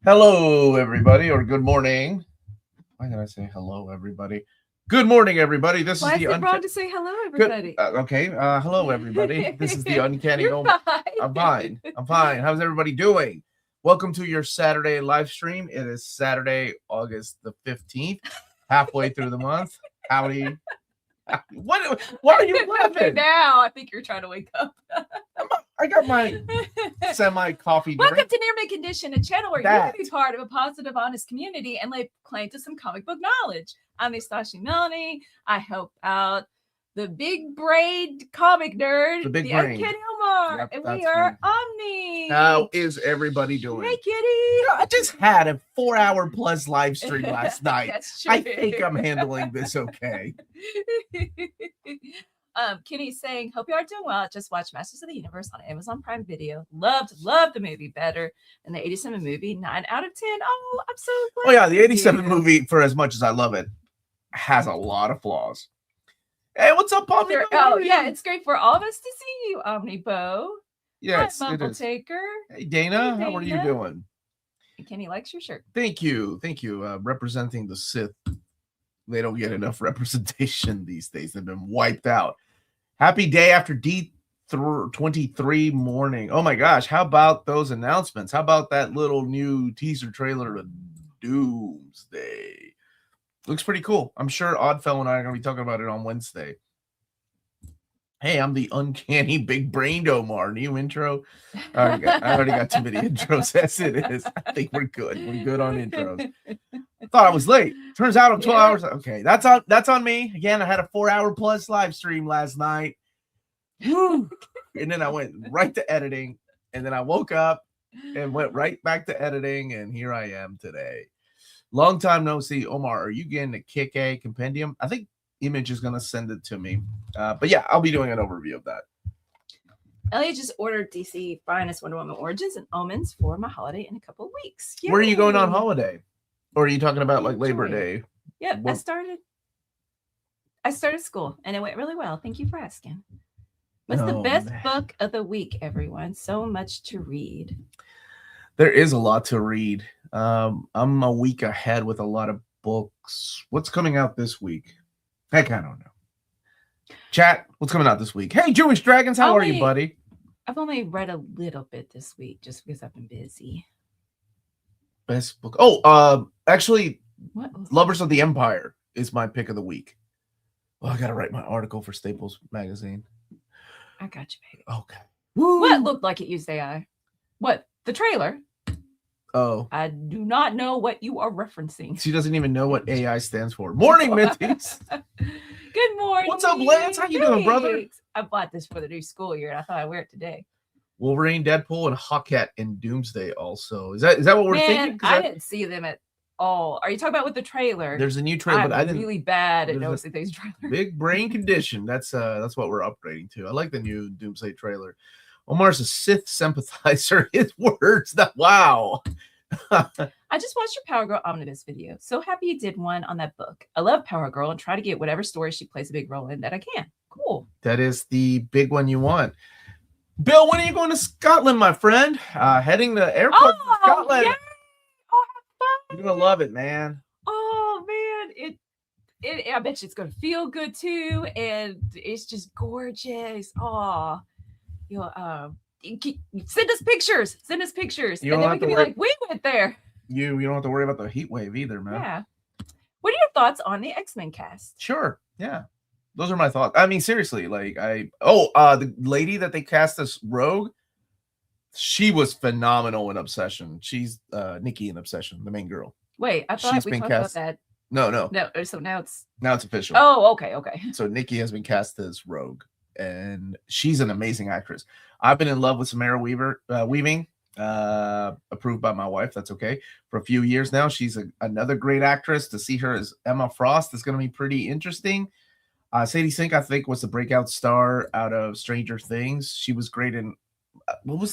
Hello, everybody, or good morning. Why did I say hello, everybody? Good morning, everybody. This is Why the is it wrong to say hello, everybody? Hello, everybody. This is the Uncanny. You're fine. I'm fine. I'm fine. How's everybody doing? Welcome to your Saturday live stream. It is Saturday, August the 15th, halfway through the month. Howdy. What? Why are you laughing? Now I think you're trying to wake up. I got my semi-coffee drink. Welcome to Near Mint Condition, a channel where you can be part of a positive, honest community and lay claim to some comic book knowledge. I'm the Astonishing Melanie. I help out the big braid comic nerd, the Uncanny Omar, Yep, and that's we are me. Omni. How is everybody doing? Hey, kitty. I just had a 4-hour plus live stream last night. That's true. I think I'm handling this okay. Kitty's saying, hope you are doing well. Just watched Masters of the Universe on Amazon Prime Video. Loved the movie better than the 87 movie. 9 out of 10. Oh, I'm so glad. Oh, yeah, the 87 movie, for as much as I love it, has a lot of flaws. Hey, what's up, Omni? Oh, yeah, it's great for all of us to see you, Omnibo. Yes, Hi, it is. Taker. Hey, Dana, how are you doing? Kenny likes your shirt. Thank you. Representing the Sith. They don't get enough representation these days. They've been wiped out. Happy day after D23 morning. Oh my gosh, how about those announcements? How about that little new teaser trailer of Doomsday? Looks pretty cool. I'm sure Oddfellow and I are going to be talking about it on Wednesday. Hey, I'm the Uncanny Big Brained Omar. New intro. I already got too many intros as it is. I think we're good. We're good on intros. Thought I was late. Turns out I'm 12 hours. Okay, that's on me. Again, I had a 4-hour plus live stream last night. And then I went right to editing. And then I woke up and went right back to editing. And here I am today. Long time no see. Omar, are you getting the Kick A compendium? I think Image is going to send it to me. But yeah, I'll be doing an overview of that. Elliot just ordered DC Finest Wonder Woman Origins and Omens for my holiday in a couple of weeks. Yay. Where are you going on holiday? Or are you talking about like Labor Day? Yeah, I started school and it went really well. Thank you for asking. What's the best book of the week, everyone? So much to read. There is a lot to read. I'm a week ahead with a lot of books. What's coming out this week? Heck, I don't know. Chat, what's coming out this week? Hey, Jewish Dragons, how are you, buddy? I've only read a little bit this week just because I've been busy. Best book. Oh, actually, Lovers of the Empire is my pick of the week. Well, I got to write my article for Staples magazine. I got you, baby. Okay. Woo. What looked like it used AI? What? The trailer? Oh. I do not know what you are referencing. She doesn't even know what AI stands for. Morning, Minties. Good morning. What's up, Lance? How you doing, brother? I bought this for the new school year, and I thought I'd wear it today. Wolverine, Deadpool, and Hawkette in Doomsday also. Is that what we're thinking? I didn't see them at all. Are you talking about with the trailer? There's a new trailer, but I didn't. Really bad at noticing things trailer. Big brain condition. That's what we're upgrading to. I like the new Doomsday trailer. Omar's a Sith sympathizer. His words. Wow. I just watched your Power Girl Omnibus video. So happy you did one on that book. I love Power Girl and try to get whatever story she plays a big role in that I can. Cool. That is the big one you want. Bill, when are you going to Scotland, my friend? Heading to airport to Scotland. Yay! Oh, have fun. You're gonna love it, man. Oh man, I bet you it's gonna feel good too, and it's just gorgeous. Oh, send us pictures. Send us pictures, and then we can be like, we went there. You don't have to worry about the heat wave either, man. Yeah. What are your thoughts on the X-Men cast? Sure. Yeah. Those are my thoughts. I mean, seriously, like the lady that they cast as Rogue, she was phenomenal in Obsession. She's Nikki in Obsession, the main girl. Wait, I thought we talked about that. No. So now it's official. Oh, okay. So Nikki has been cast as Rogue, and she's an amazing actress. I've been in love with Samara Weaving, approved by my wife. That's okay. For a few years now, she's another great actress. To see her as Emma Frost is going to be pretty interesting. Sadie Sink, I think, was the breakout star out of Stranger Things. She was great in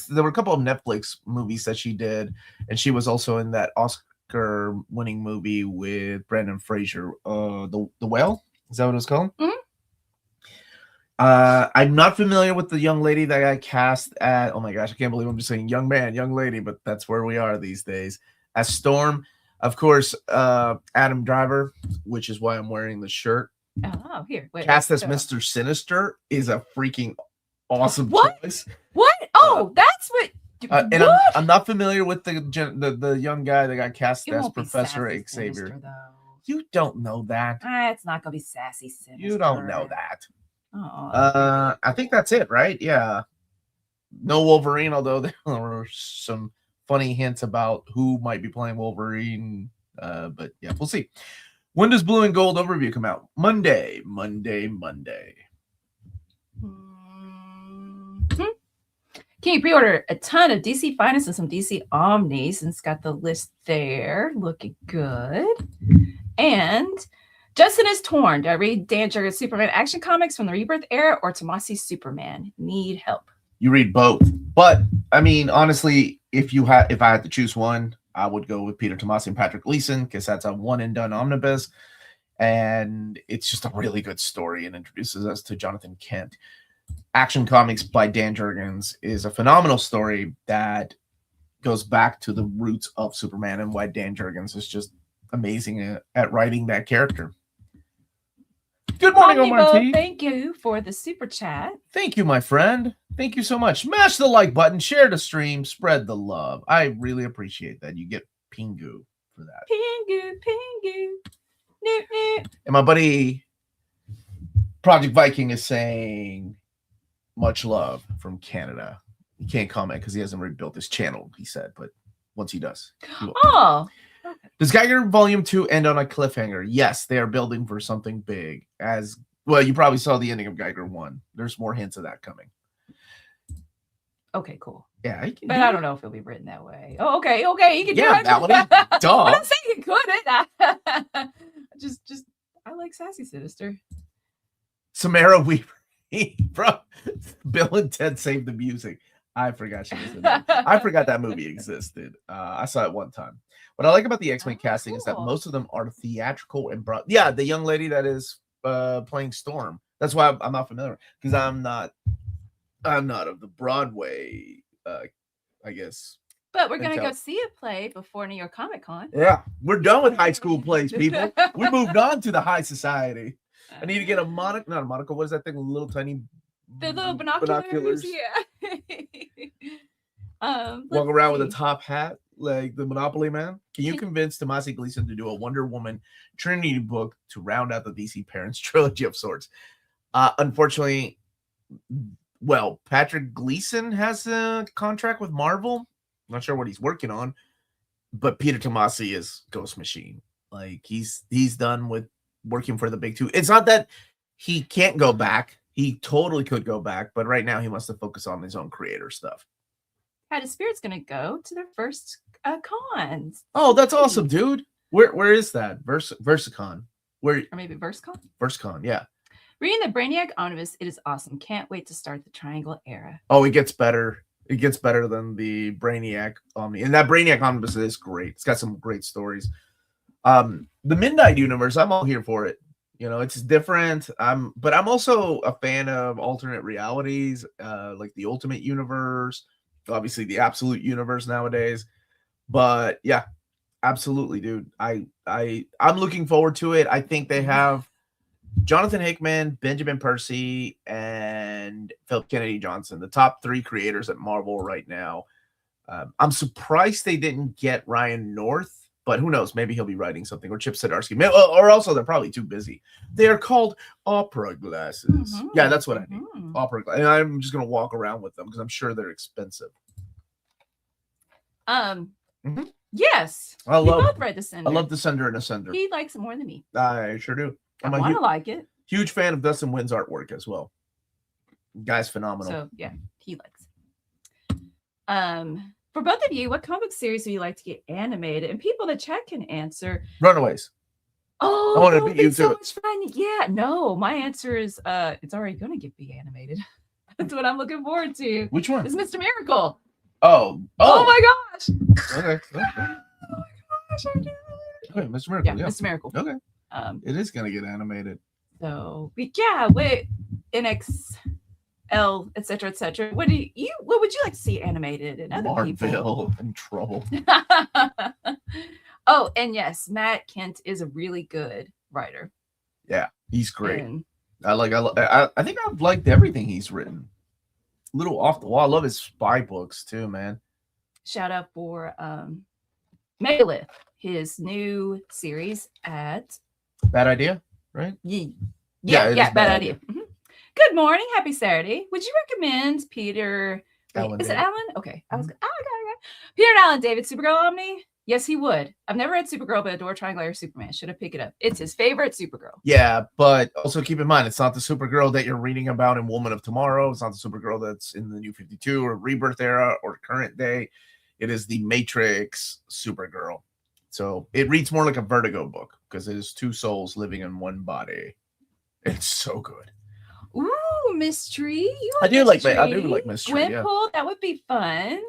there were a couple of Netflix movies that she did, and she was also in that Oscar-winning movie with Brendan Fraser, the Whale. Is that what it was called? Mm-hmm. I'm not familiar with the young lady that I cast at. Oh my gosh, I can't believe I'm just saying young man, young lady, but that's where we are these days. as Storm. Of course, Adam Driver, which is why I'm wearing the shirt. Oh, here. Wait, cast as Mr. Sinister is a freaking awesome what? choice. What? Oh, that's what. And I'm not familiar with the young guy that got cast as Professor Xavier. Sinister, you don't know that. It's not gonna be sassy Sinister. You don't know that. Oh, I think that's it, right? Yeah. No Wolverine, although there were some funny hints about who might be playing Wolverine. But yeah, we'll see. When does Blue and Gold overview come out? Monday. Can you pre-order a ton of DC Finest and some DC Omnis? And it's got the list there. Looking good. And Justin is torn. Do I read Dan Jurgens' Superman Action Comics from the Rebirth era or Tomasi's Superman? Need help. You read both. But, I mean, honestly, if I had to choose one, I would go with Peter Tomasi and Patrick Gleason because that's a one-and-done omnibus. And it's just a really good story and introduces us to Jonathan Kent. Action Comics by Dan Jurgens is a phenomenal story that goes back to the roots of Superman and why Dan Jurgens is just amazing at writing that character. Good morning, Omar T. Thank you for the super chat. Thank you, my friend. Thank you so much. Smash the like button, share the stream, spread the love. I really appreciate that. You get Pingu for that. Pingu. Noot. And my buddy Project Viking is saying much love from Canada. He can't comment because he hasn't rebuilt his channel, he said, but once he does. He will. Does Geiger Volume 2 end on a cliffhanger? Yes, they are building for something big. As well, you probably saw the ending of Geiger 1. There's more hints of that coming. Okay, cool. Yeah, but I don't know if it'll be written that way. Oh, okay, you can do it. That one is dumb. I'm not saying you couldn't. just I like sassy Sinister. Samara Weaver from Bill and Ted Save the Music. I forgot she was in that. I forgot that movie existed. I saw it one time. What I like about the X-Men casting is that most of them are theatrical and broad. Yeah, the young lady that is playing Storm. That's why I'm not familiar because I'm not of the Broadway. I guess. But we're gonna go see a play before New York Comic Con. Yeah, we're done with high school plays, people. We moved on to the high society. I need to get not a monocle. What is that thing? Little tiny. The little binoculars. Yeah. Walk around with a top hat like the Monopoly man. Can you convince Tomasi Gleason to do a Wonder Woman Trinity book to round out the DC Parents trilogy of sorts? Unfortunately, well, Patrick Gleason has a contract with Marvel. I'm not sure what he's working on, but Peter Tomasi is Ghost Machine. Like he's done with working for the big two. It's not that he can't go back. He totally could go back, but right now he wants to focus on his own creator stuff. How does Spirit's gonna go to their first cons? Oh, that's awesome, dude. Where is that? Versacon. Where? Or maybe VerseCon? VerseCon, yeah. Reading the Brainiac Omnibus, it is awesome. Can't wait to start the Triangle era. Oh, it gets better. It gets better than the Brainiac Omni. And that Brainiac Omnibus is great. It's got some great stories. The Midnight Universe, I'm all here for it. You know, it's different. But I'm also a fan of alternate realities, like the Ultimate Universe, obviously the Absolute Universe nowadays. But yeah, absolutely, dude. I'm looking forward to it. I think they have Jonathan Hickman, Benjamin Percy, and Philip Kennedy Johnson, the top three creators at Marvel right now. I'm surprised they didn't get Ryan North. But who knows? Maybe he'll be writing something, or Chip Zdarsky. Or also, they're probably too busy. They are called opera glasses. Mm-hmm. Yeah, that's what I need. Opera glasses. And I'm just going to walk around with them because I'm sure they're expensive. Yes. We both read Descender. I love Descender and Ascender. He likes it more than me. I sure do. I want to like it. Huge fan of Dustin Wynn's artwork as well. Guy's phenomenal. So, yeah, he likes it. For both of you, what comic series would you like to get animated? And people in the chat can answer. Runaways. Oh, I want to beat you so to much fun. Yeah, no, my answer is it's already going to be animated. That's what I'm looking forward to. Which one? It's Mr. Miracle. Oh my gosh. Okay. Oh my gosh, I do. Okay, Mr. Miracle. Yeah, Mr. Miracle. Okay. It is going to get animated. So, yeah, wait, L, etc., etc. What would you like to see animated and other people? Marvel in trouble. Oh, and yes, Matt Kent is a really good writer. Yeah, he's great. And I think I've liked everything he's written. A little off the wall. I love his spy books too, man. shout out for Megalith, his new series at Bad Idea, right? Yeah, Bad Idea. Mm-hmm. Good morning, happy Saturday. Would you recommend Peter? Is it Alan? Okay, I was. Peter and Alan David, Supergirl Omni. Yes, he would. I've never read Supergirl, but adore Triangulator Superman. Should have picked it up. It's his favorite Supergirl. Yeah, but also keep in mind, it's not the Supergirl that you're reading about in Woman of Tomorrow. It's not the Supergirl that's in the New 52 or Rebirth era or current day. It is the Matrix Supergirl. So it reads more like a Vertigo book because it is two souls living in one body. It's so good. Ooh, mystery. I do like mystery. Windpool, that would be fun.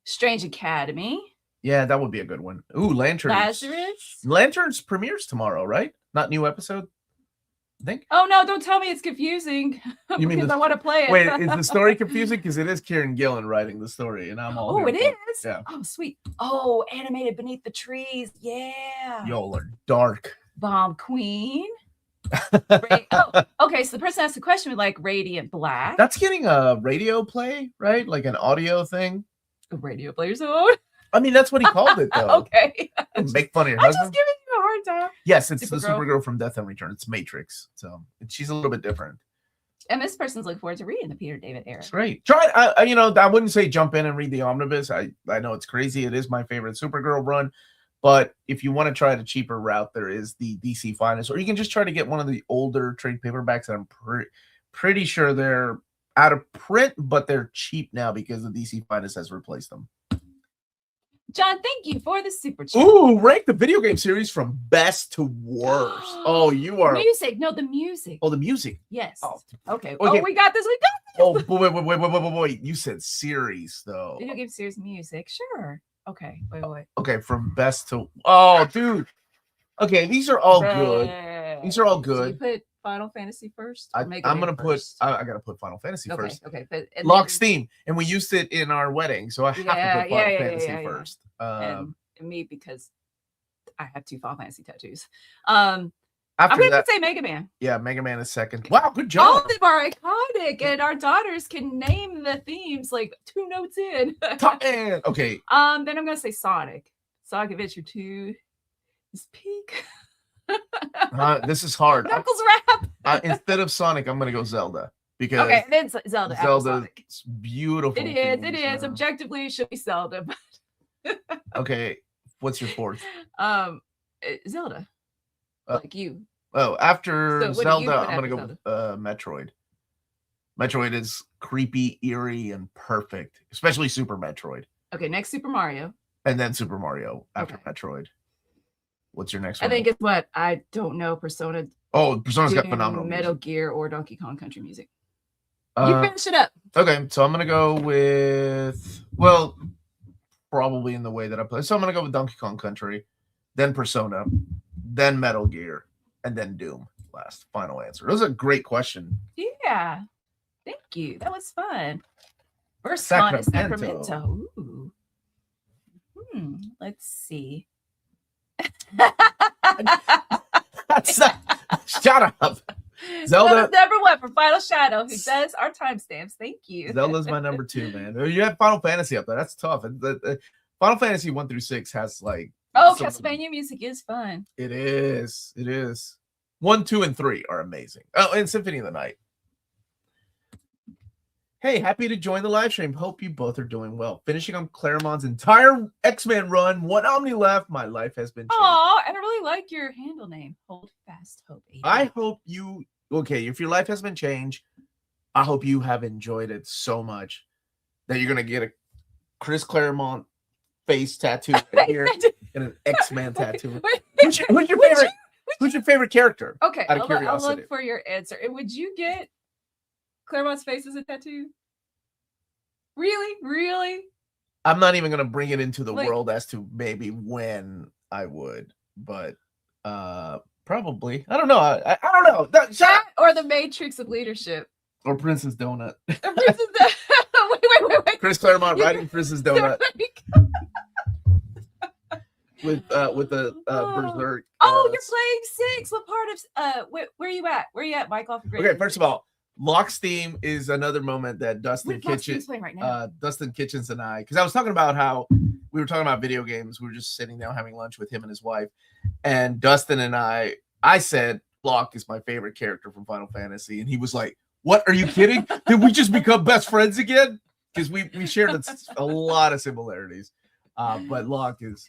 Strange Academy. Yeah, that would be a good one. Ooh, Lanterns. Lazarus. Lanterns premieres tomorrow, right? Not new episode, I think. Oh no, don't tell me it's confusing. You mean I want to play it. Wait, is the story confusing? Because it is Kieran Gillen writing the story, and I'm all. Oh, it is. Yeah. Oh, sweet. Oh, animated Beneath the Trees. Yeah. Y'all are dark. Bomb Queen. Okay. So the person asked the question with like Radiant Black. That's getting a radio play, right? Like an audio thing. A radio player zone. I mean, that's what he called it, though. Okay. Make fun of your I'm husband. just giving you a hard time. Yes, it's the Supergirl from Death and Return. It's Matrix. So she's a little bit different. And this person's looking forward to reading the Peter David era. It's great. Try it. I wouldn't say jump in and read the Omnibus. I know it's crazy. It is my favorite Supergirl run. But if you want to try the cheaper route, there is the DC Finest. Or you can just try to get one of the older trade paperbacks that I'm pretty sure they're out of print, but they're cheap now because the DC Finest has replaced them. John, thank you for the super chat. Ooh, rank the video game series from best to worst. Oh, you are music. No, the music. Oh, the music. Yes. Oh, okay. Oh, we got this. Oh, wait. You said series though. Video game series music. Sure. Okay. Wait. Okay, from best to dude. Okay, these are all good. These are all good. So you put Final Fantasy first? I'm gonna put. I gotta put Final Fantasy first. Okay. Locke's theme, and we used it in our wedding, so I have to put Final Fantasy first. And me because I have 2 Final Fantasy tattoos. I'm gonna say Mega Man. Yeah, Mega Man is second. Wow, good job. All of them are iconic, and our daughters can name the themes like 2 notes in. Okay. Then I'm gonna say Sonic. Sonic Adventure 2 is peak. This is hard. Knuckles rap. Instead of Sonic, I'm gonna go Zelda because then Zelda. It's beautiful. It is. Objectively, it should be Zelda. But okay, what's your fourth? Zelda. Like you. Oh, after Zelda, I'm gonna Zelda? go Metroid. Metroid is creepy, eerie, and perfect, especially Super Metroid. Okay, next Super Mario. And then Super Mario after Metroid. What's your next one? I think it's what? I don't know. Persona. Oh, Persona's got phenomenal Metal Gear or Donkey Kong Country music. You finish it up. Okay, so I'm going to go with, probably in the way that I play. So I'm going to go with Donkey Kong Country, then Persona, then Metal Gear, and then Doom. Last final answer. That was a great question. Yeah. Thank you. That was fun. First one is Sacramento. Ooh. Let's see. Shut up. Zelda number 1 for Final Shadow, who does our timestamps. Thank you. Zelda's my number 2, man. You have Final Fantasy up there. That's tough. Final Fantasy 1 through 6 has like. Castlevania music is fun. It is. 1, 2, and 3 are amazing. Oh, and Symphony of the Night. Hey, happy to join the live stream. Hope you both are doing well. Finishing on Claremont's entire X-Men run. 1 Omni left. My life has been changed. Oh, and I really like your handle name. Hold fast, Hope. I hope you... Okay, if your life has been changed, I hope you have enjoyed it so much that you're going to get a Chris Claremont face tattoo right here and an X-Men tattoo. Who's your favorite character? Okay, out of curiosity. I'll look for your answer. And would you get Claremont's face as a tattoo? Really? I'm not even going to bring it into the world as to maybe when I would, but probably. I don't know. I don't know. That or the Matrix of Leadership. Or Princess Donut. Wait. Chris Claremont writing Princess Donut. with the Berserk. Oh, you're playing 6. What part of where are you at? Where are you at, Mike? Off the grid. Okay, first of all, Lock's theme is another moment that Dustin Kitchens playing right now? Dustin Kitchens and I, because I was talking about how we were talking about video games. We were just sitting down having lunch with him and his wife, and Dustin and I said Locke is my favorite character from Final Fantasy, and he was like, "What? Are you kidding? Did we just become best friends again?" Because we shared a lot of similarities. But Locke is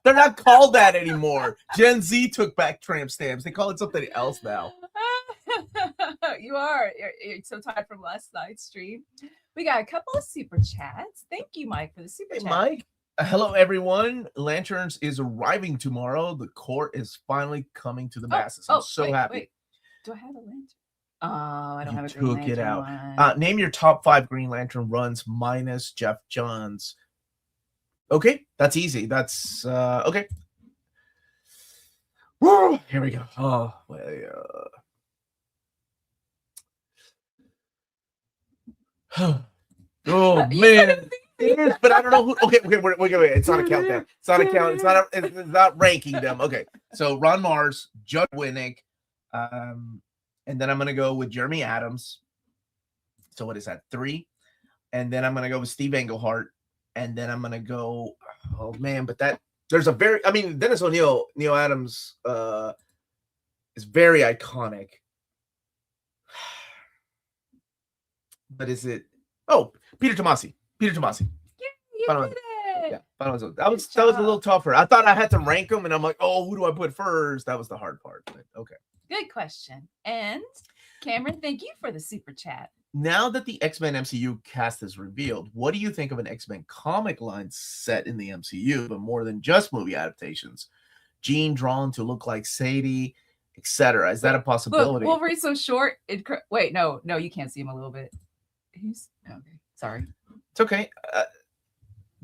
they're not called that anymore. Gen Z took back tramp stamps. They call it something else now. You're so tired from last night's stream. We got a couple of super chats. Thank you, Mike, for the super chat. Mike, hello everyone. Lanterns is arriving tomorrow. The court is finally coming to the masses. I'm so happy. Wait. Do I have a lantern? Oh, I don't have a Green Lantern. Took it out. Name your top 5 Green Lantern runs minus Jeff Johns. Okay, that's easy. That's okay. Woo! Here we go. Oh, oh man. It is, but I don't know who. Okay, wait. It's not a countdown. It's not a count. It's not ranking them. Okay, so Ron Mars, Judd Winnick, and then I'm gonna go with Jeremy Adams. So what is that? 3, and then I'm gonna go with Steve Englehart, and then I'm gonna go. Oh man, but there's a very. I mean, Dennis O'Neil, Neil Adams, is very iconic. But is it? Oh, Peter Tomasi. Yeah, you did it. Yeah, that was a little tougher. I thought I had to rank them, and I'm like, oh, who do I put first? That was the hard part. But okay. Good question. And Cameron, thank you for the super chat. Now that the X-Men MCU cast is revealed, what do you think of an X-Men comic line set in the MCU, but more than just movie adaptations? Jean drawn to look like Sadie, etc. Is that a possibility? Look, Wolverine's so short. Wait, no, you can't see him a little bit. He's okay. Sorry. It's okay.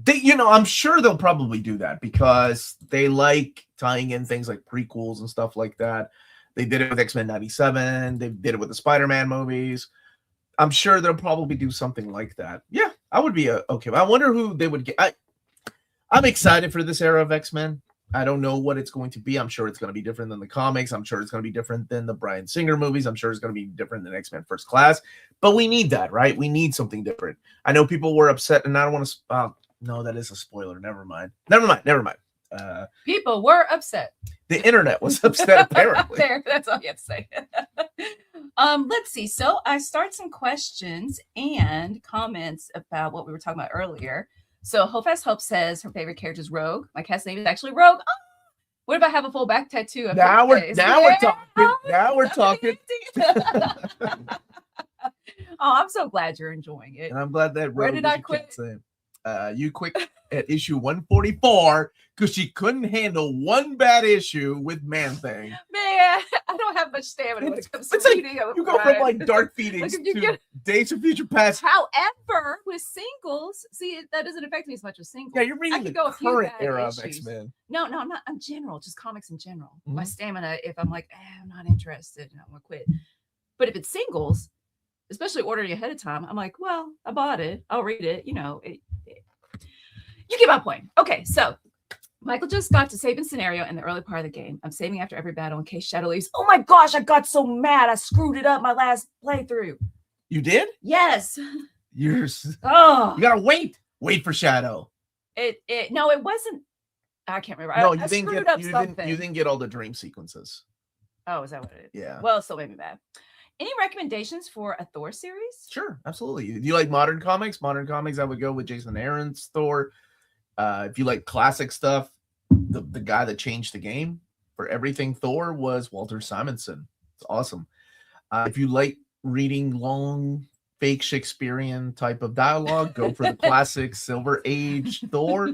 I'm sure they'll probably do that because they like tying in things like prequels and stuff like that. They did it with X-Men 97. They did it with the Spider-Man movies. I'm sure they'll probably do something like that. Yeah, I would be okay. I wonder who they would get. I'm excited for this era of X-Men. I don't know what it's going to be. I'm sure it's going to be different than the comics. I'm sure it's going to be different than the Bryan Singer movies. I'm sure it's going to be different than X-Men First Class. But we need that, right? We need something different. I know people were upset, and I don't want to. No, that is a spoiler. Never mind. People were upset. The internet was upset, apparently. There, that's all you have to say. Let's see. So I start some questions and comments about what we were talking about earlier. So Hofast Hope says her favorite character is Rogue. My cat's name is actually Rogue. Oh, what if I have a full back tattoo? Now we're talking. Oh, I'm so glad you're enjoying it. And I'm glad that Rogue. Where did I quit? You quit at issue 144 because she couldn't handle one bad issue with Man-Thing. Man, I don't have much stamina when it comes to reading. You go from like Dark Phoenix to Days of Future Past. However, with singles, see, that doesn't affect me as much as singles. Yeah, you're reading the current era of X-Men. No, I'm not. In general, just comics in general. Mm-hmm. My stamina, if I'm like, I'm not interested, I'm gonna quit. But if it's singles, especially ordering ahead of time, I'm like, well, I bought it. I'll read it. You get my point. Okay, so Michael just got to saving scenario in the early part of the game. I'm saving after every battle in case Shadow leaves. Oh my gosh, I got so mad. I screwed it up my last playthrough. You did? Yes. You gotta wait for Shadow. It wasn't. I can't remember. No, you didn't get all the dream sequences. Oh, is that what it is? Yeah. Well, it still made me mad. Any recommendations for a Thor series? Sure, absolutely. Do you like modern comics? Modern comics, I would go with Jason Aaron's Thor. If you like classic stuff, the guy that changed the game for everything Thor was Walter Simonson. It's awesome. If you like reading long, fake Shakespearean type of dialogue, go for the classic Silver Age Thor.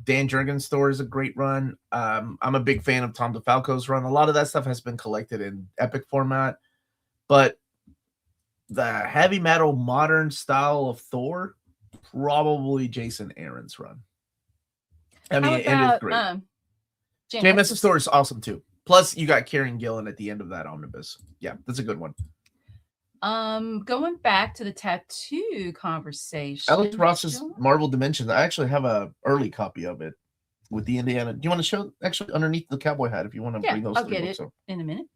Dan Jurgens' Thor is a great run. I'm a big fan of Tom DeFalco's run. A lot of that stuff has been collected in epic format. But the heavy metal modern style of Thor, probably Jason Aaron's run. I mean, it is great. JMS's Thor is awesome too. Plus, you got Kieran Gillen at the end of that omnibus. Yeah, that's a good one. Going back to the tattoo conversation. Alex Ross's Marvel Dimensions. I actually have a early copy of it with the Indiana. Do you want to show actually underneath the cowboy hat if you want to bring those? I'll get it in a minute.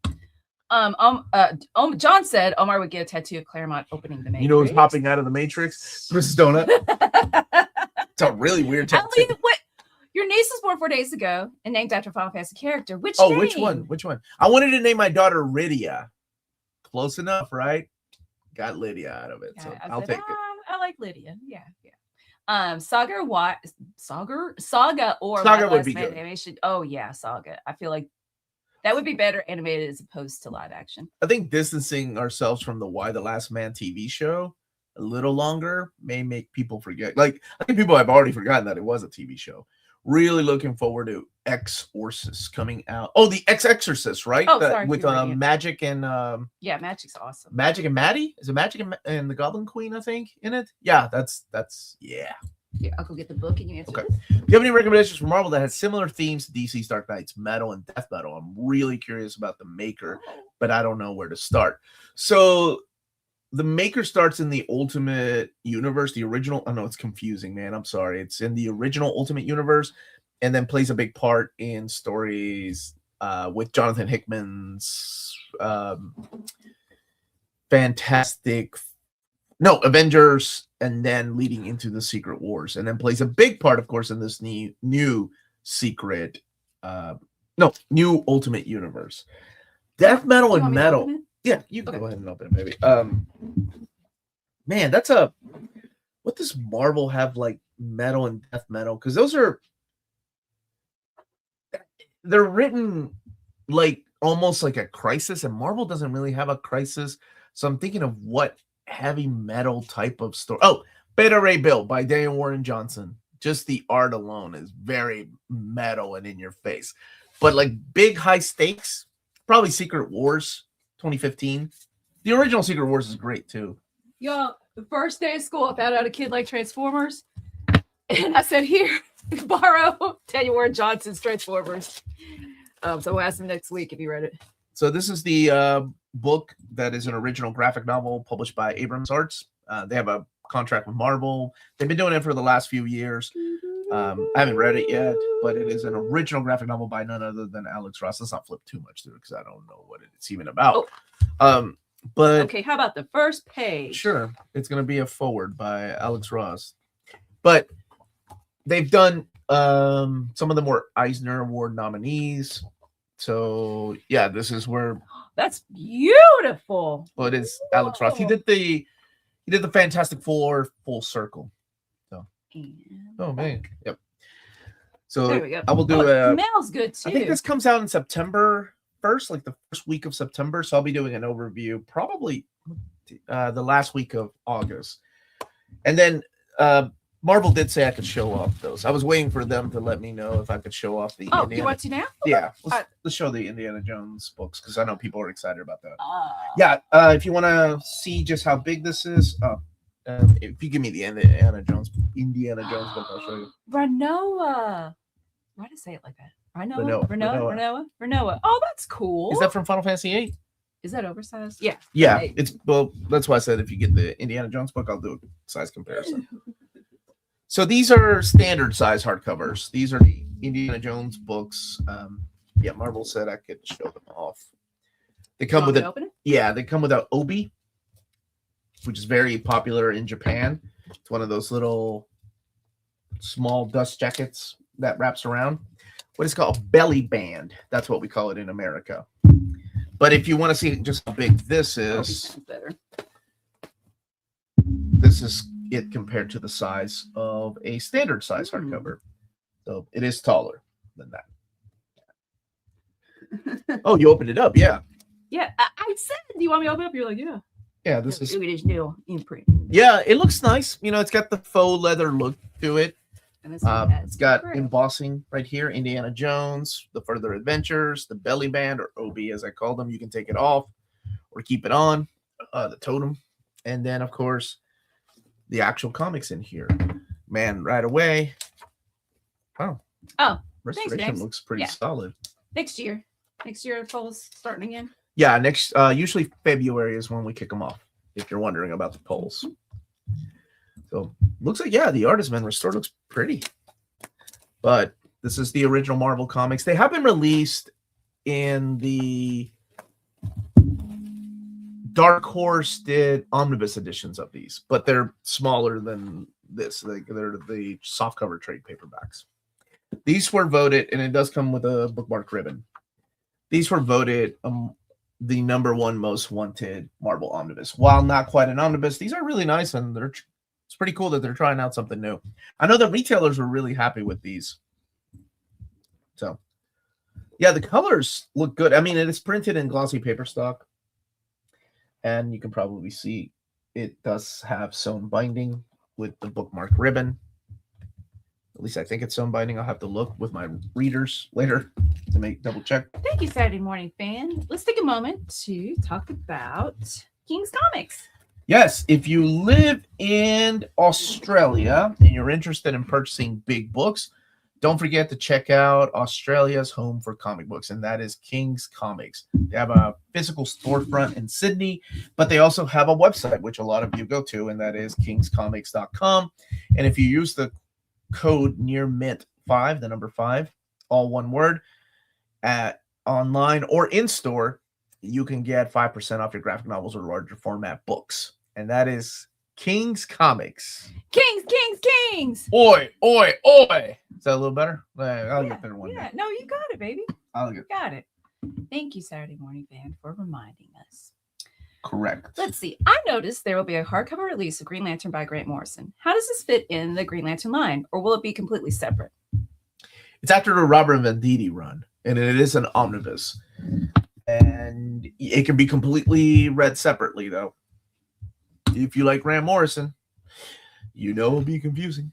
John said Omar would get a tattoo of Claremont opening the Matrix. You know who's popping out of the Matrix? Chris Donut. It's a really weird tattoo. I mean, what? Your niece was born 4 days ago and named after a Final Fantasy character. Which one? Which one? I wanted to name my daughter Rydia. Close enough, right? Got Lydia out of it, so I'll take it. I like Lydia. Yeah. Saga or Saga would be good. Animation. Oh yeah, Saga. I feel like that would be better animated as opposed to live action. I think distancing ourselves from the Y the Last Man TV show a little longer may make people forget. Like, I think people have already forgotten that it was a TV show. Really looking forward to Exorcist coming out. Oh, the Exorcist, right? Oh, sorry. With Magic and yeah, Magic's awesome. Magic and Maddie? Is it Magic and the Goblin Queen, I think, in it? Yeah, that's yeah. I'll go get the book and you answer. Okay. Do you have any recommendations for Marvel that has similar themes to DC's Dark Knight's metal and death metal? I'm really curious about the Maker, but I don't know where to start. So the Maker starts in the Ultimate Universe, the original. I know it's confusing, man. I'm sorry. It's in the original Ultimate Universe, and then plays a big part in stories with Jonathan Hickman's Avengers, and then leading into the Secret Wars, and then plays a big part, of course, in this new Secret, new Ultimate Universe. Death metal and metal. Yeah, you can go ahead and open it, baby. Man, what does Marvel have like metal and death metal? Because they're written like almost like a crisis, and Marvel doesn't really have a crisis. So I'm thinking of what heavy metal type of story. Oh, Beta Ray Bill by Daniel Warren Johnson. Just the art alone is very metal and in your face. But like big high stakes, probably Secret Wars 2015. The original Secret Wars is great too. Yo, the first day of school, I found out a kid liked Transformers. And I said, here, borrow Daniel Warren Johnson's Transformers. So we'll ask him next week if he read it. So this is the book that is an original graphic novel published by Abrams Arts. They have a contract with Marvel. They've been doing it for the last few years. I haven't read it yet, but it is an original graphic novel by none other than Alex Ross. Let's not flip too much through it because I don't know what it's even about. But okay, how about the first page? Sure, it's going to be a forward by Alex Ross. But they've done some of the more Eisner Award nominees. So yeah, this is where that's beautiful. Well, it is Alex Ross. He did the Fantastic Four Full Circle. So oh man, yep. So there we go. I will do it smells good too. I think this comes out in September 1st, like the first week of September. So I'll be doing an overview probably the last week of August. And then Marvel did say I could show off those. I was waiting for them to let me know if I could show off the Indiana. You want to now? Yeah. Let's show the Indiana Jones books because I know people are excited about that. Yeah. If you want to see just how big this is, if you give me the Indiana Jones book, I'll show you. Renoa. Why did I say it like that? Renoa. Oh, that's cool. Is that from Final Fantasy VIII? Is that oversized? Yeah. Yeah. That's why I said if you get the Indiana Jones book, I'll do a size comparison. So these are standard size hardcovers. These are the Indiana Jones books. Marvel said I could show them off. They come with they come with an obi, which is very popular in Japan. It's one of those little small dust jackets that wraps around. What is called a belly band. That's what we call it in America. But if you want to see just how big this is, this is it compared to the size of a standard size hardcover. So it is taller than that. Oh, you opened it up, yeah. Yeah, I said, do you want me to open it up? You're like, yeah. Yeah, this is new imprint. Yeah, it looks nice. You know, it's got the faux leather look to it. And it's got embossing right here, Indiana Jones, the Further Adventures, the belly band, or obi as I call them. You can take it off or keep it on, the totem. And then, of course, the actual comics in here. Man, right away. Oh, Oh, restoration looks pretty solid. Next year. Next year, polls starting again. Yeah, next usually February is when we kick them off. If you're wondering about the polls, so looks like the art has been restored. Looks pretty, but this is the original Marvel comics. They have been released in the Dark Horse did omnibus editions of these, but they're smaller than this. They're the softcover trade paperbacks. These were voted, and it does come with a bookmark ribbon. These were voted the #1 most wanted Marvel omnibus. While not quite an omnibus, these are really nice, and it's pretty cool that they're trying out something new. I know the retailers were really happy with these. So, yeah, the colors look good. I mean, it is printed in glossy paper stock. And you can probably see it does have sewn binding with the bookmark ribbon. At least I think it's sewn binding. I'll have to look with my readers later to double check. Thank you, Saturday Morning Fan. Let's take a moment to talk about King's Comics. Yes, if you live in Australia and you're interested in purchasing big books, don't forget to check out Australia's home for comic books, and that is King's Comics. They have a physical storefront in Sydney, but they also have a website, which a lot of you go to, and that is kingscomics.com. And if you use the code nearmint5, the number 5, all one word, at online or in store, you can get 5% off your graphic novels or larger format books. And that is King's Comics. Kings. Oi, oi, oi. Is that a little better? I'll get there one day. No, you got it, baby. Got it. Thank you, Saturday Morning Fan, for reminding us. Correct. Let's see. I noticed there will be a hardcover release of Green Lantern by Grant Morrison. How does this fit in the Green Lantern line, or will it be completely separate? It's after the Robert Venditti run, and it is an omnibus. And it can be completely read separately, though. If you like Grant Morrison, it'll be confusing.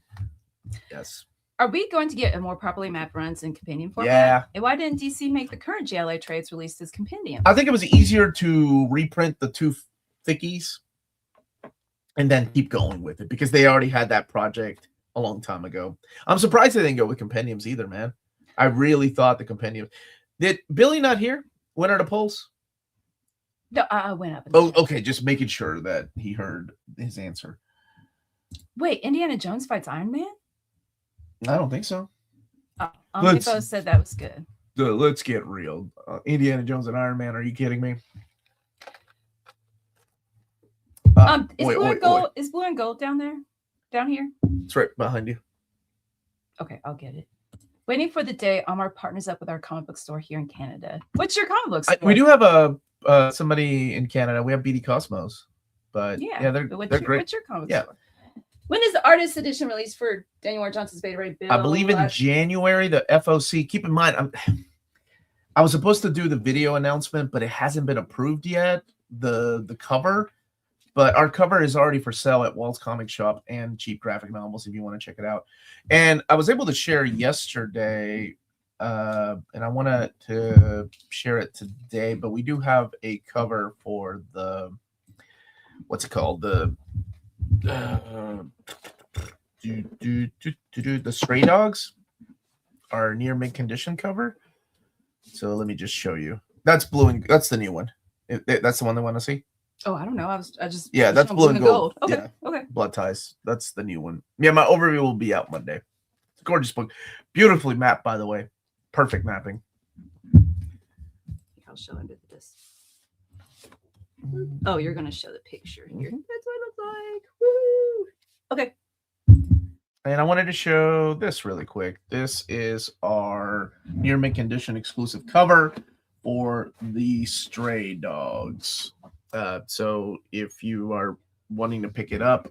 Yes. Are we going to get a more properly mapped runs in compendium format? Yeah. And why didn't DC make the current JLA trades released as compendium? I think it was easier to reprint the two thickies and then keep going with it because they already had that project a long time ago. I'm surprised they didn't go with compendiums either, man. I really thought the compendium. Did Billy not hear? When are the polls? No, I went up. Oh, okay. Just making sure that he heard his answer. Wait, Indiana Jones fights Iron Man? I don't think so. Omnibus said that was good. Let's get real. Indiana Jones and Iron Man. Are you kidding me? Is blue and gold down there? Down here? It's right behind you. Okay, I'll get it. Waiting for the day Omar partners up with our comic book store here in Canada. What's your comic book store? We do have somebody in Canada. We have BD Cosmos, but they're great. What's your comic store? When is the artist edition released for Daniel R. Johnson's Beta Ray Bill? I believe in January. The FOC. Keep in mind, I was supposed to do the video announcement, but it hasn't been approved yet. The cover, but our cover is already for sale at Walt's Comic Shop and Cheap Graphic Novels if you want to check it out. And I was able to share yesterday, and I wanted to share it today, but we do have a cover for the what's it called? The Stray Dogs, our near mint condition cover. So let me just show you. That's blue and that's the new one. That's the one they want to see. Oh, I don't know. That's blue and gold. Okay, yeah. Okay. Blood Ties. That's the new one. Yeah, my overview will be out Monday. It's a gorgeous book, beautifully mapped, by the way. Perfect mapping. I'll show him this. Oh, you're gonna show the picture here. Mm-hmm. That's what it looks like. Woo! Okay. And I wanted to show this really quick. This is our near mint condition exclusive cover for the Stray Dogs. So if you are wanting to pick it up,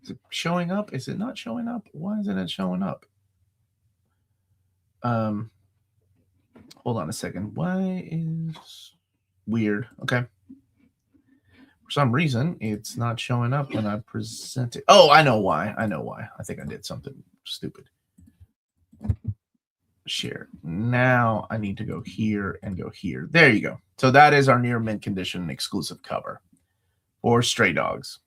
is it showing up? Is it not showing up? Why isn't it showing up? Hold on a second. Why is weird? Okay. For some reason, it's not showing up when I present it. Oh, I know why. I think I did something stupid. Share. Now I need to go here and go here. There you go. So that is our near mint condition exclusive cover for Stray Dogs.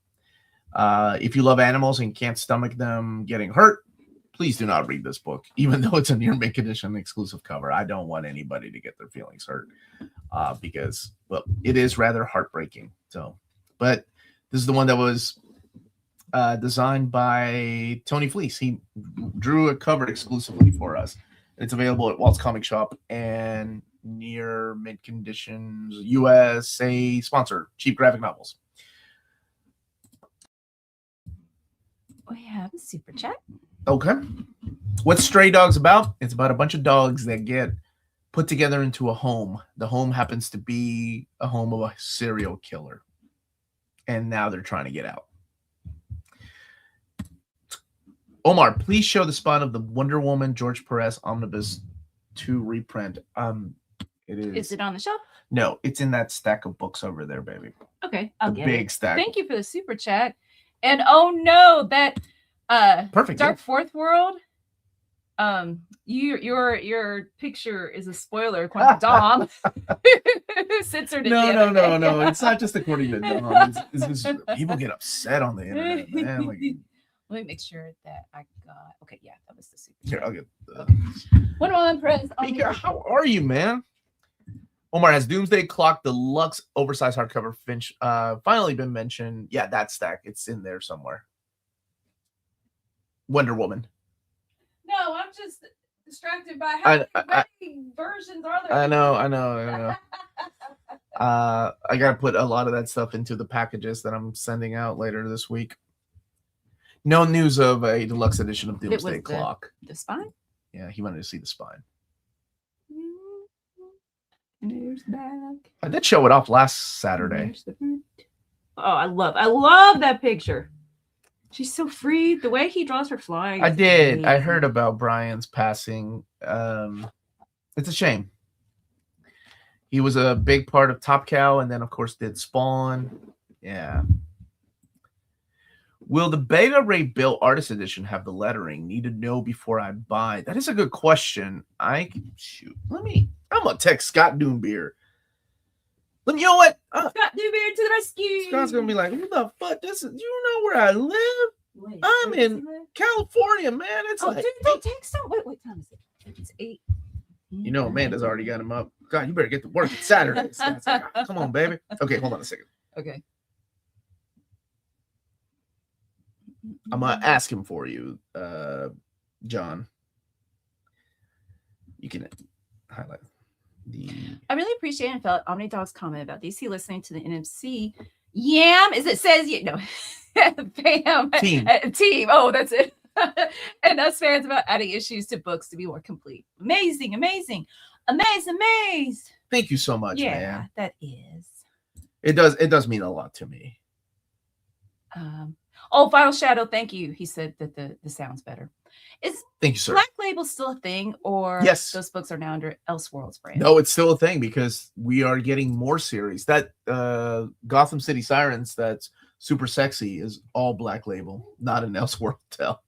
If you love animals and can't stomach them getting hurt, please do not read this book, even though it's a Near Mint Edition exclusive cover. I don't want anybody to get their feelings hurt because, well, it is rather heartbreaking. So, but this is the one that was designed by Tony Fleece. He drew a cover exclusively for us. It's available at Walt's Comic Shop and Near Mint Conditions USA sponsor, Cheap Graphic Novels. We have a super chat. Okay. What's Stray Dogs about? It's about a bunch of dogs that get put together into a home. The home happens to be a home of a serial killer. And now they're trying to get out. Omar, please show the spine of the Wonder Woman George Perez Omnibus 2 reprint. It is. Is it on the shelf? No, it's in that stack of books over there, baby. Okay, I'll the get big it. stack. Thank you for the super chat. And oh no, that perfect Dark Fourth World. Your picture is a spoiler according to Dom. Censored it. No. It's not just according to Dom. It's just, people get upset on the internet, man. Like, let me make sure that I got. Okay, yeah, that was the super. Here, I'll get. One on press. Mika, how are you, man? Omar, has Doomsday Clock Deluxe oversized hardcover Finch finally been mentioned? Yeah, that stack. It's in there somewhere. Wonder Woman. No, I'm just distracted by how many versions are there. I know. I gotta put a lot of that stuff into the packages that I'm sending out later this week. No news of a deluxe edition of Doomsday Clock. The spine? Yeah, he wanted to see the spine. There's back. I did show it off last Saturday. Oh, I love that picture. She's so free. The way he draws her flying. I did. Amazing. I heard about Brian's passing. It's a shame. He was a big part of Top Cow, and then of course did Spawn. Yeah. Will the Beta Ray Bill Artist Edition have the lettering? Need to know before I buy. That is a good question. I'm gonna text Scott Doombeer. You know what? Scott Doombeer to the rescue. Scott's gonna be like, "Who the fuck? You know where I live? Wait, I'm in California, man. It's like, don't text him. Wait, what time is it? It's 8. You know, Amanda's already got him up. God, you better get to work. It's Saturday. Come on, baby. Okay, hold on a second. Okay. I'm gonna ask him for you, John. You can highlight the. I really appreciate and felt Omni Dog's comment about DC listening to the NMC. Yam, it says no, fam team. Oh, that's it. And us fans about adding issues to books to be more complete. Amazing. Thank you so much, man. Yeah, that is. It does mean a lot to me. Final Shadow, thank you. He said that the sound's better. Thank you, sir. Black Label still a thing, or yes, those books are now under Elseworlds brand? No, it's still a thing because we are getting more series. That Gotham City Sirens, that's super sexy, is all Black Label, not an Elseworld tell.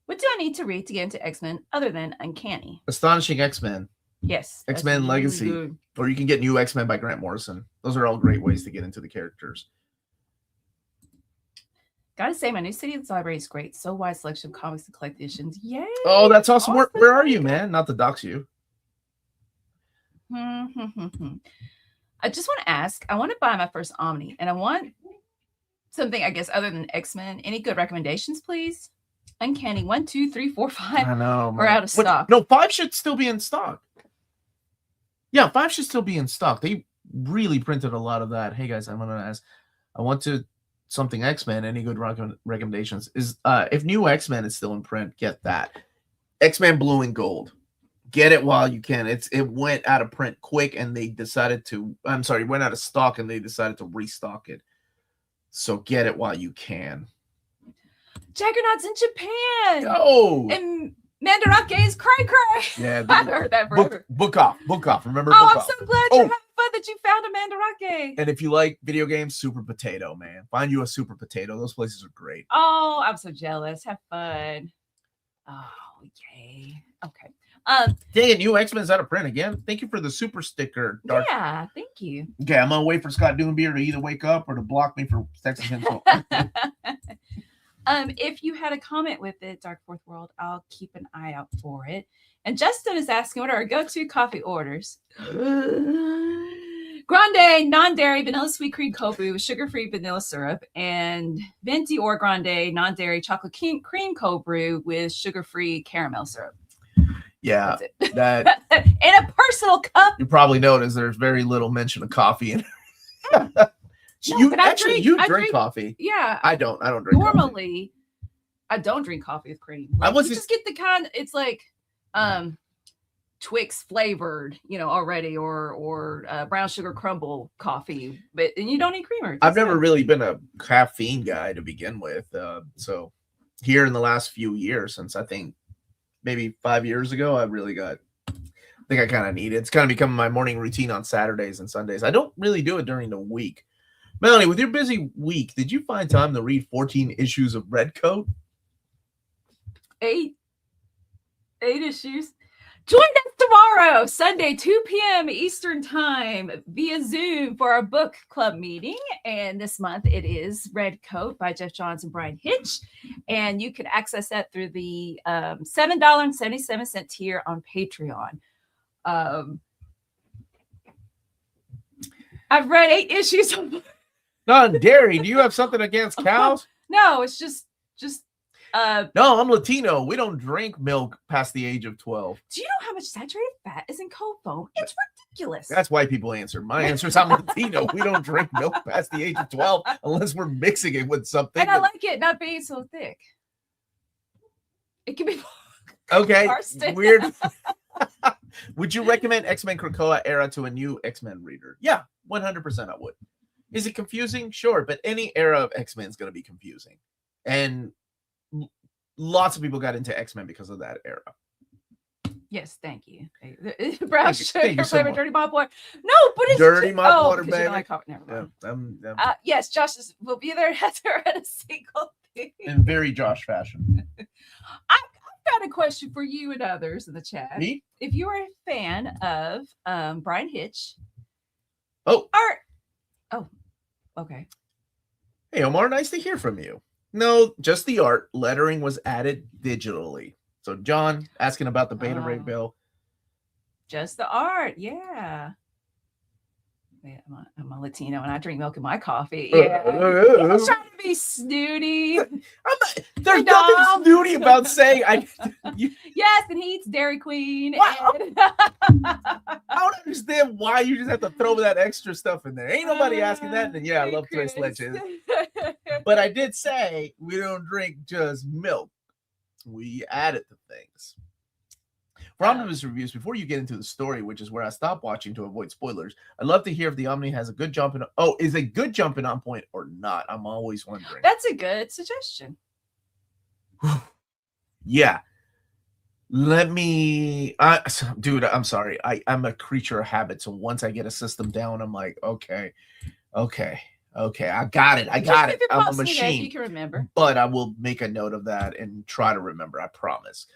What do I need to read to get into X-Men other than Uncanny? Astonishing X-Men. Yes. X-Men really Legacy. Good. Or you can get New X-Men by Grant Morrison. Those are all great ways to get into the characters. Gotta say, my new City Library is great. So wide selection of comics and collected editions. Yay! Oh, that's awesome. Where are you, man? Not to dox you. I just want to ask. I want to buy my first Omni, and I want something, I guess, other than X-Men. Any good recommendations, please? Uncanny 1, 2, 3, 4, 5. I know. We're out of stock. No, 5 should still be in stock. Yeah, 5 should still be in stock. They really printed a lot of that. Hey guys, I'm gonna ask. I want to. Something X-Men, any good recommendations? Is if New X-Men is still in print, get that. X-Men Blue and Gold. Get it while you can. It went out of print quick and they decided to went out of stock and they decided to restock it. So get it while you can. Juggernaut's in Japan. Oh. And Mandarake's Cray. Yeah, I've heard that forever. Book off. Remember? I'm so glad you're having fun that you found a Mandarake. And if you like video games, Super Potato, man. Find you a Super Potato. Those places are great. Oh, I'm so jealous. Have fun. Oh, yay. Okay. Dang it, New X-Men's out of print again. Thank you for the super sticker, Dark. Yeah, thank you. Okay, I'm gonna wait for Scott Doombeer to either wake up or to block me for texting him. If you had a comment with it, Dark Fourth World, I'll keep an eye out for it. And Justin is asking, what are our go-to coffee orders? Grande, non-dairy, vanilla sweet cream cold brew with sugar-free vanilla syrup, and venti or grande, non-dairy chocolate cream cold brew with sugar-free caramel syrup. Yeah, that in a personal cup. You probably noticed there's very little mention of coffee in it. You drink coffee. Yeah, I don't drink normally. Coffee. I don't drink coffee with cream. Like, you just get the kind. It's like Twix flavored, already, or brown sugar crumble coffee, and you don't need creamer. I've never really been a caffeine guy to begin with. So here in the last few years, since I think maybe 5 years ago, I think I kind of need it. It's kind of become my morning routine on Saturdays and Sundays. I don't really do it during the week. Melanie, with your busy week, did you find time to read 14 issues of Redcoat? 8 issues. Join us tomorrow, Sunday, 2 p.m. Eastern Time via Zoom for our book club meeting. And this month it is Redcoat by Jeff Johns and Brian Hitch. And you can access that through the $7.77 tier on Patreon. I've read 8 issues of Non-dairy. Do you have something against cows? No, it's just no, I'm Latino. We don't drink milk past the age of 12. Do you know how much saturated fat is in cold foam? It's ridiculous. That's why people answer. My answer is I'm Latino. We don't drink milk past the age of 12 unless we're mixing it with something. And I like it not being so thick. It can be okay. Weird. Would you recommend X-Men Krakoa era to a new X-Men reader? Yeah, 100% I would. Is it confusing? Sure, but any era of X-Men is going to be confusing. And lots of people got into X-Men because of that era. Yes, thank you. Brown sugar flavored Dirty Mop Water. No, but it's Dirty Mop Water, baby. Never mind. Yes, Josh will be there after at a single thing. In very Josh fashion. I've got a question for you and others in the chat. Me? If you are a fan of Brian Hitch. Oh, okay. Hey, Omar, nice to hear from you. No, just the art. Lettering was added digitally. So John asking about the Beta Ray Bill. Just the art, yeah. I'm a Latino and I drink milk in my coffee. Yeah. I was trying to be snooty. There's nothing snooty about saying yes, and he eats Dairy Queen. I don't understand why you just have to throw that extra stuff in there. Ain't nobody asking that. And I love Tres Leches. But I did say we don't drink just milk. We add it to things. For Omnibus reviews, before you get into the story, which is where I stopped watching to avoid spoilers, I'd love to hear if the Omni has a good is a good jumping on point or not. I'm always wondering. That's a good suggestion. Yeah. Let me, dude, I'm sorry. I'm a creature of habit. So once I get a system down, I'm like, okay. I got it. I'm a machine. You can remember. But I will make a note of that and try to remember. I promise.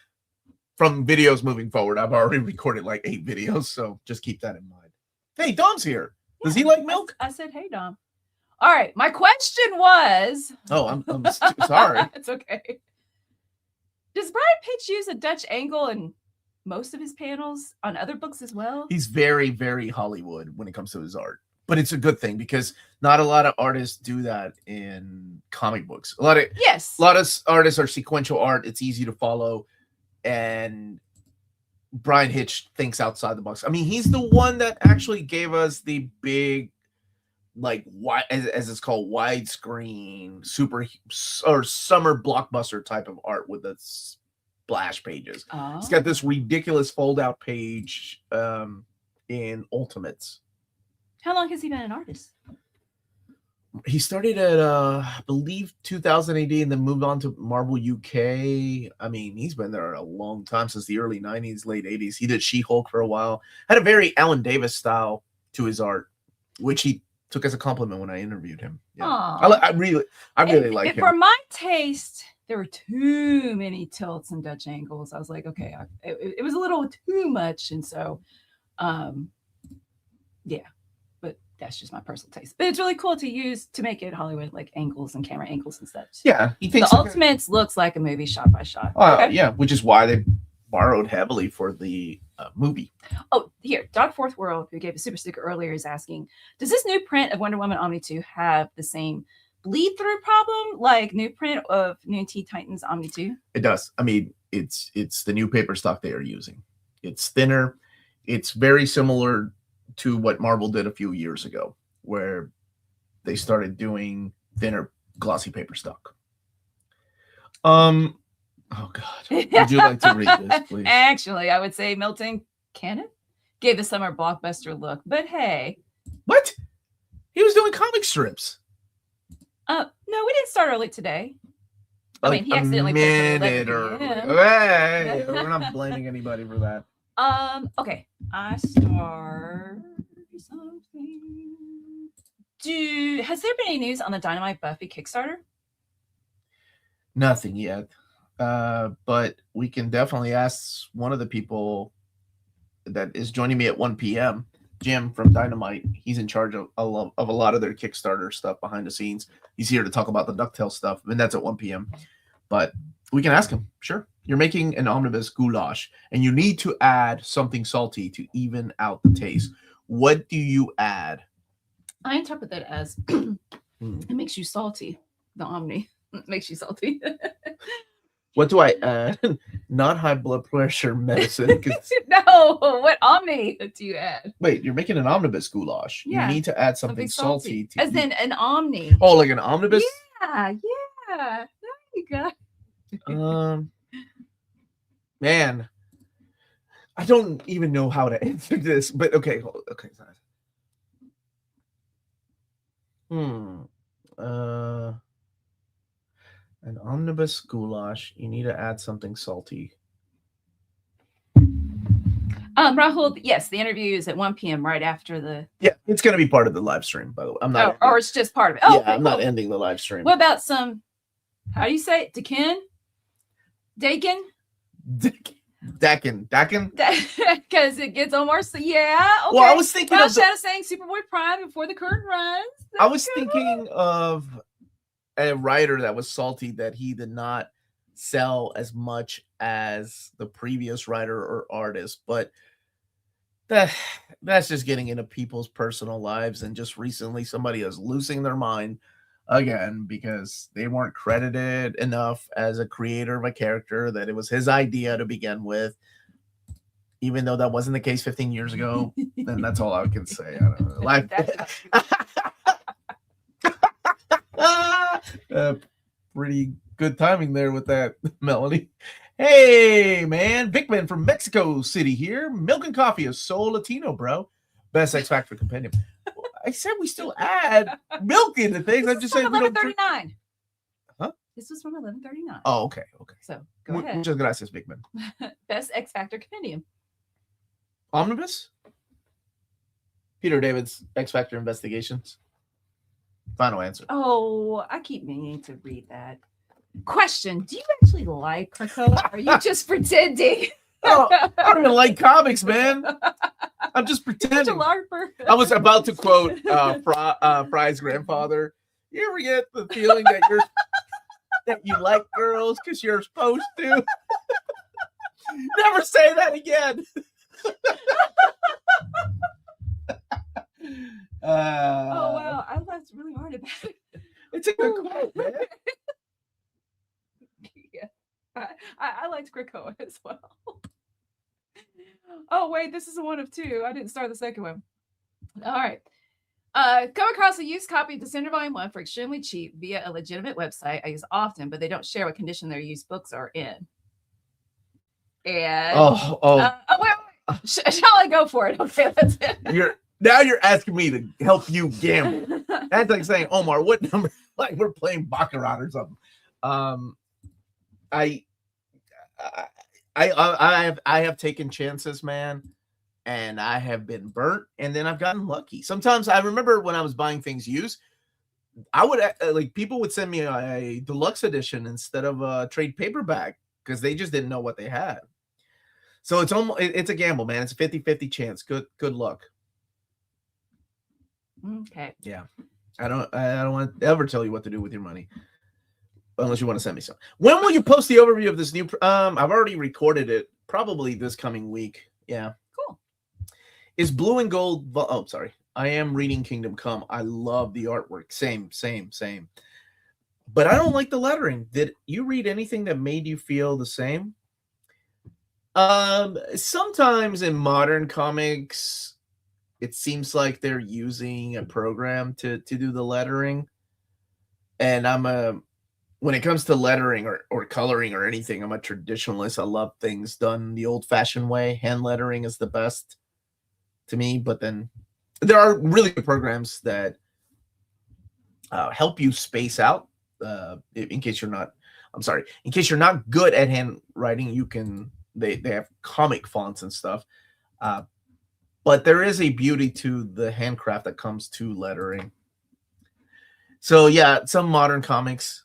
From videos moving forward, I've already recorded like 8 videos, so just keep that in mind. Hey, Dom's here. Does he like milk? I said, hey, Dom. All right. My question was. Oh, I'm sorry. It's okay. Does Brian Pitch use a Dutch angle in most of his panels on other books as well? He's very, very Hollywood when it comes to his art. But it's a good thing because not a lot of artists do that in comic books. A lot of artists are sequential art. It's easy to follow. And Brian Hitch thinks outside the box. I mean, he's the one that actually gave us the big, like, as it's called, widescreen super or summer blockbuster type of art with the splash pages. Oh. He's got this ridiculous fold-out page in Ultimates. How long has he been an artist? He started at, I believe, 2000 AD and then moved on to Marvel UK. I mean, he's been there a long time, since the early 90s, late 80s. He did She-Hulk for a while. Had a very Alan Davis style to his art, which he took as a compliment when I interviewed him. Yeah. I really like him. For my taste, there were too many tilts and Dutch angles. I was like, okay, it was a little too much. And so, yeah. But that's just my personal taste. But it's really cool to use to make it Hollywood, like angles and camera angles and stuff. Yeah, he thinks the Ultimates looks like a movie shot by shot. Okay. Yeah, which is why they borrowed heavily for the movie. Oh, here, Dog Fourth World, who gave a super sticker earlier, is asking, does this new print of Wonder Woman Omni 2 have the same bleed through problem like new print of New Teen Titans Omni 2? It does. I mean, it's the new paper stock they are using. It's thinner. It's very similar to what Marvel did a few years ago, where they started doing thinner glossy paper stock. Oh God. Would you like to read this, please? Actually, I would say Milton Cannon gave the summer blockbuster look, but hey. What? He was doing comic strips. No, we didn't start early today. Like I mean, he accidentally minute or hey, we're not blaming anybody for that. Okay. I start something. Has there been any news on the Dynamite Buffy Kickstarter? Nothing yet. But we can definitely ask one of the people that is joining me at 1 p.m. Jim from Dynamite. He's in charge of a lot of their Kickstarter stuff behind the scenes. He's here to talk about the DuckTales stuff, and that's at 1 p.m. But we can ask him. Sure. You're making an omnibus goulash, and you need to add something salty to even out the taste. What do you add? I interpret that as it makes you salty. The Omni makes you salty. What do I add? Not high blood pressure medicine. No, what Omni do you add? Wait, you're making an omnibus goulash. Yeah. You need to add something salty. As in an Omni. Oh, like an omnibus? Yeah. There you go. Man, I don't even know how to answer this, but okay. An omnibus goulash. You need to add something salty. Rahul, yes, the interview is at 1 p.m. right after the. Yeah, it's going to be part of the live stream, by the way. I'm not. Or it's just part of it. Oh, yeah, I'm not ending the live stream. What about some? How do you say it? Dakin? Because it gets Omar. So yeah. Okay. Well, I was thinking of Shadow saying Superboy Prime before the curtain runs. I was thinking of a writer that was salty that he did not sell as much as the previous writer or artist, but that's just getting into people's personal lives. And just recently somebody is losing their mind again because they weren't credited enough as a creator of a character, that it was his idea to begin with, even though that wasn't the case 15 years ago. And that's all I can say. I don't know. Pretty good timing there with that, Melanie. Hey, man. Vicman from Mexico City here. Milk and coffee is so Latino, bro. Best X Factor compendium. I said we still add milk into things. I'm just saying. 11:39. Huh? This was from 11:39. Oh, okay. So go ahead. Muchas gracias, Vicman. Best X Factor compendium. Omnibus? Peter David's X Factor Investigations. Final answer. Oh, I keep meaning to read that. Question: do you actually like Krakoa? Or are you just pretending? Oh, I don't even like comics, man. I'm just pretending. Such a larper. I was about to quote Fry's grandfather. You ever get the feeling that you like girls because you're supposed to? Never say that again. Oh wow, I laughed really hard about it. It's a good quote, man. Yeah, I liked Krakoa as well. Oh wait, this is a one of two. I didn't start the second one. All right. Come across a used copy of Descender Volume 1 for extremely cheap via a legitimate website I use often, but they don't share what condition their used books are in. And wait. Shall I go for it? Okay, that's it. Now you're asking me to help you gamble. That's like saying, Omar, what number? Like we're playing Baccarat or something. I have taken chances, man, and I have been burnt, and then I've gotten lucky. Sometimes I remember when I was buying things used, I would people would send me a deluxe edition instead of a trade paperback because they just didn't know what they had. So it's a gamble, man. It's a 50-50 chance. Good luck. Okay. Yeah. I don't want to ever tell you what to do with your money. Unless you want to send me some. When will you post the overview of this new I've already recorded it, probably this coming week. Yeah. Cool. Is Blue and Gold oh, sorry. I am reading Kingdom Come. I love the artwork. Same. But I don't like the lettering. Did you read anything that made you feel the same? Sometimes in modern comics, it seems like they're using a program to do the lettering. And when it comes to lettering or coloring or anything, I'm a traditionalist. I love things done the old-fashioned way. Hand lettering is the best to me. But then there are really good programs that help you space out. In case you're not good at handwriting, you can. They have comic fonts and stuff. But there is a beauty to the handcraft that comes to lettering. So yeah, some modern comics,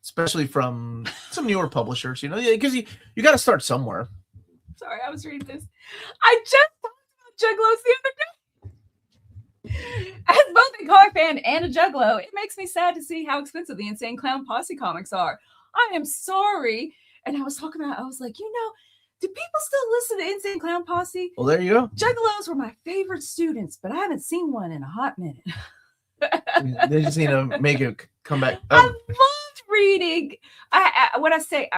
especially from some newer publishers, because you got to start somewhere. Sorry, I was reading this. I just talked about Juggalos the other day. As both a comic fan and a Juggalo, it makes me sad to see how expensive the Insane Clown Posse comics are. I am sorry. And I was like, do people still listen to Insane Clown Posse? Well, there you go. Juggalos were my favorite students, but I haven't seen one in a hot minute. They just need to make it come back. I loved reading. I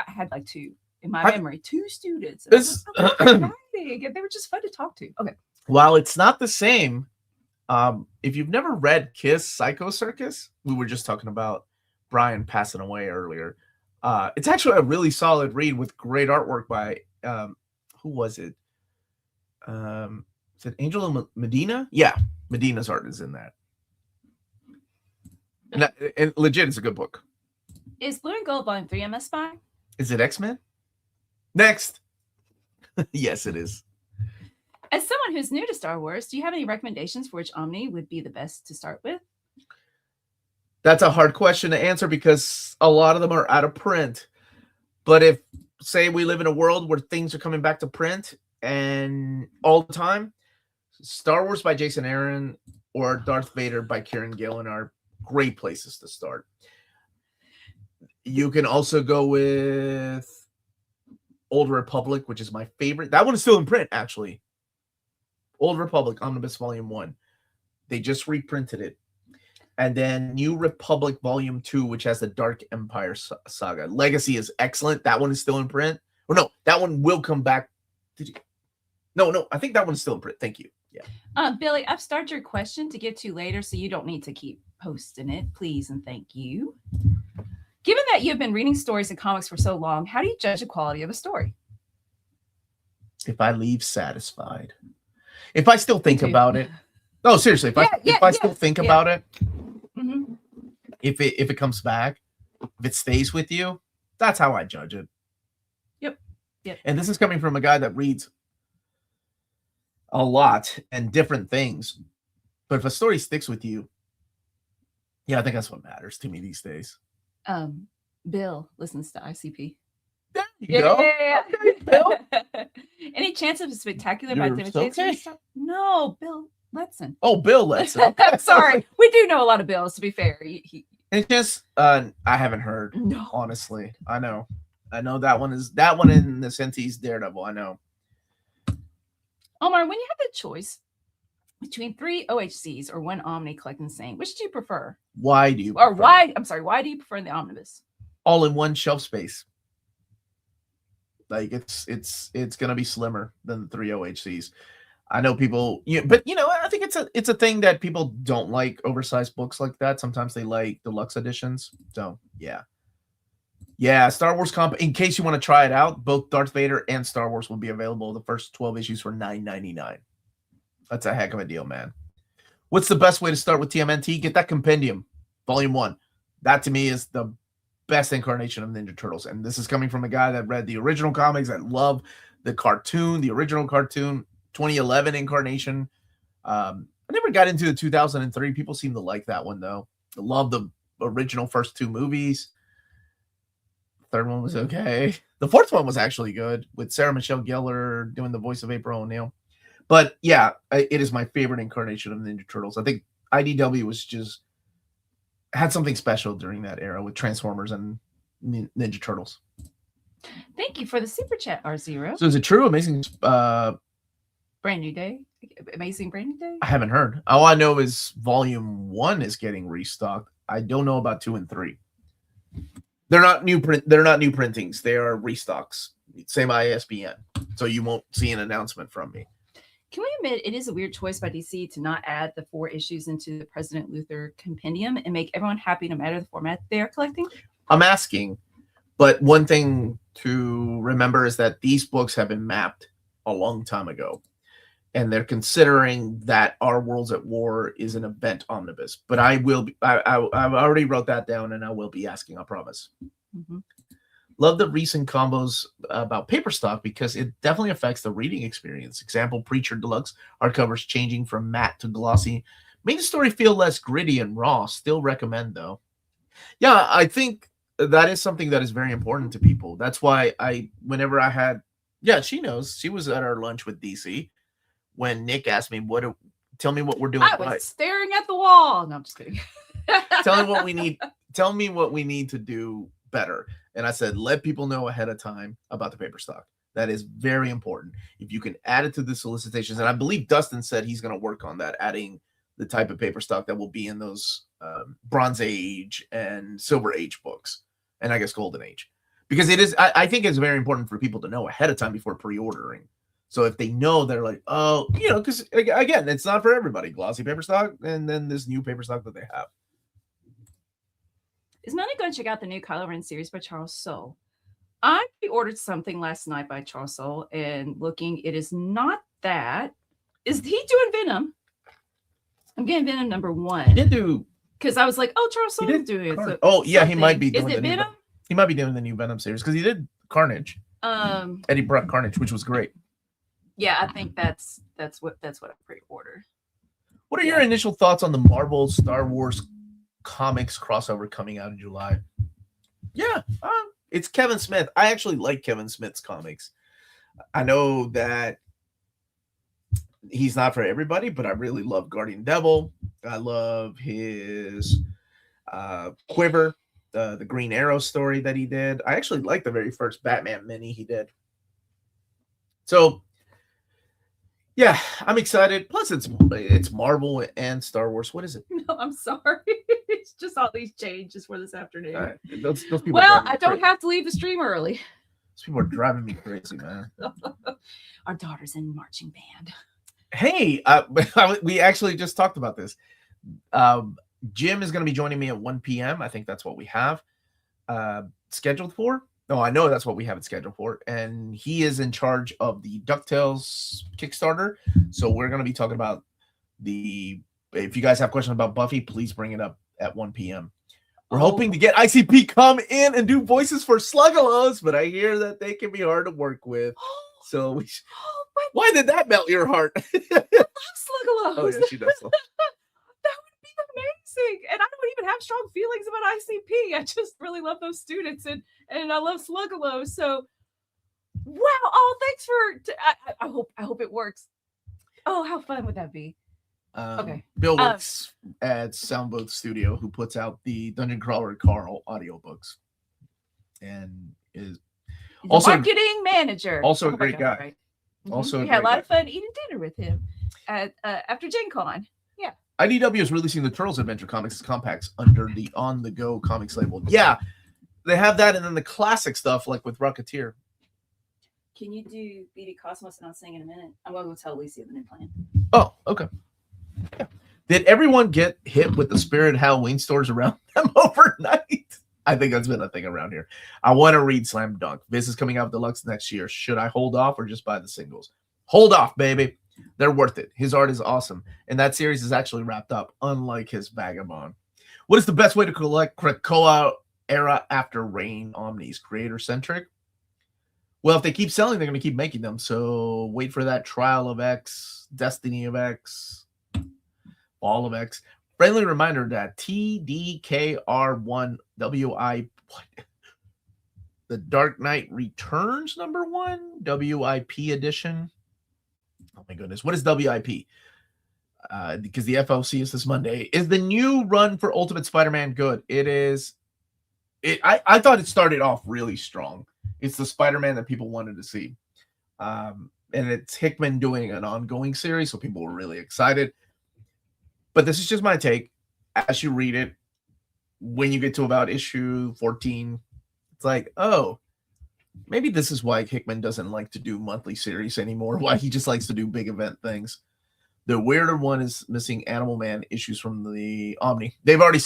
had like two in my memory, two students. They were just fun to talk to. Okay. While it's not the same, if you've never read Kiss Psycho Circus, we were just talking about Brian passing away earlier. It's actually a really solid read with great artwork by who was it? Is it Angela Medina? Yeah, Medina's art is in that. And legit, it's a good book. Is Blue and Gold Volume 3 MS Spy? Is it X-Men? Next. Yes, it is. As someone who's new to Star Wars, do you have any recommendations for which Omni would be the best to start with? That's a hard question to answer because a lot of them are out of print. But if, say, we live in a world where things are coming back to print and all the time, Star Wars by Jason Aaron or Darth Vader by Kieran Gillen are great places to start. You can also go with Old Republic, which is my favorite. That one is still in print, actually. Old Republic, Omnibus Volume 1. They just reprinted it. And then New Republic Volume 2, which has the Dark Empire saga. Legacy is excellent. That one is still in print. Or no, that one will come back. Did you? No, I think that one's still in print. Thank you. Yeah. Billy, I've started your question to get to later, so you don't need to keep posting it. Please and thank you. Given that you've been reading stories and comics for so long, how do you judge the quality of a story? If I leave satisfied. If I still think about it. No, seriously. If I still think about it, if it comes back, if it stays with you, that's how I judge it. Yep. And this is coming from a guy that reads a lot and different things. But if a story sticks with you, yeah, I think that's what matters to me these days. Bill listens to ICP. There you go. Yeah. Okay, Bill. Any chance of a spectacular by David Chase? No, Bill Letson. Oh, Bill Letson. Okay. I'm sorry. We do know a lot of Bills, to be fair. It's just I haven't heard. No. Honestly. I know that one in the Sentee's Daredevil. I know. Omar, when you have the choice between 3 OHCs or 1 Omni Collect Insane, which do you prefer? Why do you why do you prefer the Omnibus? All in one shelf space. Like it's gonna be slimmer than the 3 OHCs. I know people, but I think it's a thing that people don't like oversized books like that. Sometimes they like deluxe editions. So yeah, Star Wars comp. In case you want to try it out, both Darth Vader and Star Wars will be available. The first 12 issues for $9.99. That's a heck of a deal, man. What's the best way to start with TMNT? Get that compendium, Volume 1. That to me is the best incarnation of Ninja Turtles. And this is coming from a guy that read the original comics, that love the cartoon, the original cartoon, 2011 incarnation. I never got into the 2003. People seem to like that one, though. I love the original first 2 movies. The third one was okay. The fourth one was actually good, with Sarah Michelle Gellar doing the voice of April O'Neil. But yeah, it is my favorite incarnation of Ninja Turtles. I think IDW was just had something special during that era with Transformers and Ninja Turtles. Thank you for the super chat, R0. So is it true? Amazing Brand New Day? Amazing Brand New Day? I haven't heard. All I know is Volume 1 is getting restocked. I don't know about 2 and 3. They're not new printings. They are restocks. Same ISBN. So you won't see an announcement from me. Can we admit it is a weird choice by DC to not add the 4 issues into the President Luther Compendium and make everyone happy no matter the format they are collecting? I'm asking, but one thing to remember is that these books have been mapped a long time ago. And they're considering that Our Worlds at War is an event omnibus. But I will be, I've already wrote that down, and I will be asking, I promise. Mm-hmm. Love the recent combos about paper stock because it definitely affects the reading experience. Example, Preacher Deluxe hardcovers changing from matte to glossy. Made the story feel less gritty and raw. Still recommend, though. Yeah, I think that is something that is very important to people. That's why whenever I had, she knows. She was at our lunch with DC. When Nick asked me, tell me what we're doing. I was staring at the wall. No, I'm just kidding. Tell me what we need. Tell me what we need to do better. And I said, let people know ahead of time about the paper stock. That is very important. If you can add it to the solicitations, and I believe Dustin said he's going to work on that, adding the type of paper stock that will be in those Bronze Age and Silver Age books, and I guess Golden Age, because it is. I think it's very important for people to know ahead of time before pre-ordering. So if they know, they're like, oh, because again, it's not for everybody. Glossy paper stock, and then this new paper stock that they have. Is Melanie going to check out the new Kylo Ren series by Charles Soule? I ordered something last night by Charles Soule, and looking, it is not that. Is he doing Venom? I'm getting Venom #1. He did do, because I was like, oh, Charles Soule is doing it. So oh yeah, he might be doing. Is it Venom? He might be doing the new Venom series because he did Carnage. Eddie Brock Carnage, which was great. Yeah, I think that's what I pre-ordered. What are your initial thoughts on the Marvel Star Wars comics crossover coming out in July? Yeah, it's Kevin Smith. I actually like Kevin Smith's comics. I know that he's not for everybody, but I really love Guardian Devil. I love his Quiver, the Green Arrow story that he did. I actually like the very first Batman mini he did. So yeah, I'm excited. Plus, it's Marvel and Star Wars. What is it? No, I'm sorry. It's just all these changes for this afternoon. Right. Those people. Well, I don't have to leave the stream early. Those people are driving me crazy, man. Our daughter's in marching band. Hey, we actually just talked about this. Jim is going to be joining me at 1 p.m. I think that's what we have scheduled for. No, I know that's what we have it scheduled for. And he is in charge of the DuckTales Kickstarter. So we're going to be talking about if you guys have questions about Buffy, please bring it up at 1 p.m. We're hoping to get ICP come in and do voices for Sluggalos, but I hear that they can be hard to work with. So we why did that melt your heart? I love Sluggalos. Oh, yeah, she does. That would be amazing. And I don't even have strong feelings about ICP. I just really love those students, and I love Sluggalos. So, wow! Oh, thanks for. I hope it works. Oh, how fun would that be? Okay. Bill works at Soundboat Studio, who puts out the Dungeon Crawler Carl audiobooks, and is also marketing manager. Also a great guy. Right? Also, we had a lot of fun eating dinner with him after Gen Con. Yeah. IDW is releasing the Turtles Adventure Comics compacts under the On the Go Comics label. Yeah, they have that, and then the classic stuff like with Rocketeer. Can you do BD Cosmos and I'll sing in a minute? I'm going to go tell Alicia the new plan. Oh, okay. Yeah. Did everyone get hit with the Spirit Halloween stores around them overnight? I think that's been a thing around here. I want to read Slam Dunk. This is coming out deluxe next year. Should I hold off or just buy the singles? Hold off, baby. They're worth it. His art is awesome. And that series is actually wrapped up, unlike his Vagabond. What is the best way to collect Krakoa era after Rain Omnis? Creator-centric? Well, if they keep selling, they're going to keep making them. So wait for that Trial of X, Destiny of X, Fall of X. Friendly reminder that TDKR1WI, the Dark Knight Returns #1 WIP edition. Oh my goodness, what is WIP? because the FOC is this Monday. Is the new run for Ultimate Spider-Man good? It is. I thought it started off really strong. It's the Spider-Man that people wanted to see. And it's Hickman doing an ongoing series, so people were really excited. But this is just my take. As you read it, when you get to about issue 14, it's like, oh, maybe this is why Hickman doesn't like to do monthly series anymore, why he just likes to do big event things. The weirder one is missing Animal Man issues from the Omni. They've already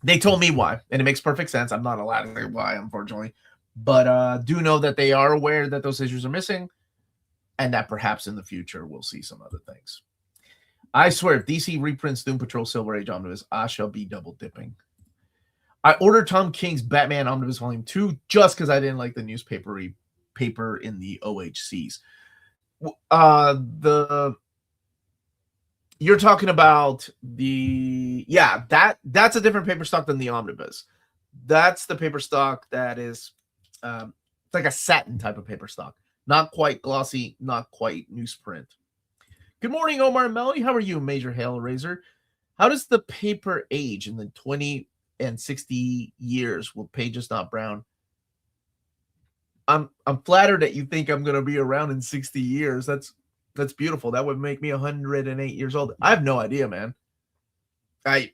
they told me why, and it makes perfect sense. I'm not allowed to say why, unfortunately. But do know that they are aware that those issues are missing, and that perhaps in the future we'll see some other things. I swear, if DC reprints Doom Patrol Silver Age Omnibus, I shall be double dipping. I ordered Tom King's Batman Omnibus Volume 2 just because I didn't like the paper in the OHCs. You're talking about that's a different paper stock than the Omnibus. That's the paper stock that is it's like a satin type of paper stock. Not quite glossy, not quite newsprint. Good morning, Omar and Melanie. How are you, Major Hellraiser? How does the paper age in the 20 and 60 years? Will pages not brown? I'm flattered that you think I'm going to be around in 60 years. That's beautiful. That would make me 108 years old. I have no idea, man. I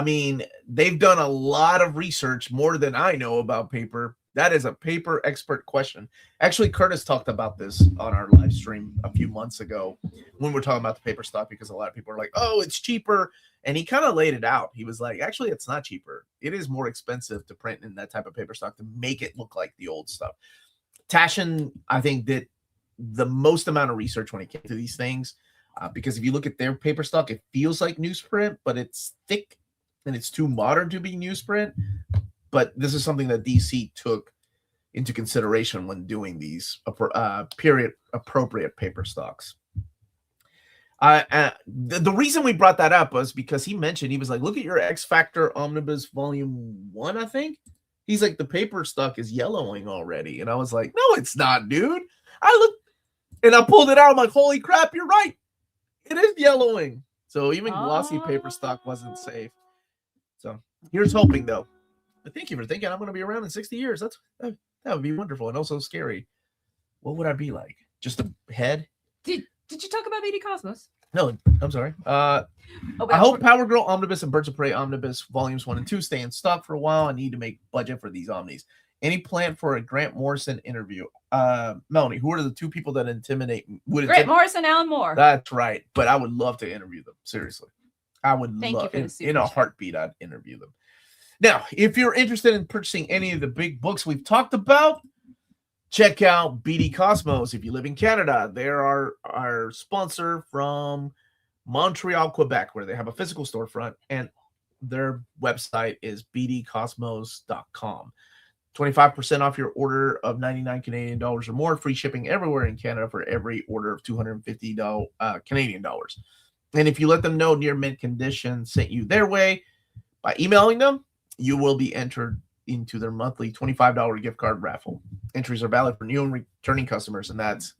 mean, they've done a lot of research, more than I know about paper. That is a paper expert question. Actually, Curtis talked about this on our live stream a few months ago when we were talking about the paper stock, because a lot of people are like, oh, it's cheaper. And he kind of laid it out. He was like, actually, it's not cheaper. It is more expensive to print in that type of paper stock to make it look like the old stuff. Taschen, I think, did the most amount of research when it came to these things, because if you look at their paper stock, it feels like newsprint, but it's thick and it's too modern to be newsprint. But this is something that DC took into consideration when doing these period appropriate paper stocks. The reason we brought that up was because he mentioned, he was like, look at your X Factor Omnibus Volume 1, I think. He's like, the paper stock is yellowing already. And I was like, no, it's not, dude. I looked and I pulled it out. I'm like, holy crap, you're right. It is yellowing. So even glossy paper stock wasn't safe. So here's hoping, though. But thank you for thinking I'm going to be around in 60 years. That would be wonderful and also scary. What would I be like? Just a head? Did you talk about BD Cosmos? No, I'm sorry. I hope Power Girl Omnibus and Birds of Prey Omnibus Volumes 1 and 2 stay in stock for a while. I need to make budget for these Omnis. Any plan for a Grant Morrison interview? Melanie, who are the two people that intimidate? Grant Morrison, Alan Moore. That's right. But I would love to interview them. Seriously. I would love, in a heartbeat, I'd interview them. Now, if you're interested in purchasing any of the big books we've talked about, check out BD Cosmos. If you live in Canada, they're our sponsor from Montreal, Quebec, where they have a physical storefront, and their website is bdcosmos.com. 25% off your order of 99 Canadian dollars or more, free shipping everywhere in Canada for every order of 250 Canadian dollars. And if you let them know Near Mint Condition sent you their way by emailing them, you will be entered into their monthly $25 gift card raffle. Entries are valid for new and returning customers, and that's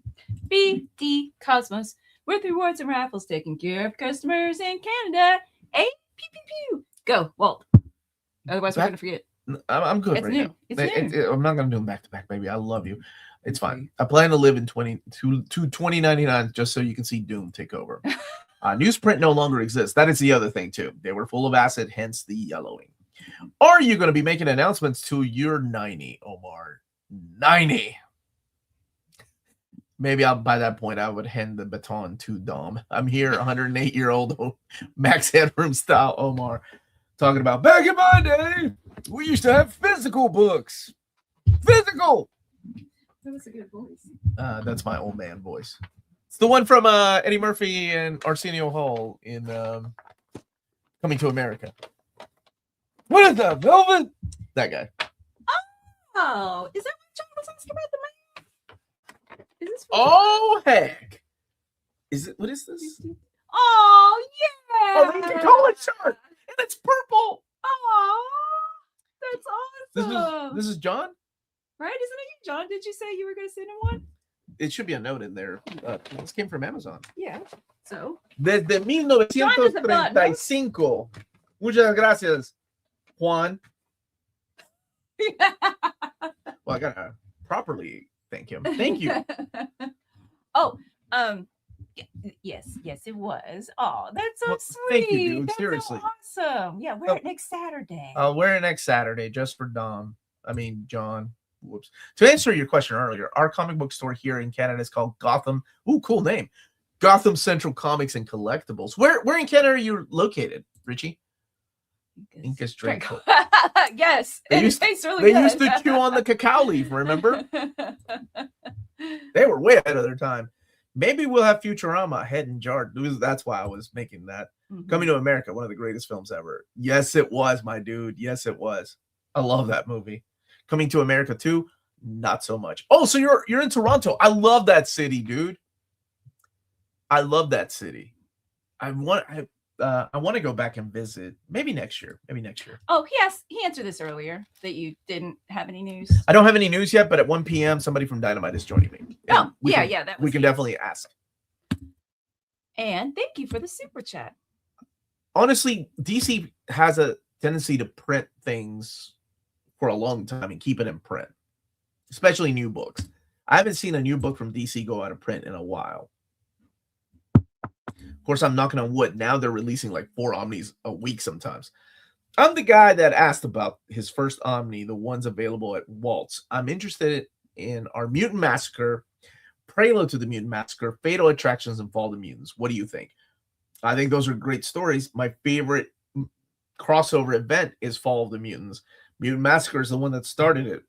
BD Cosmos, with rewards and raffles taking care of customers in Canada. Hey, pew, pew, pew. Go, Walt. Otherwise, we're going to forget. I'm good right now. I'm not going to do them back to back, baby. I love you. It's fine. I plan to live in 2099 just so you can see Doom take over. Newsprint no longer exists. That is the other thing, too. They were full of acid, hence the yellowing. Are you going to be making announcements to your 90, Omar? 90. Maybe by that point, I would hand the baton to Dom. I'm here, 108-year-old Max Headroom style Omar, talking about back in my day, we used to have physical books. Physical. That was a good voice. That's my old man voice. It's the one from Eddie Murphy and Arsenio Hall in Coming to America. What is that, Velvet? That guy. Oh, is that what John was asking about the man? Is this? Oh heck! Is it? What is this? Oh yeah! Oh, the Cola shirt, and it's purple. Oh, that's awesome. This is John, right? Isn't it you, John? Did you say you were going to send him one? It should be a note in there. This came from Amazon. Yeah. So. Desde 1935. Muchas gracias, Juan. Well, I gotta properly thank him. Thank you. Oh, yes, it was. Oh, that's so sweet. Thank you, dude. That's Seriously. so awesome. Yeah, wear it next Saturday. I'll wear it next Saturday just for John. Whoops. To answer your question earlier, our comic book store here in Canada is called Gotham. Ooh, cool name. Gotham Central Comics and Collectibles. Where in Canada are you located, Richie? Incas drink. Yes. They used to chew on the cacao leaf, remember? They were way ahead of their time. Maybe we'll have Futurama head and jarred. That's why I was making that. Mm-hmm. Coming to America, one of the greatest films ever. Yes, it was, my dude. Yes, it was. I love that movie. Coming to America too, not so much. Oh, so you're in Toronto. I love that city, dude. I love that city. I want to go back and visit. Maybe next year. Oh, he answered this earlier that you didn't have any news. I don't have any news yet, but at 1 p.m. somebody from Dynamite is joining me. Oh, we can definitely ask. And thank you for the super chat. Honestly, DC has a tendency to print things for a long time and keep it in print, especially new books. I haven't seen a new book from DC go out of print in a while. Of course, I'm knocking on wood. Now they're releasing like 4 Omnis a week sometimes. I'm the guy that asked about his first Omni, the ones available at Waltz. I'm interested in our Mutant Massacre, Prelude to the Mutant Massacre, Fatal Attractions, and Fall of the Mutants. What do you think? I think those are great stories. My favorite crossover event is Fall of the Mutants. Mutant Massacre is the one that started it.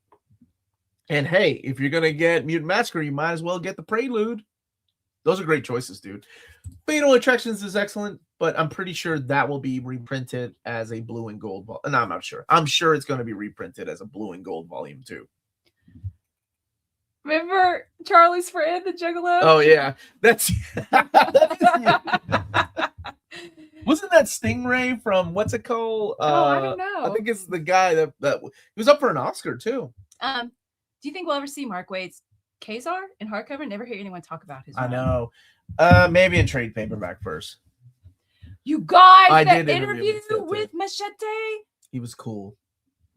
And hey, if you're going to get Mutant Massacre, you might as well get the Prelude. Those are great choices, dude. Fatal Attractions is excellent, but I'm pretty sure that will be reprinted as a blue and gold. No, I'm not sure. I'm sure it's going to be reprinted as a blue and gold volume 2. Remember Charlie's friend, the Juggalo? Oh, yeah. Wasn't that Stingray from, what's it called? I don't know. I think it's the guy that he was up for an Oscar, too. Do you think we'll ever see Mark Waid's Kazar in hardcover? Never hear anyone talk about his run. I know. Maybe in trade paperback first. You guys, that interview with Machete? He was cool.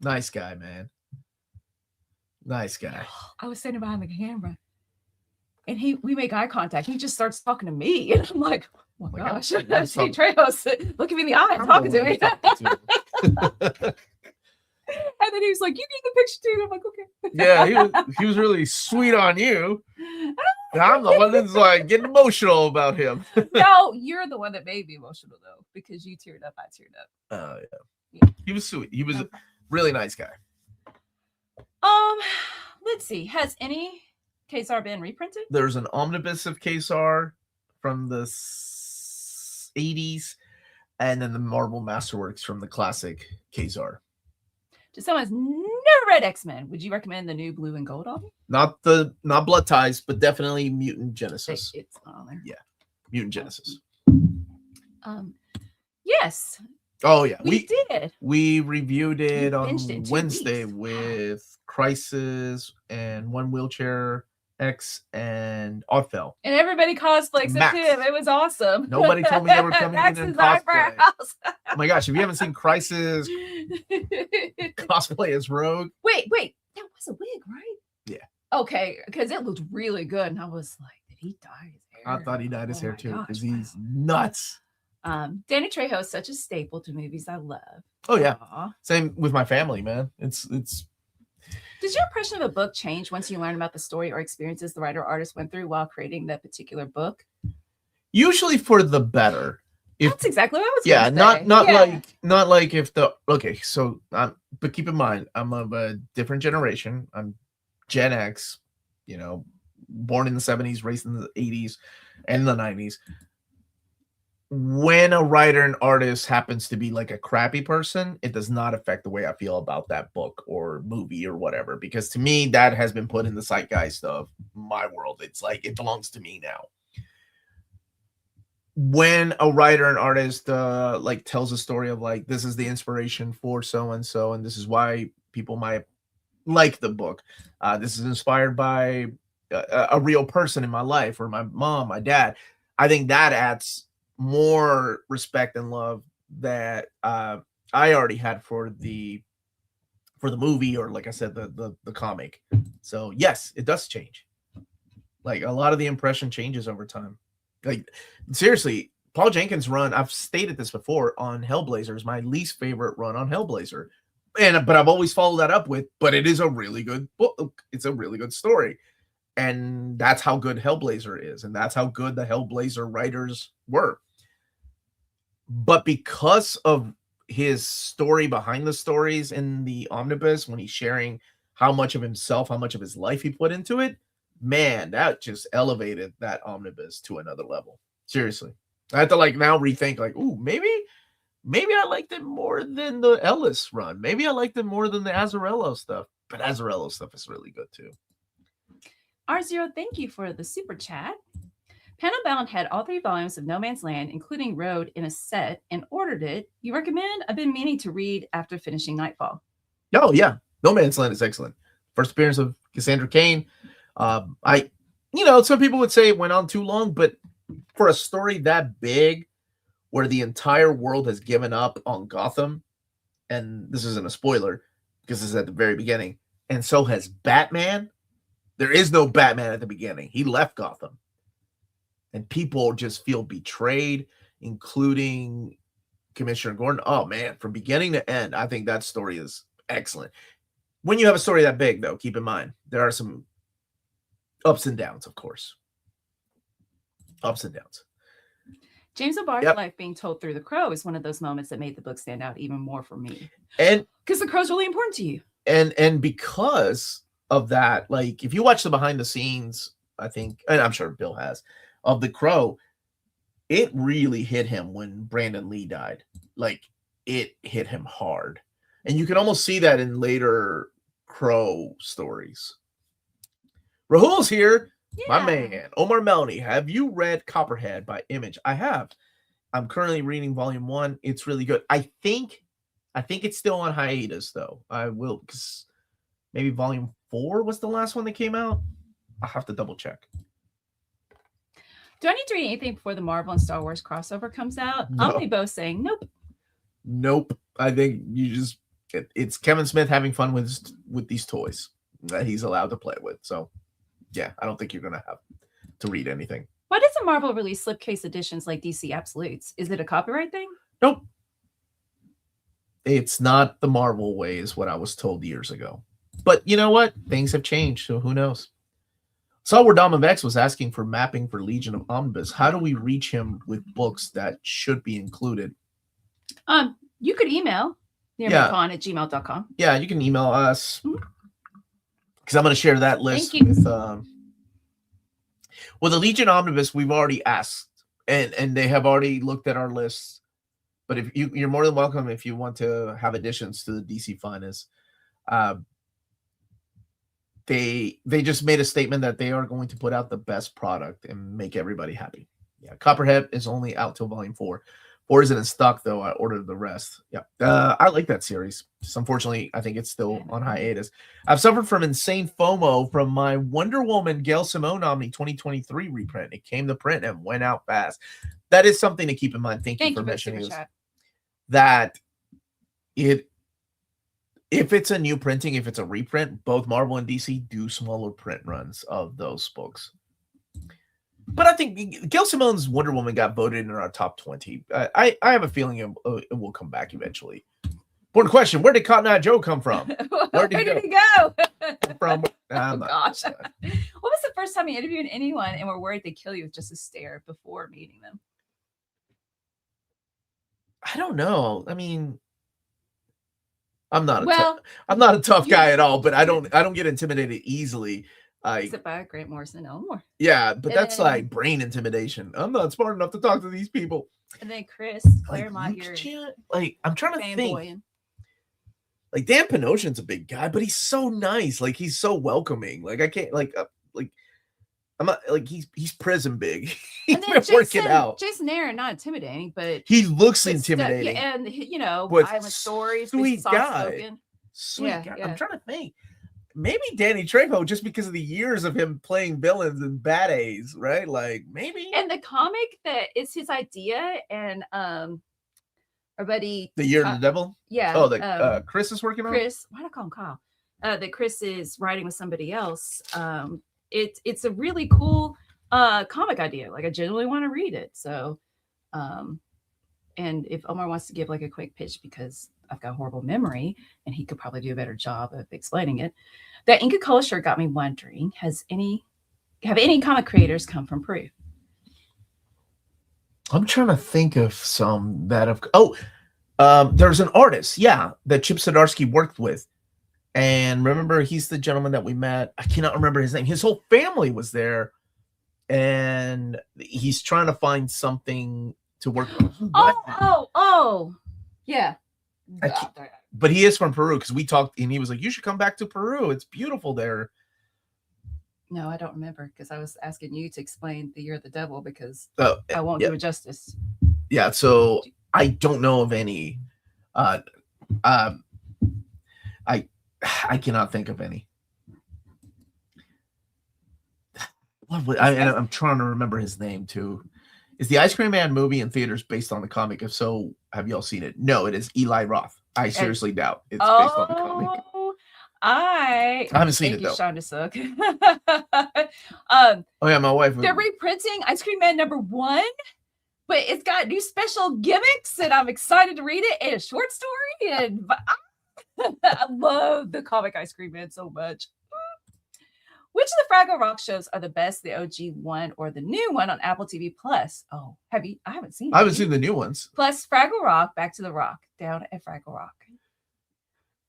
Nice guy, man. Nice guy. I was sitting behind the camera, and we make eye contact. He just starts talking to me, and I'm like, oh my gosh. Hey, Trejo, look at me in the eye and talking to me. And then he was like, you get the picture too. I'm like, okay. Yeah, he was really sweet on you. I'm the one that's like getting emotional about him. No, you're the one that made me emotional though, because you teared up, I teared up. Oh yeah. He was sweet. He was a really nice guy. Let's see. Has any Kazar been reprinted? There's an omnibus of Kazar from the 80s, and then the Marvel Masterworks from the classic Kazar. To someone who's never read X-Men, would you recommend the new blue and gold album? Not Blood Ties, but definitely Mutant Genesis. It's on there. Yeah, Mutant Genesis. Yes. Oh yeah, we did. We reviewed it on Wednesday with Crisis and One Wheelchair X and Oddfell. And everybody cosplays it too. It was awesome. Nobody told me they were coming in cosplay. Oh my gosh, if you haven't seen Crisis cosplay as Rogue. Wait, that was a wig, right? Yeah. Okay, because it looked really good, and I was like, did he dye his hair? I thought he dyed his hair too, because he's nuts. Danny Trejo is such a staple to movies I love. Oh yeah. Aww. Same with my family, man. It's Does your impression of a book change once you learn about the story or experiences the writer or artist went through while creating that particular book? Usually for the better. That's exactly what I was not like if the so but keep in mind, I'm of a different generation. I'm Gen X, born in the 70s, raised in the 80s and the 90s. When a writer and artist happens to be like a crappy person, it does not affect the way I feel about that book or movie or whatever, because to me that has been put in the zeitgeist of my world. It's like it belongs to me now. When a writer and artist like tells a story of like, this is the inspiration for so and so, and this is why people might like the book. This is inspired by a real person in my life, or my mom, my dad. I think that adds more respect and love that I already had for the movie, or like I said, the comic. So yes, it does change. Like a lot of the impression changes over time. Like seriously, Paul Jenkins' run, I've stated this before, on Hellblazer is my least favorite run on Hellblazer. But I've always followed that up with, but it is a really good book. It's a really good story. And that's how good Hellblazer is. And that's how good the Hellblazer writers were. But because of his story behind the stories in the omnibus, when he's sharing how much of himself, how much of his life he put into it, man, that just elevated that omnibus to another level. Seriously. I have to like now rethink, like, ooh, maybe I liked it more than the Ellis run. Maybe I liked it more than the Azzarello stuff. But Azzarello stuff is really good too. R0, thank you for the super chat. Panelbound had all 3 volumes of No Man's Land, including Road, in a set and ordered it. You recommend? I've been meaning to read after finishing Nightfall. Oh, yeah. No Man's Land is excellent. First appearance of Cassandra Cain. Some people would say it went on too long, but for a story that big, where the entire world has given up on Gotham, and this isn't a spoiler because this is at the very beginning, and so has Batman. There is no Batman at the beginning. He left Gotham. And people just feel betrayed, including Commissioner Gordon. Oh, man, from beginning to end, I think that story is excellent. When you have a story that big, though, keep in mind, there are some ups and downs, of course. Ups and downs. James O'Barr's life being told through The Crow is one of those moments that made the book stand out even more for me. And because The Crow's really important to you. And because of that, like, if you watch the behind the scenes, I think, and I'm sure Bill has, of The Crow, it really hit him when Brandon Lee died. Like, it hit him hard. And you can almost see that in later Crow stories. Rahul's here. Yeah. My man, Omar Melanie. Have you read Copperhead by Image? I have. I'm currently reading volume 1. It's really good. I think it's still on hiatus, though. I will, because maybe volume 4 was the last one that came out. I'll have to double check. Do I need to read anything before the Marvel and Star Wars crossover comes out? No. Omnibus saying nope. Nope. I think it's Kevin Smith having fun with these toys that he's allowed to play with. So, yeah, I don't think you're going to have to read anything. Why doesn't Marvel release slipcase editions like DC Absolutes? Is it a copyright thing? Nope. It's not the Marvel way, is what I was told years ago. But you know what? Things have changed, so who knows? Saw where Dom of X was asking for mapping for Legion of Omnibus. How do we reach him with books that should be included? You could email nearmintcon@gmail.com. Yeah, you can email us. Because I'm going to share that list with the Legion Omnibus. We've already asked, and they have already looked at our lists. But if you're more than welcome if you want to have additions to the DC Finest. They just made a statement that they are going to put out the best product and make everybody happy. Yeah, Copperhead is only out till volume 4. 4 isn't in stock, though. I ordered the rest. Yeah, I like that series. Just unfortunately, I think it's still on hiatus. I've suffered from insane FOMO from my Wonder Woman Gail Simone Omni 2023 reprint. It came to print and went out fast. That is something to keep in mind. Thank you for mentioning that. If it's a new printing, if it's a reprint, both Marvel and DC do smaller print runs of those books. But I think Gail Simone's Wonder Woman got voted in our top 20. I have a feeling it will come back eventually. Important question: where did Cotton Eye Joe come from? Where did he go? From? Oh, gosh. What was the first time you interviewed anyone and were worried they'd kill you with just a stare before meeting them? I don't know. I mean, I'm not a tough guy at all, but I don't get intimidated easily. Except by Grant Morrison and Elmore. Yeah, but that's like brain intimidation. I'm not smart enough to talk to these people. And then Chris Claremont here. Like, I'm trying to think. Like, Dan Panosian's a big guy, but he's so nice. Like, he's so welcoming. Like, I can't I'm not like he's prison big. He's been working out. Jason Aaron, not intimidating, but he looks intimidating. And violent stories, sweet guy. Sweet guy. Yeah. I'm trying to think. maybe Danny Trejo, just because of the years of him playing villains in Bad A's, right? Like maybe. And the comic that is his idea, and our buddy The Year of the Devil. Yeah. Oh, that Chris is working on. Chris, why do I call him Kyle? That Chris is writing with somebody else. It's a really cool comic idea. Like I genuinely want to read it. So, and if Omar wants to give like a quick pitch, because I've got a horrible memory and he could probably do a better job of explaining it. That Inca Cola shirt got me wondering, have any comic creators come from Peru? I'm trying to think of some that have. There's an artist, that Chip Zdarsky worked with. And remember, he's the gentleman that we met. I cannot remember his name. His whole family was there. And he's trying to find something to work on. Oh. Yeah. But he is from Peru, because we talked and he was like, you should come back to Peru. It's beautiful there. No, I don't remember, because I was asking you to explain the Year of the Devil, because I won't do it justice. Yeah, so I don't know of any. I cannot think of any. I'm trying to remember his name too. Is the Ice Cream Man movie in theaters based on the comic? If so, have y'all seen it? No, it is Eli Roth. I seriously doubt it's based on the comic. I haven't seen it though. Sean Sook. Oh yeah, my wife. They're reprinting Ice Cream Man #1, but it's got new special gimmicks, and I'm excited to read it. And a short story, and I love the comic Ice Cream Man so much. Which of the Fraggle Rock shows are the best, the OG one or the new one on Apple TV Plus? Oh, I haven't seen it. I haven't seen the new ones. Plus Fraggle Rock, Back to the Rock, Down at Fraggle Rock.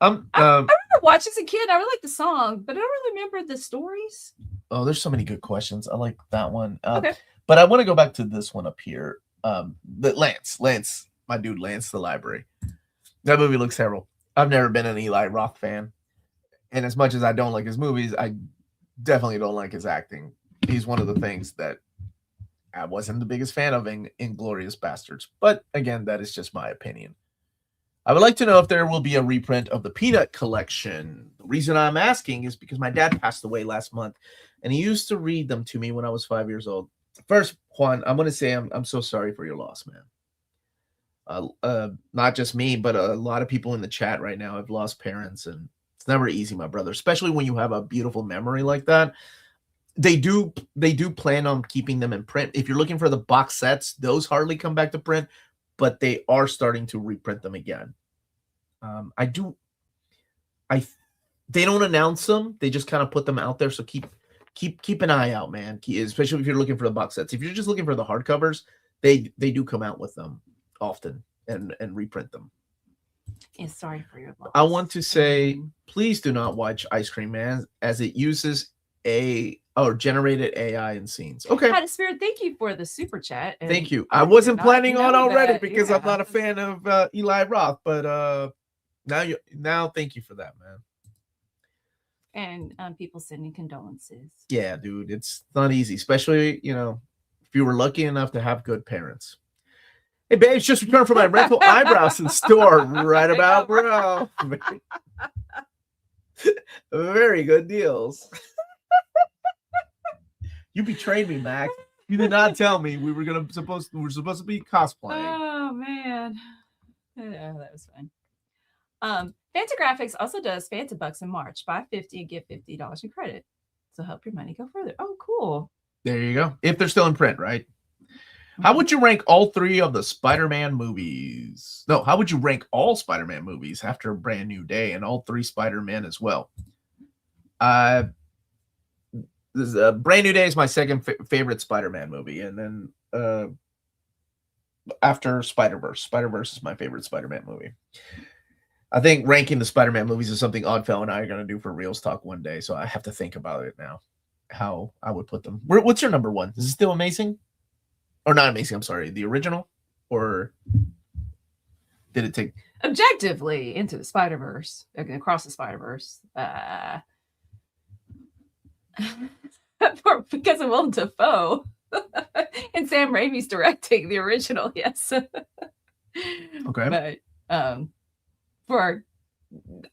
I remember watching as a kid. I really like the song, but I don't really remember the stories. Oh, there's so many good questions. I like that one. Okay. But I want to go back to this one up here. Lance, my dude, Lance the Library. That movie looks terrible. I've never been an Eli Roth fan. And as much as I don't like his movies, I definitely don't like his acting. He's one of the things that I wasn't the biggest fan of in Inglourious Bastards. But again, that is just my opinion. I would like to know if there will be a reprint of the Peanut collection. The reason I'm asking is because my dad passed away last month, and he used to read them to me when I was 5 years old. First, Juan, I'm going to say I'm so sorry for your loss, man. Not just me, but a lot of people in the chat right now have lost parents, and it's never easy, my brother, especially when you have a beautiful memory like that. They do plan on keeping them in print. If you're looking for the box sets, those hardly come back to print, but they are starting to reprint them again. They don't announce them. They just kind of put them out there. So keep an eye out, man. Especially if you're looking for the box sets. If you're just looking for the hardcovers, they do come out with them often and reprint them. Yeah, sorry for your loss. I want to say, please do not watch Ice Cream Man, as it uses generated AI in scenes. Okay. Had a Spirit, thank you for the super chat. Thank you. I wasn't planning on already that, because I'm not a fan of Eli Roth, but now thank you for that, man. And people sending condolences. Yeah, dude, it's not easy, especially if you were lucky enough to have good parents. Hey, babes, just returned from my rental eyebrows in store. Right about, bro. Very good deals. You betrayed me, Mac. You did not tell me we were supposed to be cosplaying. Oh man, yeah, that was fun. Fantagraphics also does Fantabucks in March. Buy 50 and get $50 in credit. So help your money go further. Oh, cool. There you go. If they're still in print, right? How would you rank all three of the Spider-Man movies? No, how would you rank all Spider-Man movies after a Brand New Day and all three Spider-Man as well? Brand New Day is my second favorite Spider-Man movie. And then after Spider-Verse. Spider-Verse is my favorite Spider-Man movie. I think ranking the Spider-Man movies is something Oddfell and I are going to do for Reels Talk one day. So I have to think about it now, how I would put them. What's your number one? Is it still Amazing? Or not Amazing, I'm sorry. The original? Or did it take... Objectively, Into the Spider-Verse. Across the Spider-Verse. Because of Willem Dafoe. And Sam Raimi's directing the original, yes. Okay. But for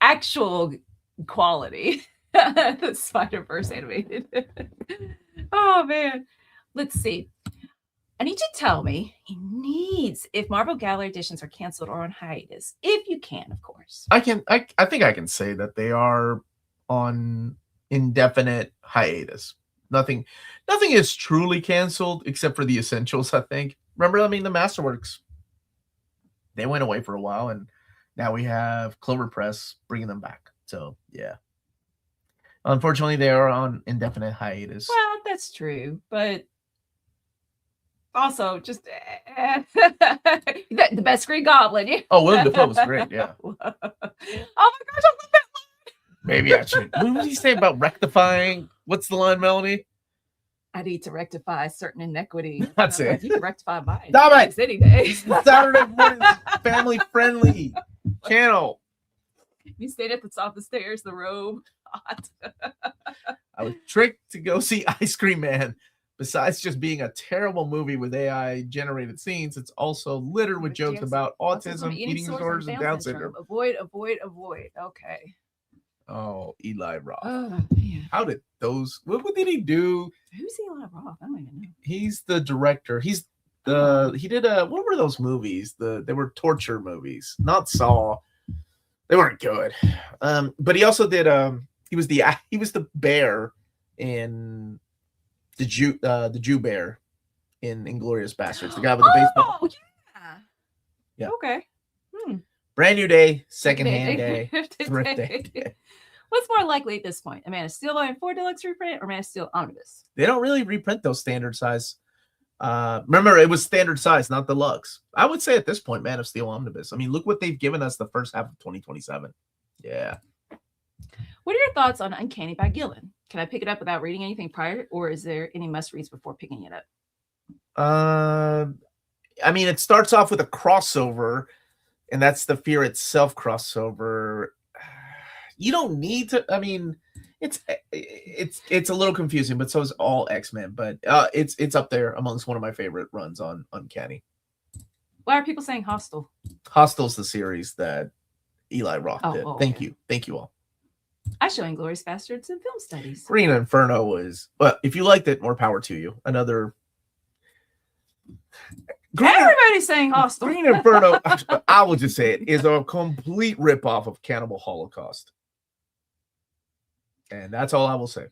actual quality, The Spider-Verse animated. Oh man. Let's see. I need you to tell me if Marvel Gallery editions are canceled or on hiatus. If you can, of course. I think I can say that they are on indefinite hiatus. Nothing is truly canceled except for the essentials, I think. Remember, I mean, the Masterworks, they went away for a while, and now we have Clover Press bringing them back. So, yeah. Unfortunately, they are on indefinite hiatus. Well, that's true, but also just the best Green Goblin. Yeah. Oh, Willem Dafoe was great, yeah. Oh my gosh, I love that line. Maybe I should. What did he say about rectifying? What's the line, Melanie? I need to rectify certain inequity. That's it. Like, you can rectify mine. Stop it! Any day. Saturday morning, family-friendly channel. You stayed at the top of the stairs, the robe. Hot. I was tricked to go see Ice Cream Man. Besides just being a terrible movie with AI-generated scenes, it's also littered with jokes about autism, eating disorders, and Down syndrome. Avoid. Okay. Oh, Eli Roth. Oh, man. How did those... What did he do? Who's Eli Roth? I don't even know. He's the director. He's the... He did a... What were those movies? They were torture movies. Not Saw. They weren't good. But he also did... He was the bear in... The Jew bear in Inglourious Bastards. The guy with the baseball. Oh, yeah. Okay. Brand new day, secondhand day, thrift day. What's more likely at this point? A Man of Steel Volume 4 Deluxe reprint or Man of Steel Omnibus? They don't really reprint those standard size. Remember, it was standard size, not deluxe. I would say at this point, Man of Steel Omnibus. I mean, look what they've given us the first half of 2027. Yeah. What are your thoughts on Uncanny by Gillen? Can I pick it up without reading anything prior, or is there any must-reads before picking it up? I mean, it starts off with a crossover, and that's the Fear Itself crossover. You don't need to. I mean, it's a little confusing, but so is all X-Men. But it's up there amongst one of my favorite runs on Uncanny. Why are people saying Hostile? Hostile's the series that Eli Roth did. Okay. Thank you all. I show Inglourious Bastards in film studies. Green Inferno was, well, if you liked it, more power to you. Another. Everybody's saying Hostile. Green Inferno, I will just say it, is a complete ripoff of Cannibal Holocaust. And that's all I will say.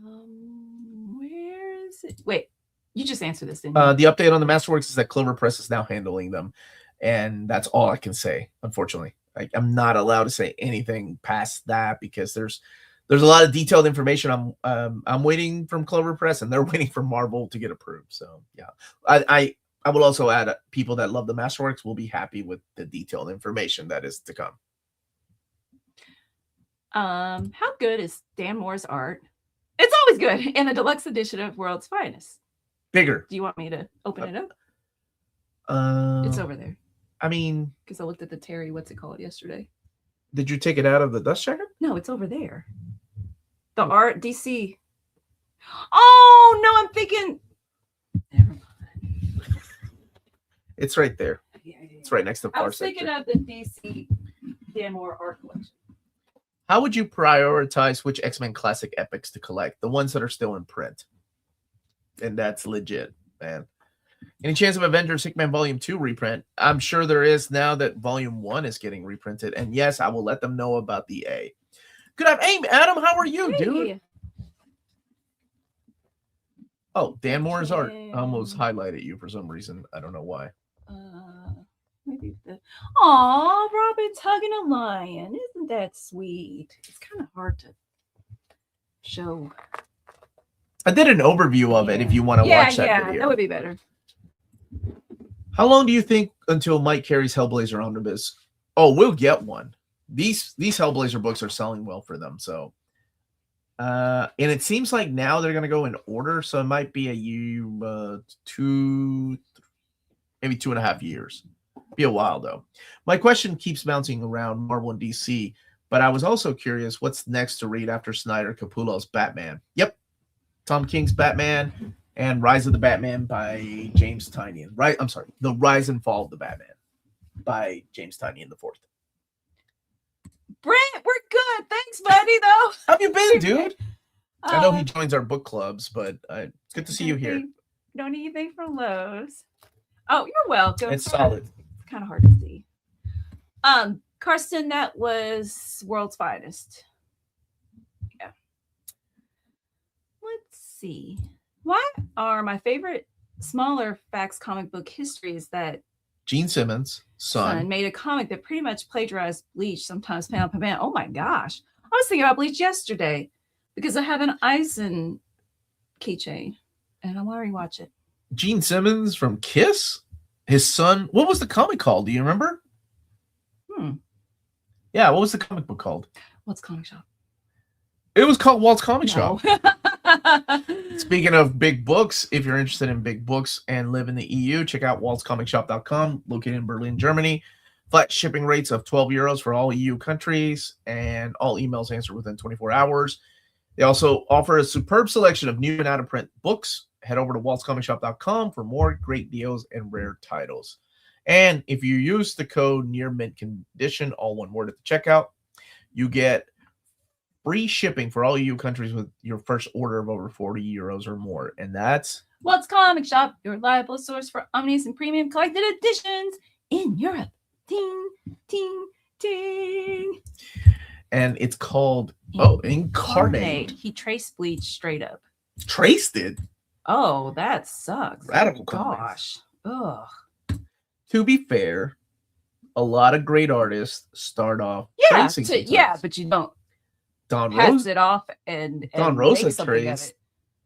Where is it? Wait, you just answered this, didn't you? The update on the Masterworks is that Clover Press is now handling them. And that's all I can say, unfortunately. I'm not allowed to say anything past that because there's a lot of detailed information. I'm waiting from Clover Press, and they're waiting for Marvel to get approved. So yeah, I will also add people that love the Masterworks will be happy with the detailed information that is to come. How good is Dan Moore's art? It's always good in the deluxe edition of World's Finest. Bigger. Do you want me to open it up? It's over there. I mean, because I looked at the Terry, what's it called, yesterday. Did you take it out of the dust jacket? No, it's over there. The art DC. Oh no, I'm thinking. Never mind. It's right there. Yeah. It's right next to I was thinking of the DC Dan Moore art collection. How would you prioritize which X-Men classic epics to collect? The ones that are still in print. And that's legit, man. Any chance of Avengers Hickman Volume 2 reprint? I'm sure there is now that Volume 1 is getting reprinted. And yes, I will let them know about the A. Good afternoon, Adam. How are you, dude? Oh, Dan Moore's art. I almost highlighted you for some reason. I don't know why. Maybe Aw, Robin's hugging a lion. Isn't that sweet? It's kind of hard to show. I did an overview of it if you want to watch that video. Yeah, that would be better. How long do you think until Mike Carey's Hellblazer Omnibus? Oh, we'll get one. These Hellblazer books are selling well for them. So, and it seems like now they're going to go in order. So it might be a year, maybe 2.5 years. Be a while though. My question keeps bouncing around Marvel and DC, but I was also curious what's next to read after Snyder Capullo's Batman. Yep. Tom King's Batman and Rise of the Batman by James Tynion. Right, I'm sorry, The Rise and Fall of the Batman by James Tynion IV. Brent, we're good. Thanks, buddy, though. How have you been, dude? I know he joins our book clubs, but it's good to see you here. Don't need anything from Lowe's. Oh, you're welcome. It's solid. It's kind of hard to see. Karsten, that was World's Finest. Yeah. Let's see. What are my favorite smaller facts comic book history is that Gene Simmons' son made a comic that pretty much plagiarized Bleach, sometimes panel per panel. Oh my gosh. I was thinking about Bleach yesterday because I have an Eisen keychain and I want to rewatch it. Gene Simmons from Kiss? His son, what was the comic called? Do you remember? Yeah, what was the comic book called? Walt's Comic Shop. It was called Walt's Comic Shop. Speaking of big books, if you're interested in big books and live in the EU, check out waltzcomicshop.com, located in Berlin, Germany. Flat shipping rates of 12 euros for all EU countries, and all emails answered within 24 hours. They also offer a superb selection of new and out-of-print books. Head over to waltzcomicshop.com for more great deals and rare titles. And if you use the code nearmintcondition, all one word at the checkout, you get free shipping for all EU countries with your first order of over 40 euros or more. And that's Walt's Comic Shop, your reliable source for omnis and premium collected editions in Europe. Ting, ting, ting. And it's called Incarnate. He traced Bleach straight up. Traced it? Oh, that sucks. Radical gosh. Ugh. To be fair, a lot of great artists start off tracing. But you don't Don pass Rose it off and Don make Rosa something traced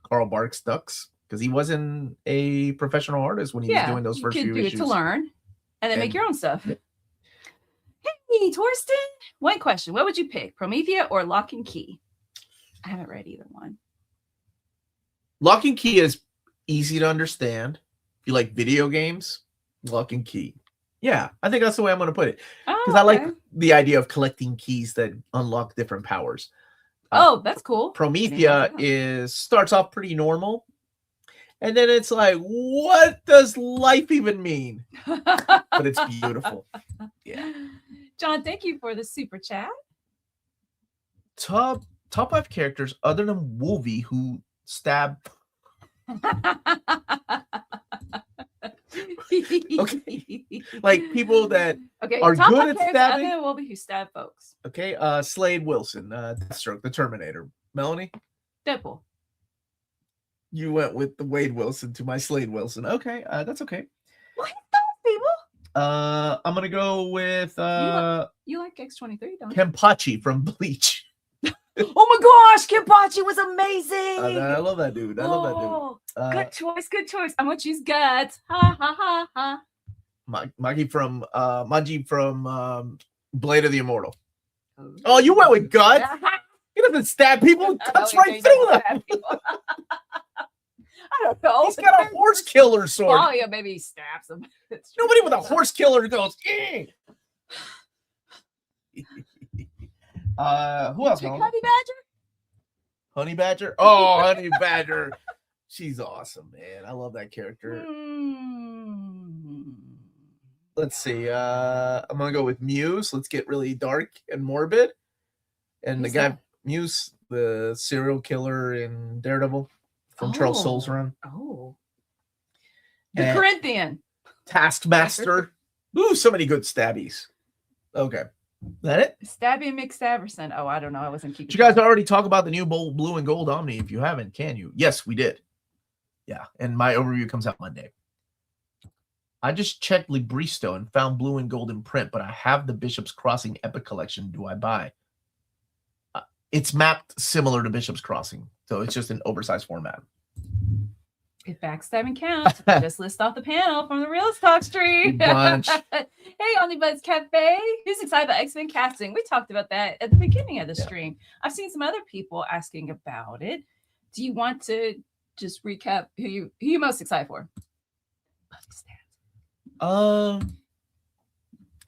Carl Barks Ducks because he wasn't a professional artist when he was doing those first few issues. You could do it to learn and then make your own stuff. Hey, Torsten, one question. What would you pick, Promethea or Lock and Key? I haven't read either one. Lock and Key is easy to understand. If you like video games, Lock and Key. Yeah, I think that's the way I'm going to put it. Because I like the idea of collecting keys that unlock different powers. That's cool. Promethea starts off pretty normal. And then it's like, what does life even mean? But it's beautiful. Yeah. John, thank you for the super chat. Top 5 characters other than Wolvie who stabbed. Okay. Like people that are good at stabbing. Other than Wolvie who stab folks. Okay. Slade Wilson, Deathstroke, the Terminator. Melanie? Deadpool. You went with the Wade Wilson to my Slade Wilson. Okay, that's okay. What those people? I'm gonna go with you like X-23, don't you? Kenpachi from Bleach. Oh my gosh, Kenpachi was amazing. I love that dude. Good choice. I'm gonna choose Guts. Ha ha ha ha. Magi from Blade of the Immortal. Oh, you went with Guts. He doesn't stab people. Cuts right through them. I don't know. He's got a horse killer sword. Oh, yeah, maybe he stabs him. Nobody with a horse killer goes, eh. Who else? Honey Badger? Honey Badger? Oh, Honey Badger. She's awesome, man. I love that character. Let's see. I'm going to go with Muse. Let's get really dark and morbid. And the guy, Muse, the serial killer in Daredevil. From Charles Soule's run. Oh. The Corinthian. Taskmaster. Ooh, so many good stabbies. Okay. Is that it? Stabby McStaverson. Oh, I don't know. I wasn't keeping. Did you guys already talk about the new blue and gold Omni? If you haven't, can you? Yes, we did. Yeah. And my overview comes out Monday. I just checked Libristo and found blue and gold in print, but I have the Bishop's Crossing Epic Collection. Do I buy? It's mapped similar to Bishop's Crossing. So it's just an oversized format. If backstabbing counts, just list off the panel from the Real Talk stream. Hey, Omnibus Cafe. Who's excited about X-Men casting? We talked about that at the beginning of the stream. I've seen some other people asking about it. Do you want to just recap who you most excited for? Out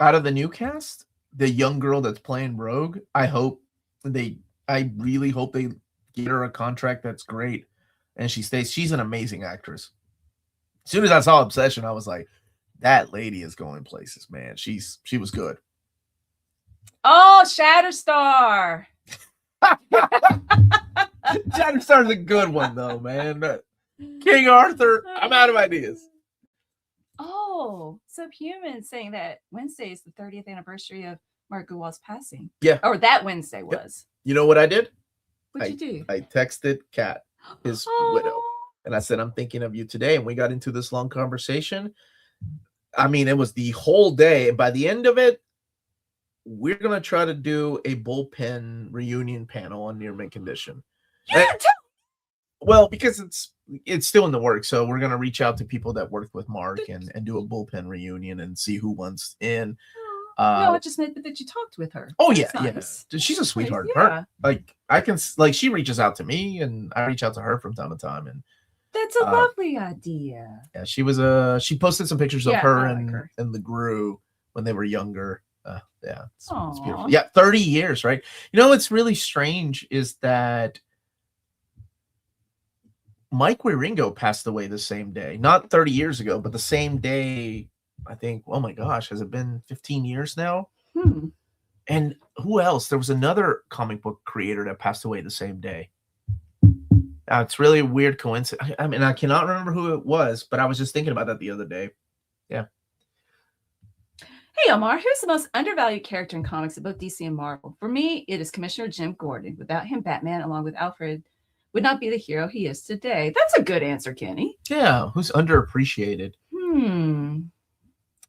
of the new cast, the young girl that's playing Rogue, I really hope they get her a contract that's great and she stays. She's an amazing actress. As soon as I saw Obsession, I was like, that lady is going places, man. She was good. Oh, Shatterstar. Shatterstar's a good one though, man. King Arthur. I'm out of ideas. Oh, Subhuman saying that Wednesday is the 30th anniversary of Mark Gowal's passing. Yeah. Or that Wednesday was. You know what I did? What'd you do? I texted Kat, his widow, and I said, I'm thinking of you today. And we got into this long conversation. I mean, it was the whole day. And by the end of it, we're going to try to do a bullpen reunion panel on Near Mint Condition. Yeah, well, because it's still in the works. So we're going to reach out to people that worked with Mark and do a bullpen reunion and see who wants in. No, I just meant that you talked with her. Oh, That's yeah, nice. yeah. She's a sweetheart. Yeah. Her, like, I can, like, she reaches out to me and I reach out to her from time to time. And that's a lovely idea. Yeah, she was she posted some pictures of her and the Gru when they were younger. Yeah, it's beautiful. Yeah, 30 years, right? You know what's really strange is that Mike Wieringo passed away the same day. Not 30 years ago, but the same day, I think. Oh my gosh, has it been 15 years now? And who else? There was another comic book creator that passed away the same day. It's really a weird coincidence. I mean, I cannot remember who it was, but I was just thinking about that the other day. Yeah. Hey, Omar, who's the most undervalued character in comics of both DC and Marvel? For me, it is Commissioner Jim Gordon. Without him, Batman, along with Alfred, would not be the hero he is today. That's a good answer, Kenny. Yeah, who's underappreciated?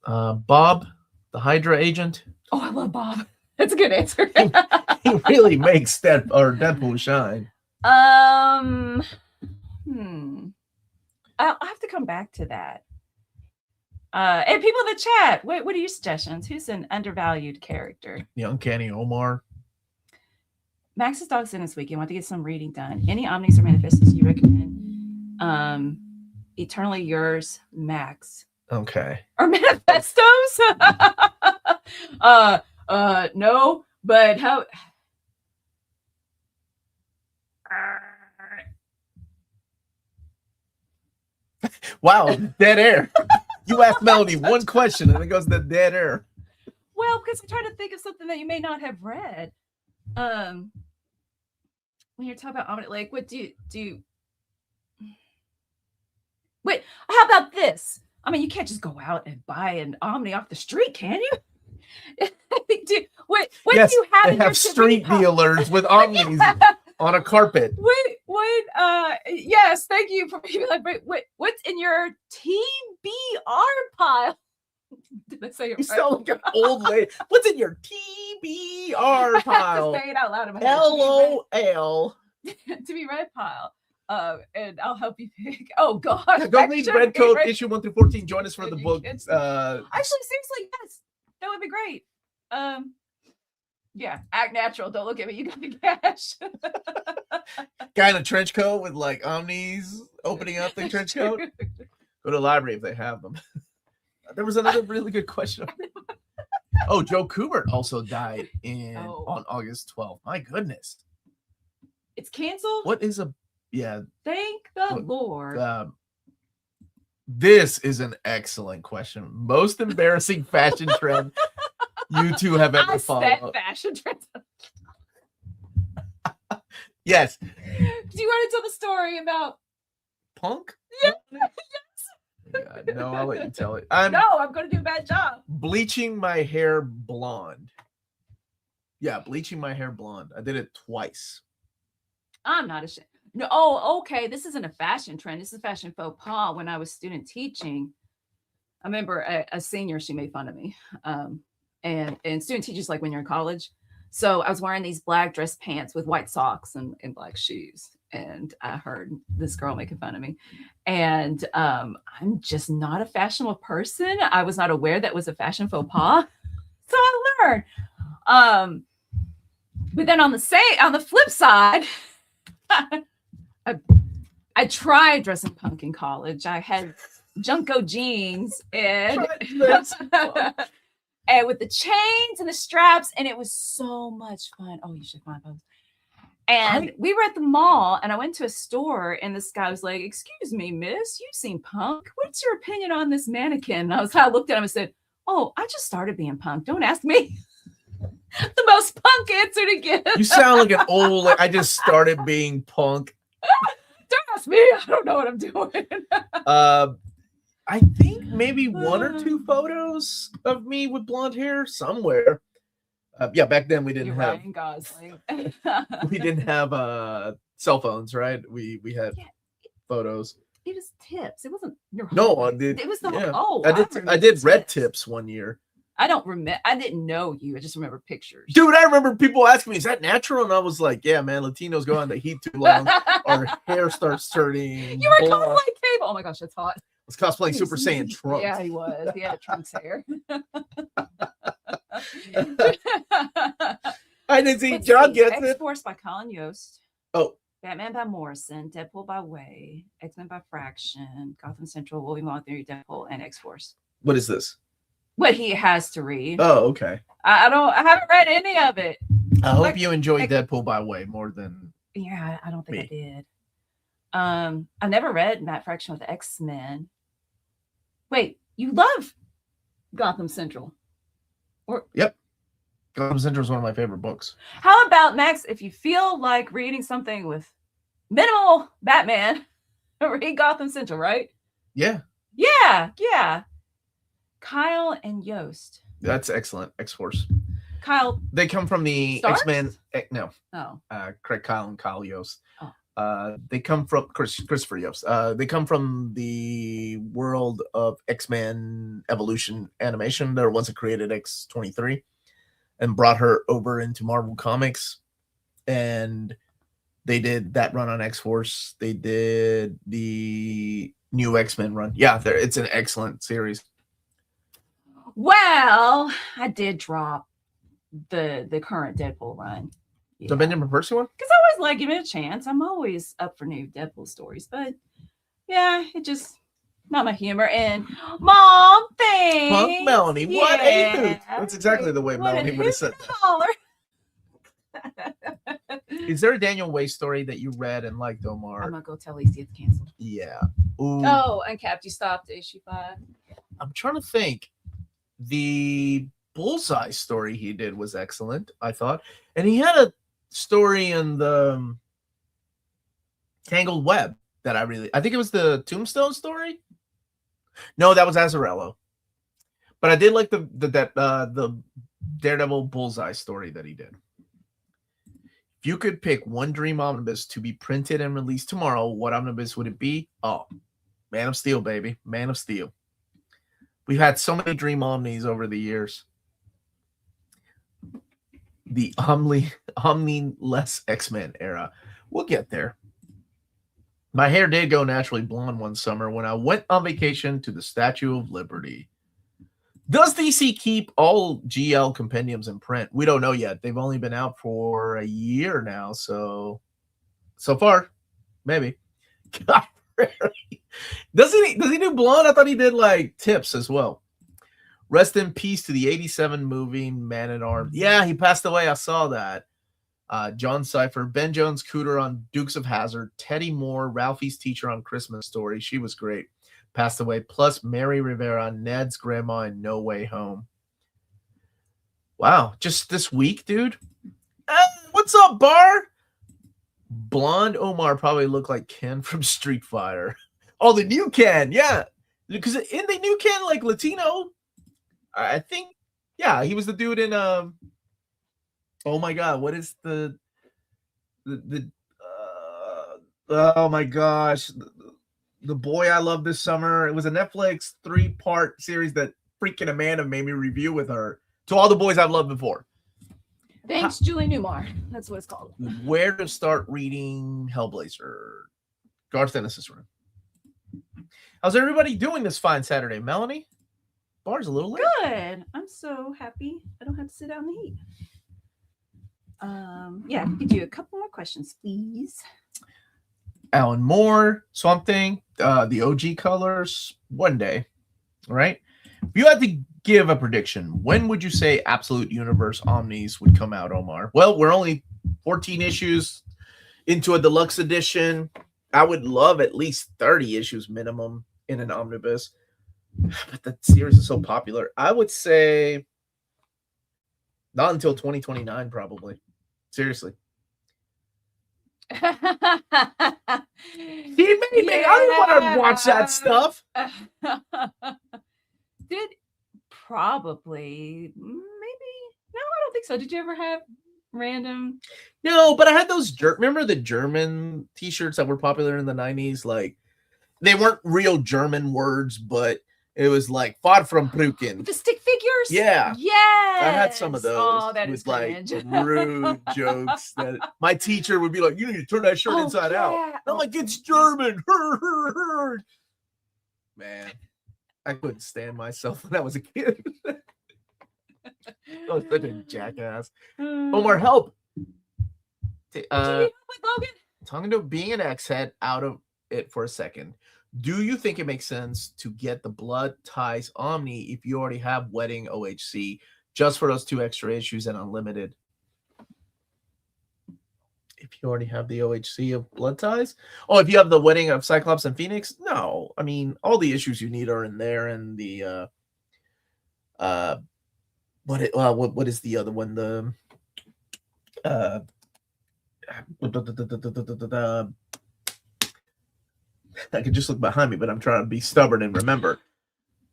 Bob, the Hydra agent. Oh, I love Bob. That's a good answer. He really makes Deadpool shine. I'll have to come back to that. And people in the chat, what are your suggestions? Who's an undervalued character? The Uncanny Omar. Max's dog's in this week. You want to get some reading done. Any omnis or manifestos you recommend? Eternally Yours, Max. Okay. Or manifestos? No, but how? Wow, dead air. You asked Melanie one question and it goes to dead air. Well, because I'm trying to think of something that you may not have read. When you're talking about Omni, like, what do you wait, how about this? I mean, you can't just go out and buy an Omni off the street, can you? What yes, do you have? They have street dealers with Omnis on a carpet. Yes, thank you for being like, what's in your TBR pile? Did I say it right? You sound like an old lady. What's in your TBR pile? Say it out loud. LOL. To be read pile. And I'll help you pick. Oh gosh. Go read Red Coat issue 1 through 14. Join us for the book. Actually, seriously, yes. That would be great. Yeah, act natural. Don't look at me. You got the cash. Guy in a trench coat with like Omnis opening up the trench coat. Go to the library if they have them. There was another really good question. Oh, Joe Kubert also died on August 12th. My goodness. It's canceled? What is Thank the Lord. This is an excellent question. Most embarrassing fashion trend you two have ever followed. Fashion trends. Yes. Do you want to tell the story about Punk? Yeah. Yes. God, no, I'll let you tell it. I'm going to do a bad job. Bleaching my hair blonde. Yeah, bleaching my hair blonde. I did it twice. I'm not ashamed. No, oh, okay. This isn't a fashion trend. This is a fashion faux pas. When I was student teaching, I remember a senior, she made fun of me. And student teachers, like when you're in college. So I was wearing these black dress pants with white socks and black shoes. And I heard this girl making fun of me. And I'm just not a fashionable person. I was not aware that was a fashion faux pas. So I learned. But then on the flip side, I tried dressing punk in college. I had Junko jeans and and with the chains and the straps, and it was so much fun. Oh, you should find those. And we were at the mall, and I went to a store, and this guy was like, "Excuse me, miss, you've seen punk. What's your opinion on this mannequin?" And I looked at him and said, "Oh, I just started being punk. Don't ask me." The most punk answer to give. You sound like an old. I just started being punk. Don't ask me. I don't know what I'm doing. I think maybe one or two photos of me with blonde hair somewhere. Yeah, back then we didn't have Ryan Gosling. we didn't have cell phones, right? We had photos. It was tips. It wasn't your No, I did. It was the yeah. I did red tips one year. I don't remember. I didn't know you. I just remember pictures. Dude, I remember people asking me, "Is that natural?" And I was like, "Yeah, man. Latinos go on the heat too long. Our hair starts turning." You were cosplaying Cable. Oh my gosh, that's hot. I was cosplaying Super Saiyan Trunks. Yeah, he was. He had Trunks hair. I didn't see. John gets it. X-Force by Colin Yost. Oh. Batman by Morrison. Deadpool by Way. X-Men by Fraction. Gotham Central. Wolverine Theory. Deadpool and X-Force. What is this? What he has to read. Oh, okay. I haven't read any of it. I hope you enjoyed Deadpool by Way more than. Yeah, I don't think I did. I never read Matt Fraction with the X-Men. Wait, you love Gotham Central? Yep. Gotham Central is one of my favorite books. How about, Max, if you feel like reading something with minimal Batman, read Gotham Central, right? Yeah. Yeah. Kyle and Yost. That's excellent. X-Force. Kyle. They come from the X-Men. No. Oh. Craig Kyle and Kyle Yost. Oh. They come from Christopher Yost. They come from the world of X-Men Evolution animation. They're the ones that created X-23 and brought her over into Marvel Comics. And they did that run on X-Force. They did the new X-Men run. Yeah, it's an excellent series. Well, I did drop the current Deadpool run. Yeah. The Benjamin Percy one? Because I always like giving it a chance. I'm always up for new Deadpool stories. But yeah, it just not my humor. And Mom, thanks. Punk Melanie, what a hoot. That's exactly the way Melanie would have said that. Is there a Daniel Way story that you read and liked, Omar? I'm gonna go tell Lacey it's canceled. Yeah. Ooh. Oh, Uncapped, you stopped at issue 5. I'm trying to think. The Bullseye story he did was excellent, I thought. And he had a story in the Tangled Web that I think it was the Tombstone story. No, that was Azzarello. But I did like the Daredevil Bullseye story that he did. If you could pick one dream omnibus to be printed and released tomorrow, what omnibus would it be? Oh, Man of Steel, baby. Man of Steel. We've had so many dream omnis over the years. The Omni-less X-Men era. We'll get there. My hair did go naturally blonde one summer when I went on vacation to the Statue of Liberty. Does DC keep all GL compendiums in print? We don't know yet. They've only been out for a year now, so far, maybe. God, does he do blonde? I thought he did like tips as well. Rest in peace to the 87 movie Man at Arms. Yeah, he passed away. I saw that. John Cipher, Ben Jones Cooter on Dukes of Hazzard, Teddy Moore, Ralphie's teacher on Christmas Story. She was great. Passed away. Plus Mary Rivera, Ned's grandma in No Way Home. Wow, just this week, dude. What's up, Bar? Blonde Omar probably looked like Ken from Street Fighter. Oh, the new Ken, yeah. Because in the new Ken, like Latino, I think, yeah, he was the dude in oh my god, what is the oh my gosh, the boy I love this summer. It was a Netflix 3-part series that freaking Amanda made me review with her. To all the boys I've loved before. Thanks, Julie Newmar. That's what it's called. Where to start reading Hellblazer? Garth Ennis's room. How's everybody doing this fine Saturday? Melanie? Bar's a little late. Good. I'm so happy I don't have to sit out in the heat. Yeah, we could do a couple more questions, please. Alan Moore, Swamp Thing, the OG colors, one day, right? If you had to give a prediction, when would you say Absolute Universe Omnis would come out, Omar? Well, we're only 14 issues into a deluxe edition. I would love at least 30 issues minimum in an omnibus, but the series is so popular. I would say Not until 2029, probably. Seriously. See, maybe I didn't want to watch that stuff. Did probably maybe no, I don't think so. Did you ever have random? No, but I had those. Remember the German T-shirts that were popular in the 90s? Like they weren't real German words, but it was like "Fahrt from Brücken." The stick figures? Yeah. Yes. I had some of those. Oh, that is like rude jokes that my teacher would be like, "You need to turn that shirt inside out." I'm like, "It's German." Man, I couldn't stand myself when I was a kid. I was such a jackass. Omar, help. Logan? Talking to being an ex-head out of it for a second. Do you think it makes sense to get the Blood Ties Omni if you already have Wedding OHC just for those 2 extra issues and unlimited? If you already have the OHC of Blood Ties? Oh, if you have the Wedding of Cyclops and Phoenix? No. I mean, all the issues you need are in there, and the what is the other one? The I could just look behind me, but I'm trying to be stubborn and remember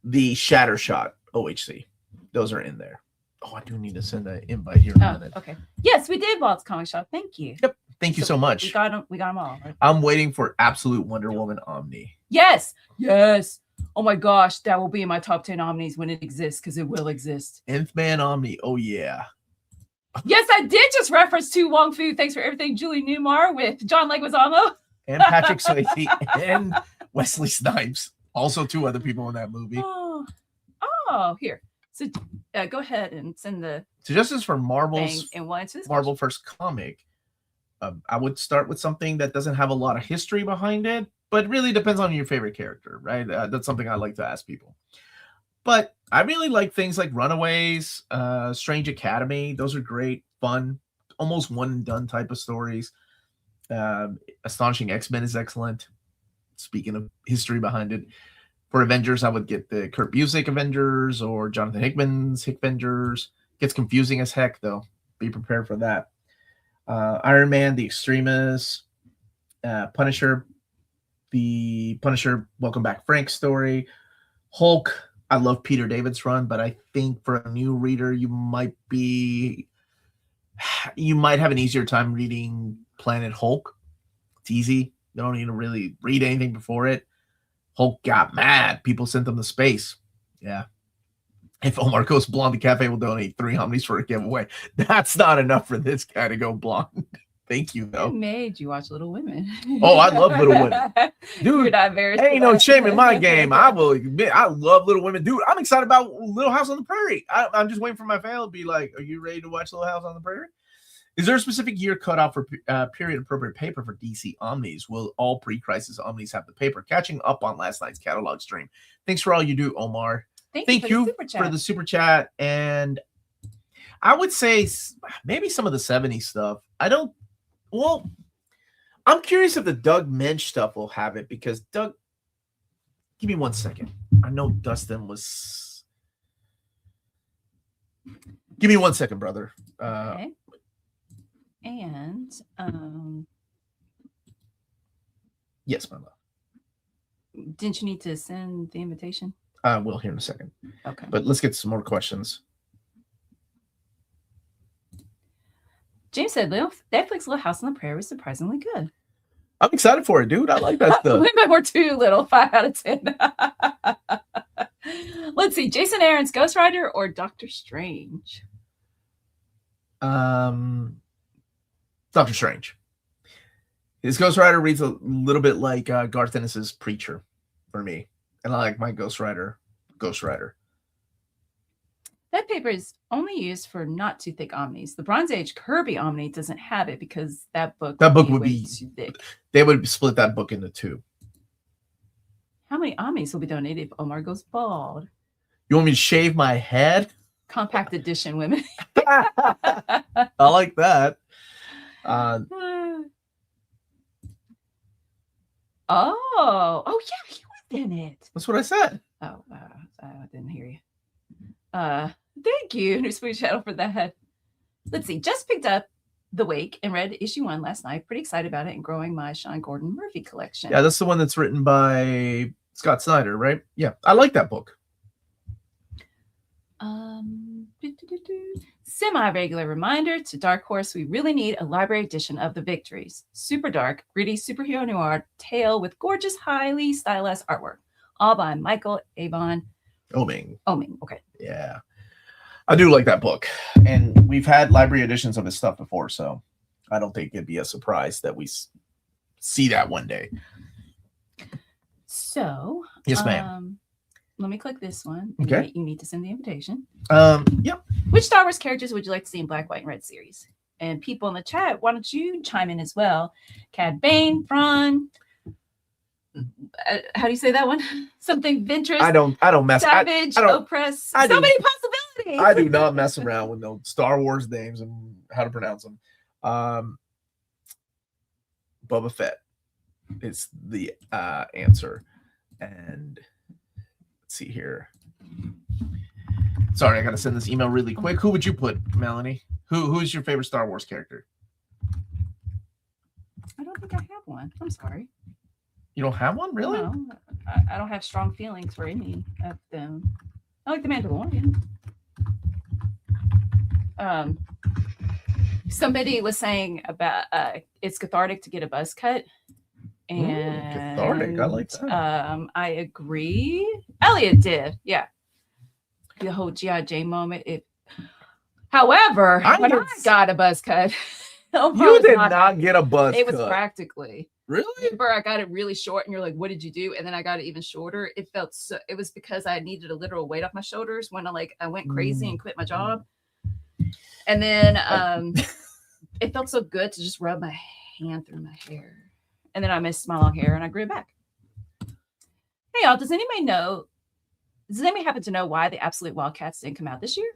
the Shatter Shot OHC. Those are in there. Oh, I do need to send an invite here in a minute. Okay. Yes, we did Walt's Comic Shop. Thank you. Yep. Thank you so much. We got them all. Right? I'm waiting for Absolute Wonder Woman Omni. Yes. Yes. Oh my gosh, that will be in my top 10 Omnis when it exists, because it will exist. Nth Man Omni. Oh yeah. Yes, I did just reference to Wong Fu. Thanks for everything, Julie Newmar with John Leguizamo. And Patrick Swayze and Wesley Snipes. Also 2 other people in that movie. Oh, here. So go ahead and send the suggestions for Marvel's and Marvel First Comic. I would start with something that doesn't have a lot of history behind it, but really depends on your favorite character, right? That's something I like to ask people. But I really like things like Runaways, Strange Academy. Those are great, fun, almost one and done type of stories. Astonishing X-Men is excellent. Speaking of history behind it. For Avengers, I would get the Kurt Busiek Avengers or Jonathan Hickman's Avengers. Gets confusing as heck, though. Be prepared for that. Iron Man, The Extremis, Punisher, the Punisher Welcome Back Frank story. Hulk, I love Peter David's run, but I think for a new reader, you might have an easier time reading Planet Hulk. It's easy. You don't need to really read anything before it. Hulk got mad. People sent them to space. Yeah. If Omar goes blonde, the cafe will donate 3 Omnis for a giveaway. That's not enough for this guy to go blonde. Thank you, though. Who made you watch Little Women? Oh, I love Little Women. Dude, you're not very ain't no shame in my game. I will admit, I love Little Women. Dude, I'm excited about Little House on the Prairie. I'm just waiting for my family to be like, are you ready to watch Little House on the Prairie? Is there a specific year cutoff for period-appropriate paper for DC Omnis? Will all pre-crisis Omnis have the paper? Catching up on last night's catalog stream. Thanks for all you do, Omar. Thank you for the super chat. And I would say maybe some of the 70s stuff. I'm curious if the Doug Mensch stuff will have it, because Doug, give me 1 second. I know Dustin was. Give me 1 second, brother. Okay. And yes, my love. Didn't you need to send the invitation? I will here in a second. Okay. But let's get some more questions. James said Netflix Little House on the Prairie was surprisingly good. I'm excited for it, dude. I like that stuff. We're too little. 5 out of 10. Let's see. Jason Aaron's Ghost Rider or Doctor Strange? Doctor Strange. His Ghost Rider reads a little bit like Garth Ennis's Preacher for me. And I like my Ghost Rider. That paper is only used for not too thick Omnis. The Bronze Age Kirby Omni doesn't have it because that book would be too thick. They would split that book into 2. How many Omnis will be donated if Omar goes bald? You want me to shave my head? Compact edition women. I like that. Oh yeah, he was in it. That's what I said. Oh, I didn't hear you. Thank you, New Sweet Shadow, for that. Let's see. Just picked up The Wake and read issue 1 last night. Pretty excited about it and growing my Sean Gordon Murphy collection. Yeah, that's the one that's written by Scott Snyder, right? Yeah, I like that book. Semi-regular reminder to Dark Horse, we really need a library edition of The Victories. Super dark, gritty superhero noir tale with gorgeous, highly stylized artwork. All by Michael Avon Oming. Okay. Yeah. I do like that book. And we've had library editions of his stuff before, so I don't think it'd be a surprise that we see that one day. So, yes, ma'am. Let me click this one. Okay. You need to send the invitation. Yep. Which Star Wars characters would you like to see in Black, White, and Red series? And people in the chat, why don't you chime in as well? Cad Bane, Thrawn. How do you say that one? Something Ventress. I don't mess. Savage, Oppress. So many possibilities. I do not mess around with no Star Wars names and how to pronounce them. Boba Fett is the answer. And let's see here. Sorry, I gotta send this email really quick. Who would you put, Melanie? Who's your favorite Star Wars character? I don't think I have one. I'm sorry. You don't have one, really? No, I don't have strong feelings for any of them. I like the Mandalorian. Somebody was saying about it's cathartic to get a buzz cut. And cathartic. I like that. I agree. Elliot did, yeah. The whole G.I. Jane moment. However, when I got a buzz cut, you did not get a buzz cut. It was practically. Really? Remember, I got it really short, and you're like, "What did you do?" And then I got it even shorter. It felt so. It was because I needed a literal weight off my shoulders when I went crazy and quit my job. And then it felt so good to just rub my hand through my hair. And then I missed my long hair, and I grew it back. Hey, y'all! Does anybody happen to know why the Absolute Wildcats didn't come out this year?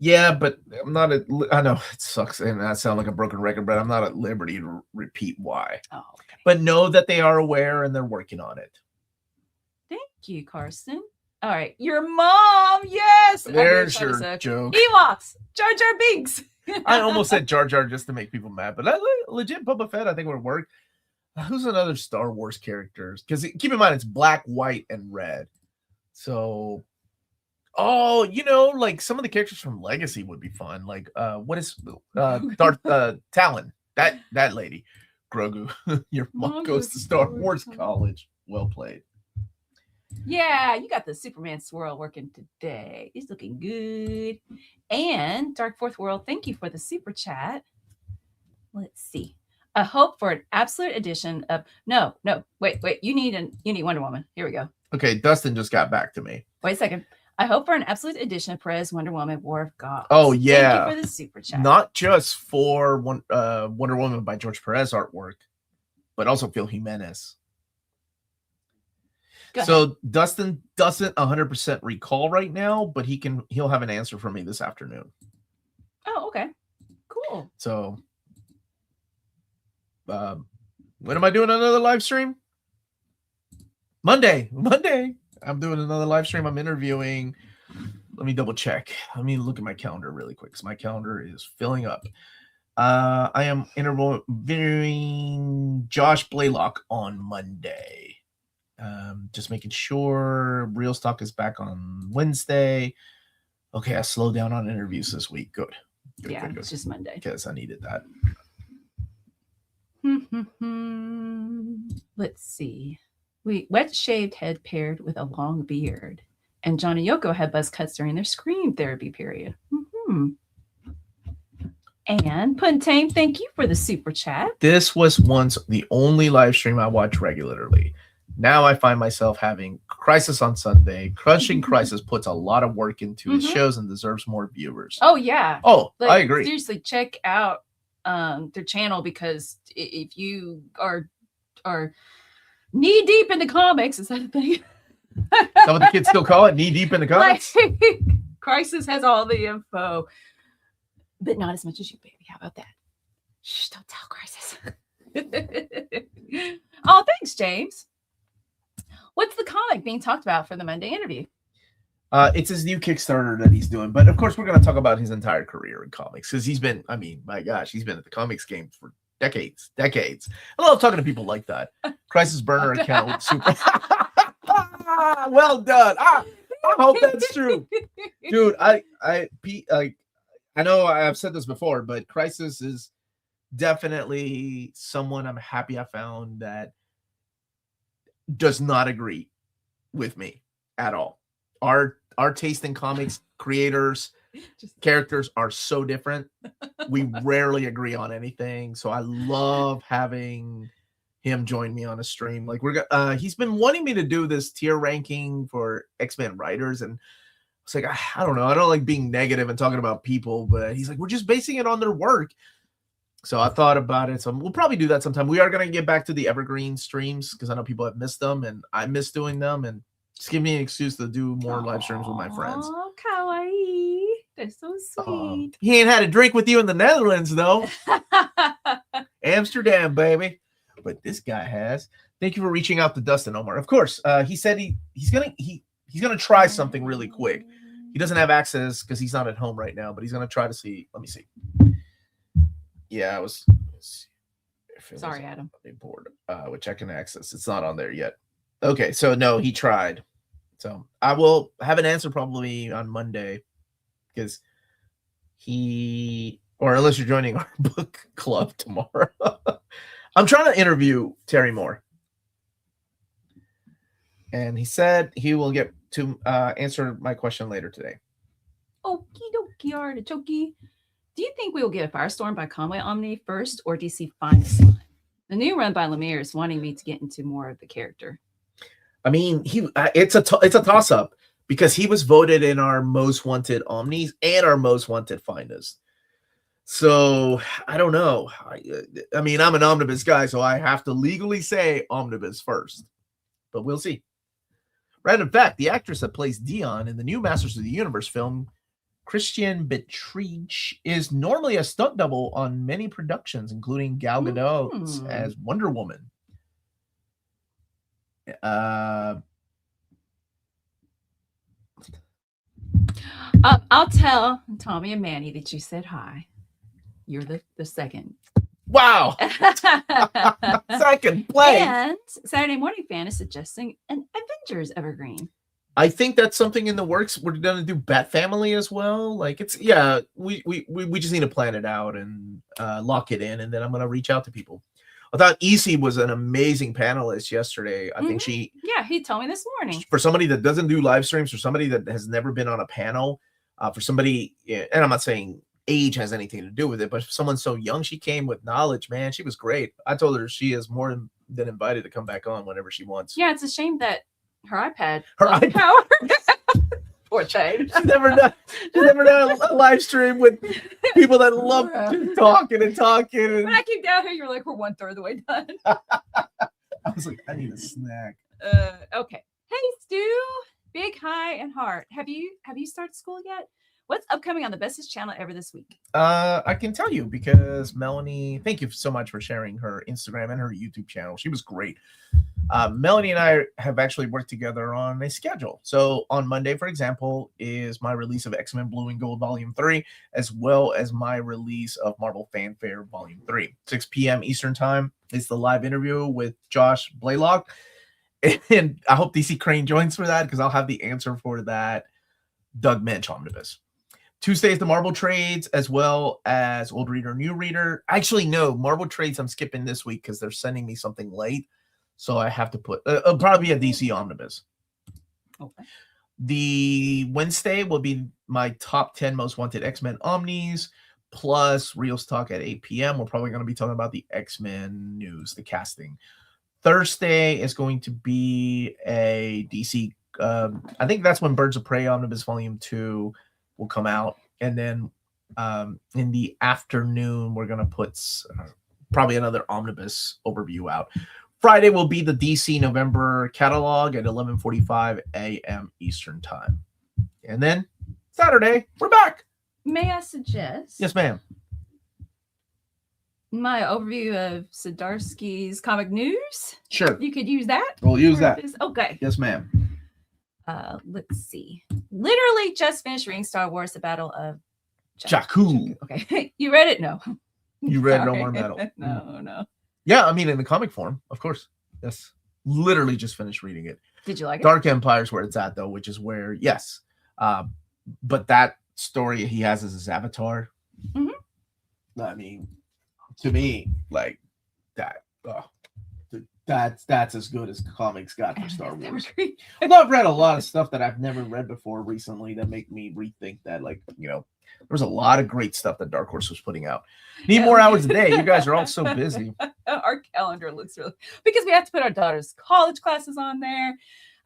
Yeah, but I'm not I know it sucks and I sound like a broken record, but I'm not at liberty to repeat why. Oh, okay. But know that they are aware and they're working on it. Thank you, Carson. All right. Your mom. Yes. There's your joke. Ewoks. Jar Jar Binks. I almost said Jar Jar just to make people mad, but legit Boba Fett, I think would work. Who's another Star Wars characters? Because keep in mind, it's black, white, and red. So... Oh, like some of the characters from Legacy would be fun. Like, what is Talon? That lady, Grogu. Your mom goes to Star Wars college. Well played. Yeah, you got the Superman swirl working today. He's looking good. And Dark Fourth World, thank you for the super chat. Let's see. A hope for an absolute edition of no. Wait. You need Wonder Woman. Here we go. Okay, Dustin just got back to me. Wait a second. I hope for an absolute edition of Perez Wonder Woman War of Gods. Oh, yeah. Thank you for the super chat. Not just for Wonder Woman by George Perez artwork, but also Phil Jimenez. So Dustin doesn't 100% recall right now, but he'll have an answer for me this afternoon. Oh, okay. Cool. So when am I doing another live stream? Monday. I'm doing another live stream. I'm interviewing. Let me double check. Let me look at my calendar really quick because my calendar is filling up. I am interviewing Josh Blaylock on Monday. Just making sure Real Stock is back on Wednesday. Okay, I slowed down on interviews this week. Good. It's just Monday. Because I needed that. Let's see. Wet shaved head paired with a long beard. And John and Yoko had buzz cuts during their scream therapy period. And Puntane, thank you for the super chat. This was once the only live stream I watch regularly. Now I find myself having Crisis on Sunday. Crushing Crisis puts a lot of work into his shows and deserves more viewers. Oh, yeah. Oh, I agree. Seriously, check out their channel because if you are knee deep in the comics, is that a thing? Is that what the kids still call it? Knee deep in the comics? Crisis has all the info, but not as much as you, baby. How about that? Shh, don't tell Crisis. Oh, thanks, James. What's the comic being talked about for the Monday interview? It's his new Kickstarter that he's doing. But of course, we're going to talk about his entire career in comics because he's been, I mean, my gosh, he's been at the comics game for decades. I love talking to people like that. Crisis Burner account. Super. Well done. I hope that's true. Dude, I know I've said this before, but Crisis is definitely someone I'm happy I found that does not agree with me at all. Our taste in comics, creators, characters are so different. We rarely agree on anything. So I love having him join me on a stream. Like he's been wanting me to do this tier ranking for X-Men writers, and it's like I don't know. I don't like being negative and talking about people, but he's like, we're just basing it on their work. So I thought about it. So we'll probably do that sometime. We are going to get back to the Evergreen streams because I know people have missed them, and I miss doing them, and just give me an excuse to do more live streams with my friends. Oh, kawaii. That's so sweet. He ain't had a drink with you in the Netherlands, though. Amsterdam, baby. But this guy has. Thank you for reaching out to Dustin, Omar. Of course, he said he's gonna try something really quick. He doesn't have access because he's not at home right now, but he's gonna try to see. Let me see. Yeah, I was. Sorry, Adam. Board, which I can access. It's not on there yet. Okay, so no, he tried. So I will have an answer probably on Monday because or unless you're joining our book club tomorrow. I'm trying to interview Terry Moore. And he said he will get to answer my question later today. Okie dokie, artichoke. Do you think we will get a Firestorm by Conway Omni first or DC Finest line? The new run by Lemire is wanting me to get into more of the character. I mean, it's a toss-up because he was voted in our most wanted Omnis and our most wanted Finest. So I don't know. I mean, I'm an Omnibus guy, so I have to legally say Omnibus first. But we'll see. Random fact, the actress that plays Dion in the new Masters of the Universe film, Christian Betrige, is normally a stunt double on many productions, including Gal Gadot as Wonder Woman. I'll tell Tommy and Manny that you said hi. You're the second. Wow. Second place. And Saturday Morning Fan is suggesting an Avengers Evergreen. I think that's something in the works. We're gonna do Bat Family as well. Like we just need to plan it out and lock it in, and then I'm gonna reach out to people. I thought EC was an amazing panelist yesterday. I think he told me this morning. For somebody that doesn't do live streams, for somebody that has never been on a panel, for somebody, and I'm not saying age has anything to do with it, but for someone so young, she came with knowledge, man. She was great. I told her she is more than invited to come back on whenever she wants. Yeah, it's a shame that her iPad power. Poor child. She's never done a live stream with people that love talking. And when I came down here, you were like, we're 1/3 of the way done. I was like, I need a snack. Okay. Hey, Stu. Big High and Heart. Have you started school yet? What's upcoming on the Bestest channel ever this week? I can tell you because Melanie, thank you so much for sharing her Instagram and her YouTube channel. She was great. Melanie and I have actually worked together on a schedule. So on Monday, for example, is my release of X-Men Blue and Gold Volume 3, as well as my release of Marvel Fanfare Volume 3. 6 p.m. Eastern Time is the live interview with Josh Blaylock. And I hope DC Crane joins for that because I'll have the answer for that Doug Mensch Omnibus. Tuesday is the Marvel Trades, as well as Old Reader, New Reader. Actually, no, Marvel Trades I'm skipping this week because they're sending me something late. So I have to put, it'll probably be a DC Omnibus. Okay. The Wednesday will be my top 10 most wanted X-Men Omnis, plus Reels Talk at 8 p.m. We're probably going to be talking about the X-Men news, the casting. Thursday is going to be a DC, I think that's when Birds of Prey Omnibus Volume 2 will come out. And then in the afternoon, we're going to put probably another Omnibus overview out. Friday will be the DC November catalog at 11:45 a.m. Eastern Time. And then Saturday, we're back. May I suggest? Yes, ma'am. My overview of Zdarsky's comic news? Sure. You could use that? We'll use that. Okay. Yes, ma'am. let's see. Literally just finished reading Star Wars: The Battle of Jakku. Okay, you read it? No. You read No More Metal? No. Yeah, I mean in the comic form, of course. Yes, literally just finished reading it. Did you like it? Dark Empire's where it's at though, which is where yes, but that story he has as his avatar. Mm-hmm. I mean, to me, like that. That's as good as comics got for Star Wars. I've read a lot of stuff that I've never read before recently that make me rethink that. Like, you know, there was a lot of great stuff that Dark Horse was putting out. Need more hours a day. You guys are all so busy. Our calendar looks really, because we have to put our daughter's college classes on there.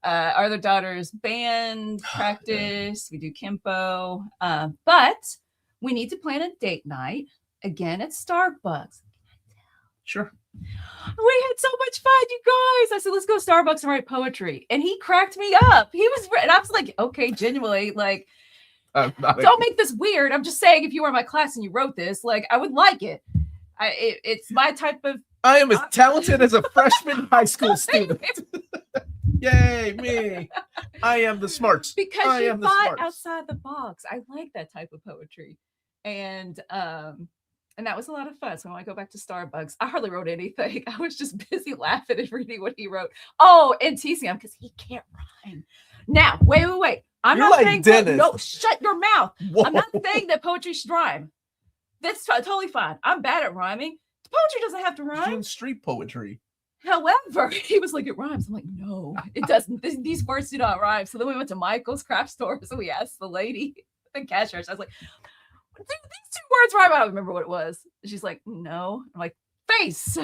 Our other daughter's band practice. We do Kimpo. But we need to plan a date night again at Starbucks. Sure. We had so much fun, you guys. I said, let's go to Starbucks and write poetry. And he cracked me up. And I was like, okay, genuinely, like, don't make this weird. I'm just saying, if you were in my class and you wrote this, like, I would like it. It's my type of. I am as talented as a freshman high school student. Yay, me. I am the smarts. Because you thought outside the box. I like that type of poetry. And that was a lot of fun. So when I go back to Starbucks, I hardly wrote anything. I was just busy laughing and reading what he wrote. Oh, and teasing him because he can't rhyme. Now, wait. I'm not saying no, shut your mouth. Whoa. I'm not saying that poetry should rhyme. That's totally fine. I'm bad at rhyming. Poetry doesn't have to rhyme. Doing street poetry. However, he was like, it rhymes. I'm like, no, it doesn't. These words do not rhyme. So then we went to Michael's craft store. So we asked the lady, the cashier. I was like, these two words rhyme. I don't remember what it was. She's like, no. I'm like, face.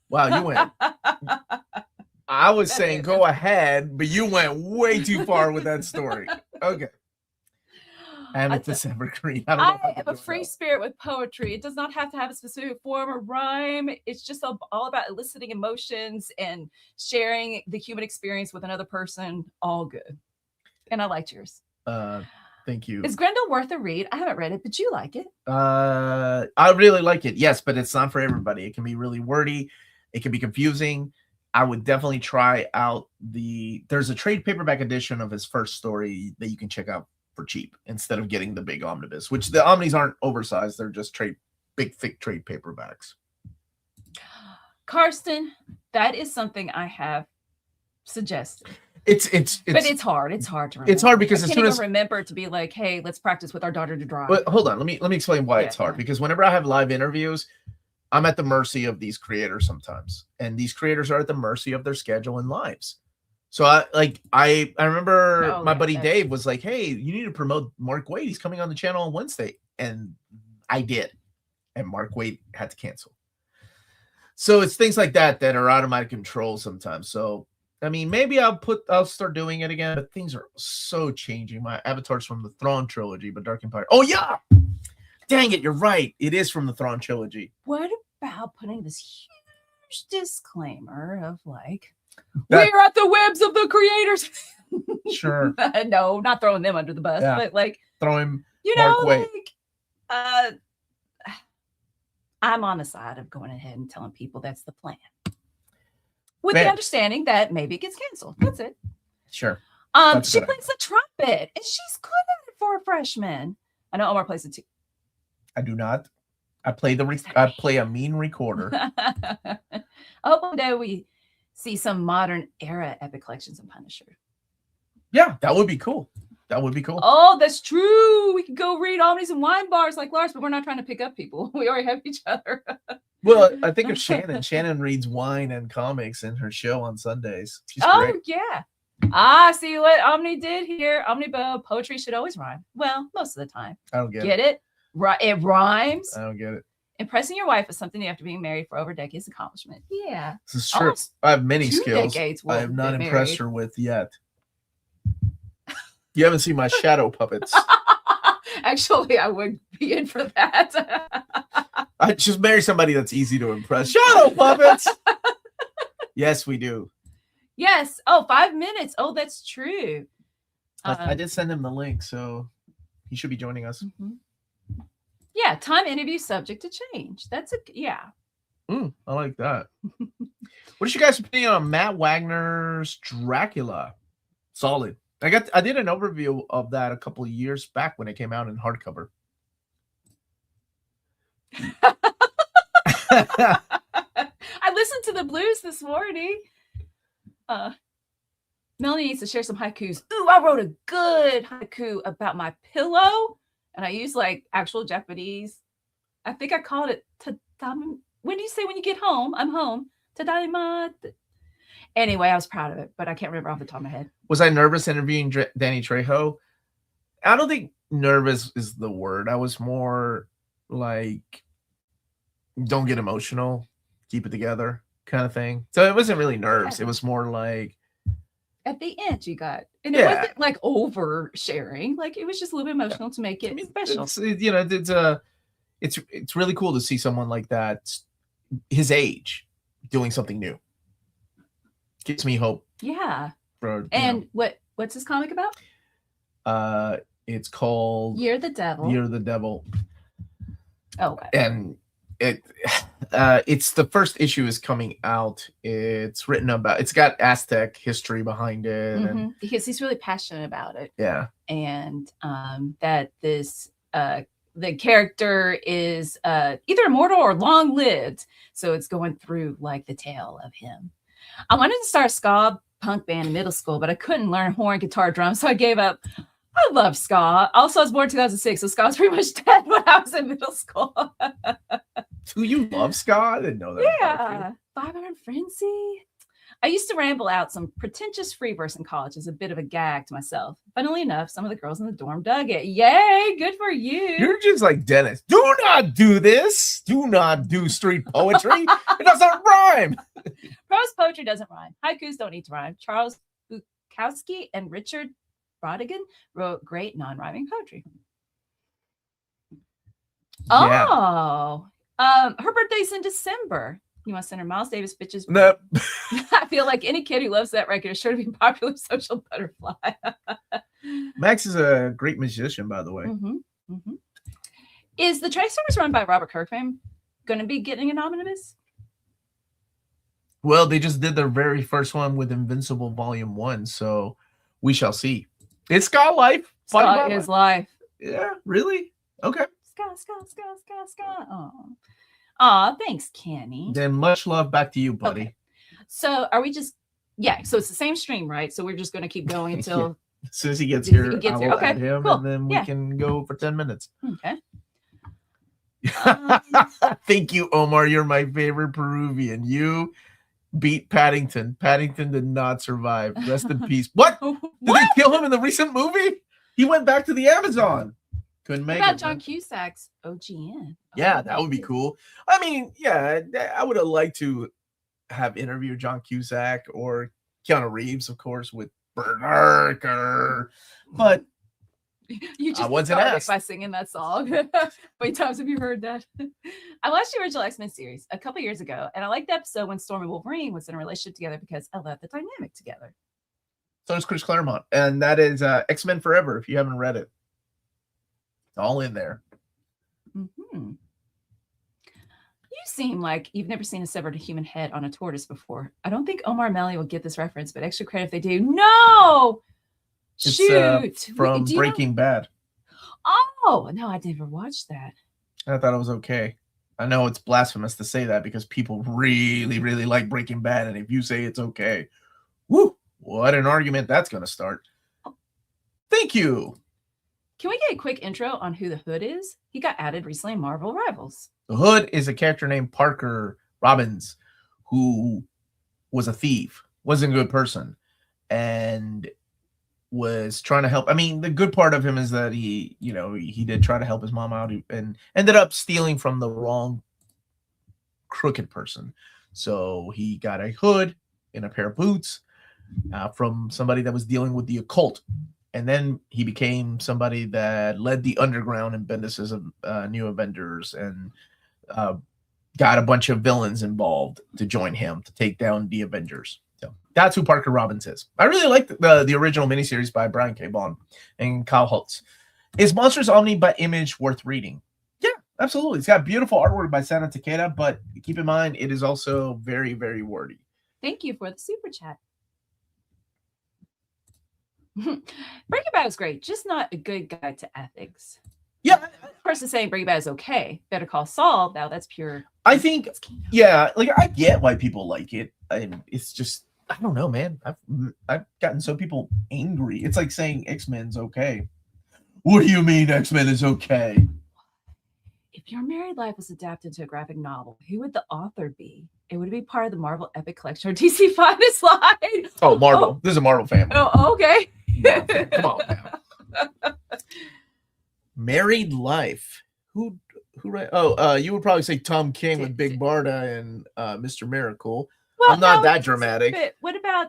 Wow, you went. I was saying go ahead, but you went way too far with that story. Okay. Amethyst Evergreen. I am a free spirit with poetry. It does not have to have a specific form or rhyme. It's just all about eliciting emotions and sharing the human experience with another person. All good. And I liked yours. Thank you. Is Grendel worth a read? I haven't read it, but you like it. I really like it. Yes, but it's not for everybody. It can be really wordy. It can be confusing. I would definitely try out there's a trade paperback edition of his first story that you can check out for cheap instead of getting the big omnibus, which the omnis aren't oversized. They're just big, thick trade paperbacks. Karsten, that is something I have suggested. But it's hard. It's hard to remember. It's hard because I can't even remember to be like, hey, let's practice with our daughter to draw. But hold on, let me explain why it's hard. Because whenever I have live interviews, I'm at the mercy of these creators sometimes, and these creators are at the mercy of their schedule and lives. So I remember my buddy Dave was like, hey, you need to promote Mark Waid. He's coming on the channel on Wednesday. And I did. And Mark Waid had to cancel. So it's things like that are out of my control sometimes. So, I mean, maybe I'll start doing it again, but things are so changing. My avatar's from the Thrawn trilogy, but Dark Empire. Oh, yeah. Dang it. You're right. It is from the Thrawn trilogy. What about putting this huge disclaimer of like, we're at the whims of the creators. Sure. No, not throwing them under the bus, but like throwing, I'm on the side of going ahead and telling people that's the plan. With the understanding that maybe it gets canceled. That's it. Sure. She plays the trumpet and she's good at it for a freshman. I know Omar plays it too. I do not. I play a mean recorder. I hope one day we see some modern era epic collections of Punisher. Yeah, that would be cool. That would be cool. Oh, that's true. We could go read omnis and wine bars like Lars, but we're not trying to pick up people. We already have each other. Well, I think of Shannon. Shannon reads wine and comics in her show on Sundays. She's great. Yeah. See what Omni did here. Omnibo, poetry should always rhyme. Well, most of the time. I don't get it. Get it? It rhymes. I don't get it. Impressing your wife is something you have to be married for over decades accomplishment. Yeah. This is true. I have many skills I have not impressed her with yet. You haven't seen my shadow puppets. Actually, I would be in for that. I just marry somebody that's easy to impress. Shadow puppets. Yes, we do. Yes. Oh, 5 minutes. Oh, that's true. I did send him the link, so he should be joining us. Mm-hmm. Yeah, time interview subject to change. That's I like that. What is your guys' opinion on Matt Wagner's Dracula? Solid. I did an overview of that a couple of years back when it came out in hardcover. I listened to the blues this morning. Melanie needs to share some haikus. Ooh, I wrote a good haiku about my pillow, and I used like actual Japanese. I think I called it tadami. When do you say when you get home? I'm home. Tadaima. Anyway, I was proud of it, but I can't remember off the top of my head. Was I nervous interviewing Danny Trejo? I don't think nervous is the word. I was more like, don't get emotional, keep it together kind of thing. So it wasn't really nerves. It was more like, at the end you got, and it wasn't like oversharing. Like it was just a little bit emotional to make it special. It's really cool to see someone like that, his age, doing something new. Gives me hope. Yeah. And what's this comic about? It's called You're the Devil. You're the Devil. Oh, okay. And it's the first issue is coming out. It's written about, it's got Aztec history behind it, and because he's really passionate about it. Yeah. And that this the character is either immortal or long lived, so it's going through like the tale of him. I wanted to start a ska punk band in middle school, but I couldn't learn horn, guitar, drums, so I gave up. I love ska. Also, I was born in 2006, so ska was pretty much dead when I was in middle school. Do you love ska? I didn't know that. Yeah. 500 Frenzy. I used to ramble out some pretentious free verse in college as a bit of a gag to myself. Funnily enough, some of the girls in the dorm dug it. Yay, good for you. You're just like Dennis. Do not do this. Do not do street poetry. It doesn't rhyme. Prose poetry doesn't rhyme. Haikus don't need to rhyme. Charles Bukowski and Richard Brodigan wrote great non-rhyming poetry. Yeah. Oh, her birthday's in December. You want to send her Miles Davis bitches? Nope. I feel like any kid who loves that record is sure to be a popular social butterfly. Max is a great musician, by the way. Is the Transformers run by Robert Kirkman going to be getting an omnibus? Well, they just did their very first one with Invincible Volume 1, so we shall see. It's Ska Life. Ska is life. Yeah, really? Okay. Ska. Aw, thanks, Kenny. Then much love back to you, buddy. Okay. So are we just, so it's the same stream, right? So we're just going to keep going until... As soon as he gets here, I will okay, add him, cool. and then we can go for 10 minutes. Okay. Thank you, Omar. You're my favorite Peruvian. You beat Paddington. Paddington did not survive. Rest in peace. What? Did they kill him in the recent movie? He went back to the Amazon. Couldn't make it. What about John Cusack's OGN? Yeah, that would be cool. I mean, yeah, I would have liked to have interviewed John Cusack or Keanu Reeves, of course, with Berserker. But you just wasn't asked by singing that song. How many times have you heard that? I watched the original X-Men series a couple years ago, and I liked the episode when Storm and Wolverine was in a relationship together because I love the dynamic together. So is Chris Claremont, and that is X-Men Forever. If you haven't read it, it's all in there. You seem like you've never seen a severed human head on a tortoise before. I don't think Omar and Melanie will get this reference, but extra credit if they do. No! It's, Shoot! From Breaking Bad. Oh, no, I never watched that. I thought it was okay. I know it's blasphemous to say that because people really, really like Breaking Bad, and if you say it's okay, whoo, what an argument that's going to start. Thank you. Can we get a quick intro on who the Hood is? He got added recently in Marvel Rivals. The Hood is a character named Parker Robbins, who was a thief, wasn't a good person, and was trying to help. I mean, the good part of him is that he did try to help his mom out and ended up stealing from the wrong crooked person. So he got a hood and a pair of boots from somebody that was dealing with the occult. And then he became somebody that led the underground in Bendis' New Avengers and got a bunch of villains involved to join him to take down the Avengers. So that's who Parker Robbins is. I really like the original miniseries by Brian K. Vaughan and Kyle Holtz. Is Monsters Omni by Image worth reading? Yeah, absolutely. It's got beautiful artwork by Sana Takeda, but keep in mind, it is also very, very wordy. Thank you for the super chat. Breaking Bad was great, just not a good guide to ethics. Yeah. Person saying Breaking Bad is okay. Better Call Saul. Now that's pure. I think, yeah, like I get why people like it. It's just, I don't know, man. I've gotten some people angry. It's like saying X-Men's okay. What do you mean X-Men is okay? If Your Married Life was adapted to a graphic novel, who would the author be? It would be part of the Marvel Epic Collection or DC Finest Line. Oh, Marvel. Oh. This is a Marvel family. Oh, okay. Come on now. Married Life. Who write? Oh, you would probably say Tom King with Big Barda and Mr. Miracle. Well, I'm not that dramatic. What about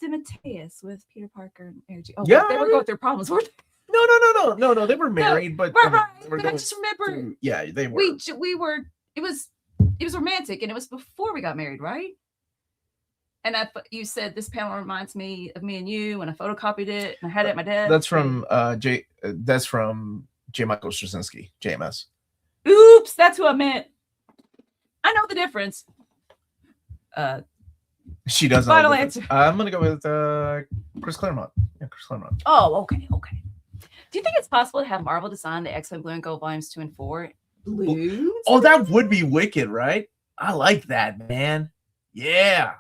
DeMatteis with Peter Parker and Mary Jane? Oh, yeah, they were going through problems, weren't they? No. They were married, but right. But I just remember. Yeah, they were. We were. It was romantic, and it was before we got married, right? And you said this panel reminds me of me and you, and I photocopied it and I had it at my desk. That's from That's from J. Michael Straczynski, JMS. Oops, that's who I meant. I know the difference. She doesn't. Final answer. I'm gonna go with Chris Claremont. Yeah, Chris Claremont. Oh, okay. Do you think it's possible to have Marvel design the X-Men Blue and Gold volumes 2 and 4 blue? Oh, that would be wicked, right? I like that, man. Yeah.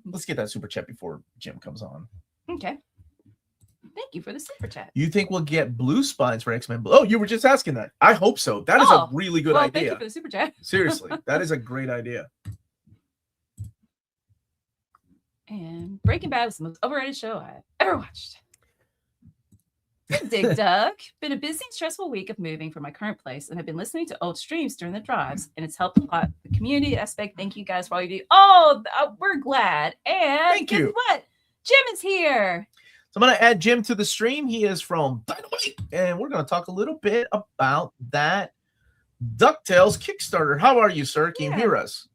Let's get that super chat before Jim comes on. Okay. Thank you for the super chat. You think we'll get blue spines for X-Men Blue? Oh, you were just asking that. I hope so. That is a really good idea. Thank you for the super chat. Seriously, that is a great idea. And Breaking Bad was the most overrated show I've ever watched. Dig Dug. Been a busy and stressful week of moving from my current place, and I've been listening to old streams during the drives, and it's helped a lot. The community aspect. Thank you guys for all you do. Oh, we're glad. And thank you. What? Jim is here. So I'm going to add Jim to the stream. He is from Dynamite, and we're going to talk a little bit about that DuckTales Kickstarter. How are you, sir? Can you hear us?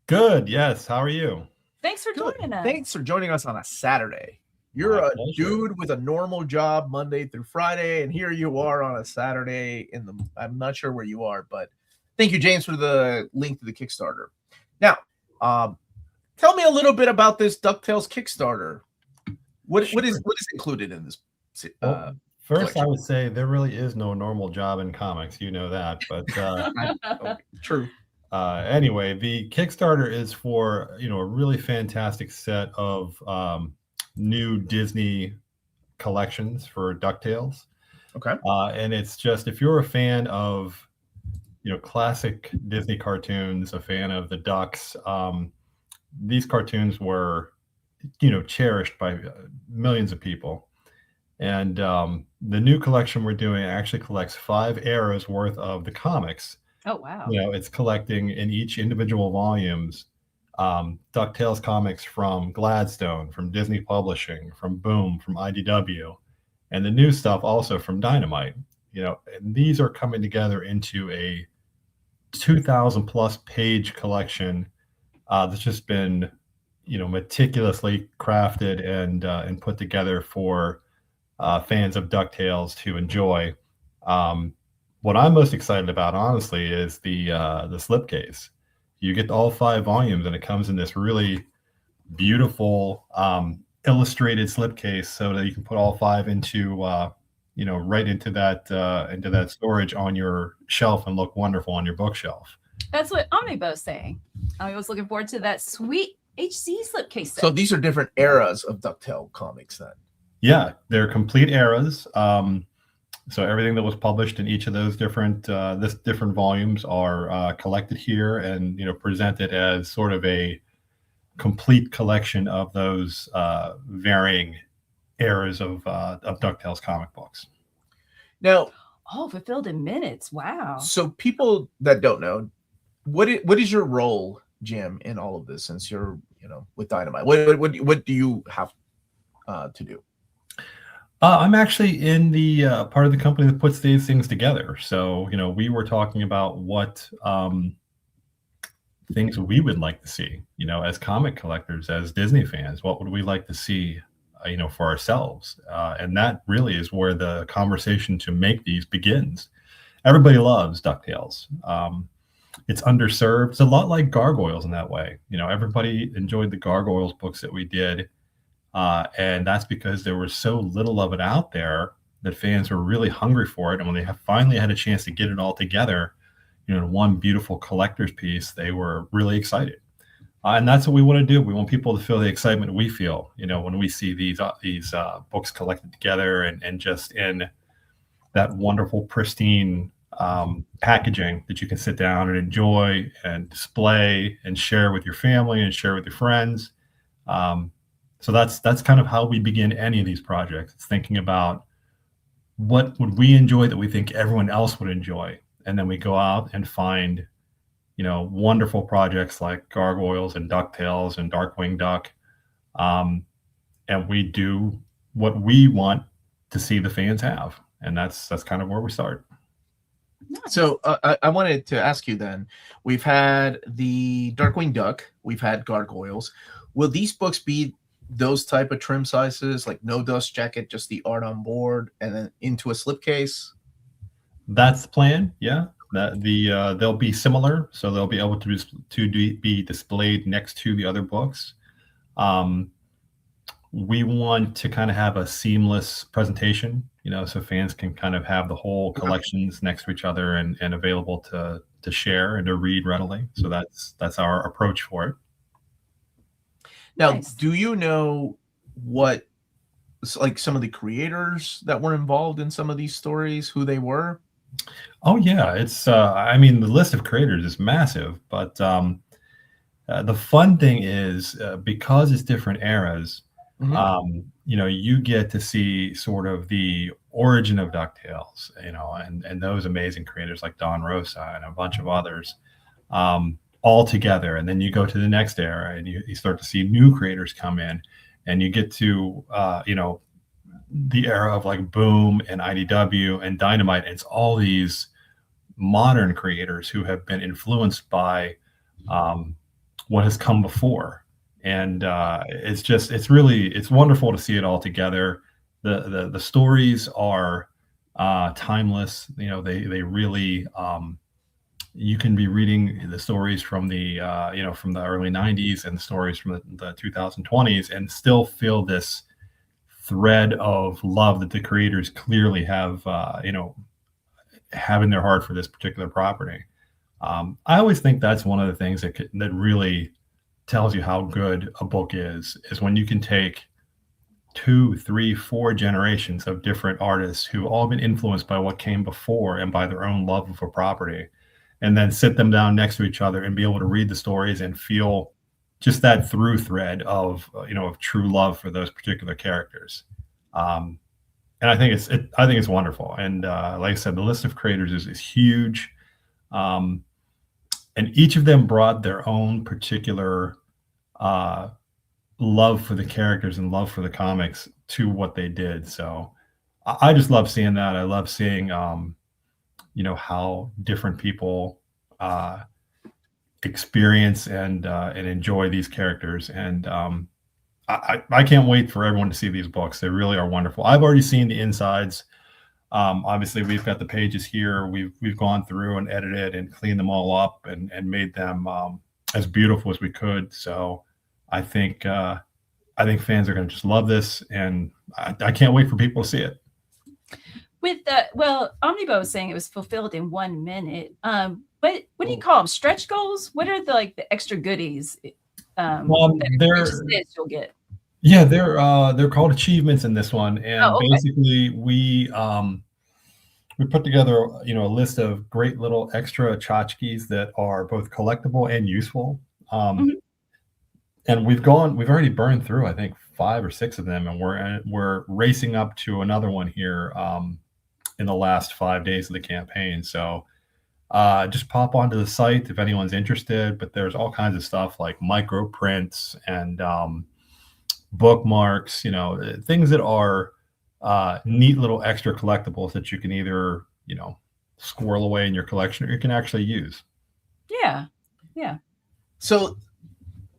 Good. Yes. How are you? Thanks for joining us. Thanks for joining us on a Saturday. You're a dude with a normal job Monday through Friday, and here you are on a Saturday I'm not sure where you are, but thank you, James, for the link to the Kickstarter. Now, tell me a little bit about this DuckTales Kickstarter. What is included in this? First, I would say there really is no normal job in comics. You know that, but true. Anyway, the Kickstarter is for a really fantastic set of new Disney collections for DuckTales. Okay. And it's just, if you're a fan of classic Disney cartoons, a fan of the Ducks, these cartoons were cherished by millions of people. And the new collection we're doing actually collects 5 eras worth of the comics. Oh, wow. It's collecting in each individual volumes DuckTales comics from Gladstone, from Disney Publishing, from Boom, from IDW, and the new stuff also from Dynamite. And these are coming together into a 2,000 plus page collection that's just been meticulously crafted and put together for fans of DuckTales to enjoy. What I'm most excited about, honestly, is the slipcase. You get all 5 volumes, and it comes in this really beautiful illustrated slipcase, so that you can put all 5 into right into that storage on your shelf and look wonderful on your bookshelf. That's what Omnibus is saying. I was looking forward to that sweet HC slipcase set. So these are different eras of DuckTales comics, then. Yeah, they're complete eras. So everything that was published in each of those different volumes are collected here and presented as sort of a complete collection of those varying eras of DuckTales comic books. Now, fulfilled in minutes. Wow. So people that don't know, what is your role, Jim, in all of this? Since you're with Dynamite, what do you have to do? I'm actually in the part of the company that puts these things together. So, we were talking about what things we would like to see, as comic collectors, as Disney fans. What would we like to see, for ourselves? And that really is where the conversation to make these begins. Everybody loves DuckTales. It's underserved. It's a lot like Gargoyles in that way. Everybody enjoyed the Gargoyles books that we did. And that's because there was so little of it out there that fans were really hungry for it. And when they finally had a chance to get it all together, in one beautiful collector's piece, they were really excited. And that's what we want to do. We want people to feel the excitement we feel, when we see these books collected together and just in that wonderful, pristine packaging that you can sit down and enjoy and display and share with your family and share with your friends. So that's kind of how we begin any of these projects. It's thinking about what would we enjoy that we think everyone else would enjoy, and then we go out and find, wonderful projects like Gargoyles and DuckTales and Darkwing Duck, and we do what we want to see the fans have, and that's kind of where we start. So I wanted to ask you then, we've had the Darkwing Duck, we've had Gargoyles. Will these books be those type of trim sizes, like no dust jacket, just the art on board and then into a slipcase? That's the plan. Yeah. They'll be similar. So they'll be able to be displayed next to the other books. We want to kind of have a seamless presentation, so fans can kind of have the whole collections next to each other and available to share and to read readily. So that's our approach for it. Now, Nice. do you know what, like, some of the creators that were involved in some of these stories, who they were? Oh yeah, it's the list of creators is massive, but the fun thing is because it's different eras, you get to see sort of the origin of DuckTales, and those amazing creators like Don Rosa and a bunch of others, all together. And then you go to the next era and you start to see new creators come in, and you get to, the era of like Boom and IDW and Dynamite. And it's all these modern creators who have been influenced by what has come before. And it's wonderful to see it all together. The stories are timeless. They really, you can be reading the stories from the from the early 90s and the stories from the 2020s and still feel this thread of love that the creators clearly have have in their heart for this particular property. I always think that's one of the things that really tells you how good a book is when you can take 2, 3, 4 generations of different artists who all been influenced by what came before and by their own love of a property, and then sit them down next to each other and be able to read the stories and feel just that through thread of of true love for those particular characters. And I think it's wonderful. And like I said, the list of creators is huge. And each of them brought their own particular love for the characters and love for the comics to what they did. So I just love seeing that. I love seeing how different people experience and enjoy these characters. And I can't wait for everyone to see these books. They really are wonderful. I've already seen the insides. Obviously, we've got the pages here. We've gone through and edited and cleaned them all up and made them as beautiful as we could. So I think fans are going to just love this, and I can't wait for people to see it. With Omnibus was saying it was fulfilled in 1 minute. What do you call them? Stretch goals? What are the extra goodies? You'll get. Yeah, they're called achievements in this one, and basically we put together a list of great little extra tchotchkes that are both collectible and useful. And we've already burned through I think 5 or 6 of them, and we're racing up to another one here in the last 5 days of the campaign. So just pop onto the site if anyone's interested. But there's all kinds of stuff like micro prints and bookmarks, things that are neat little extra collectibles that you can either squirrel away in your collection or you can actually use. Yeah. So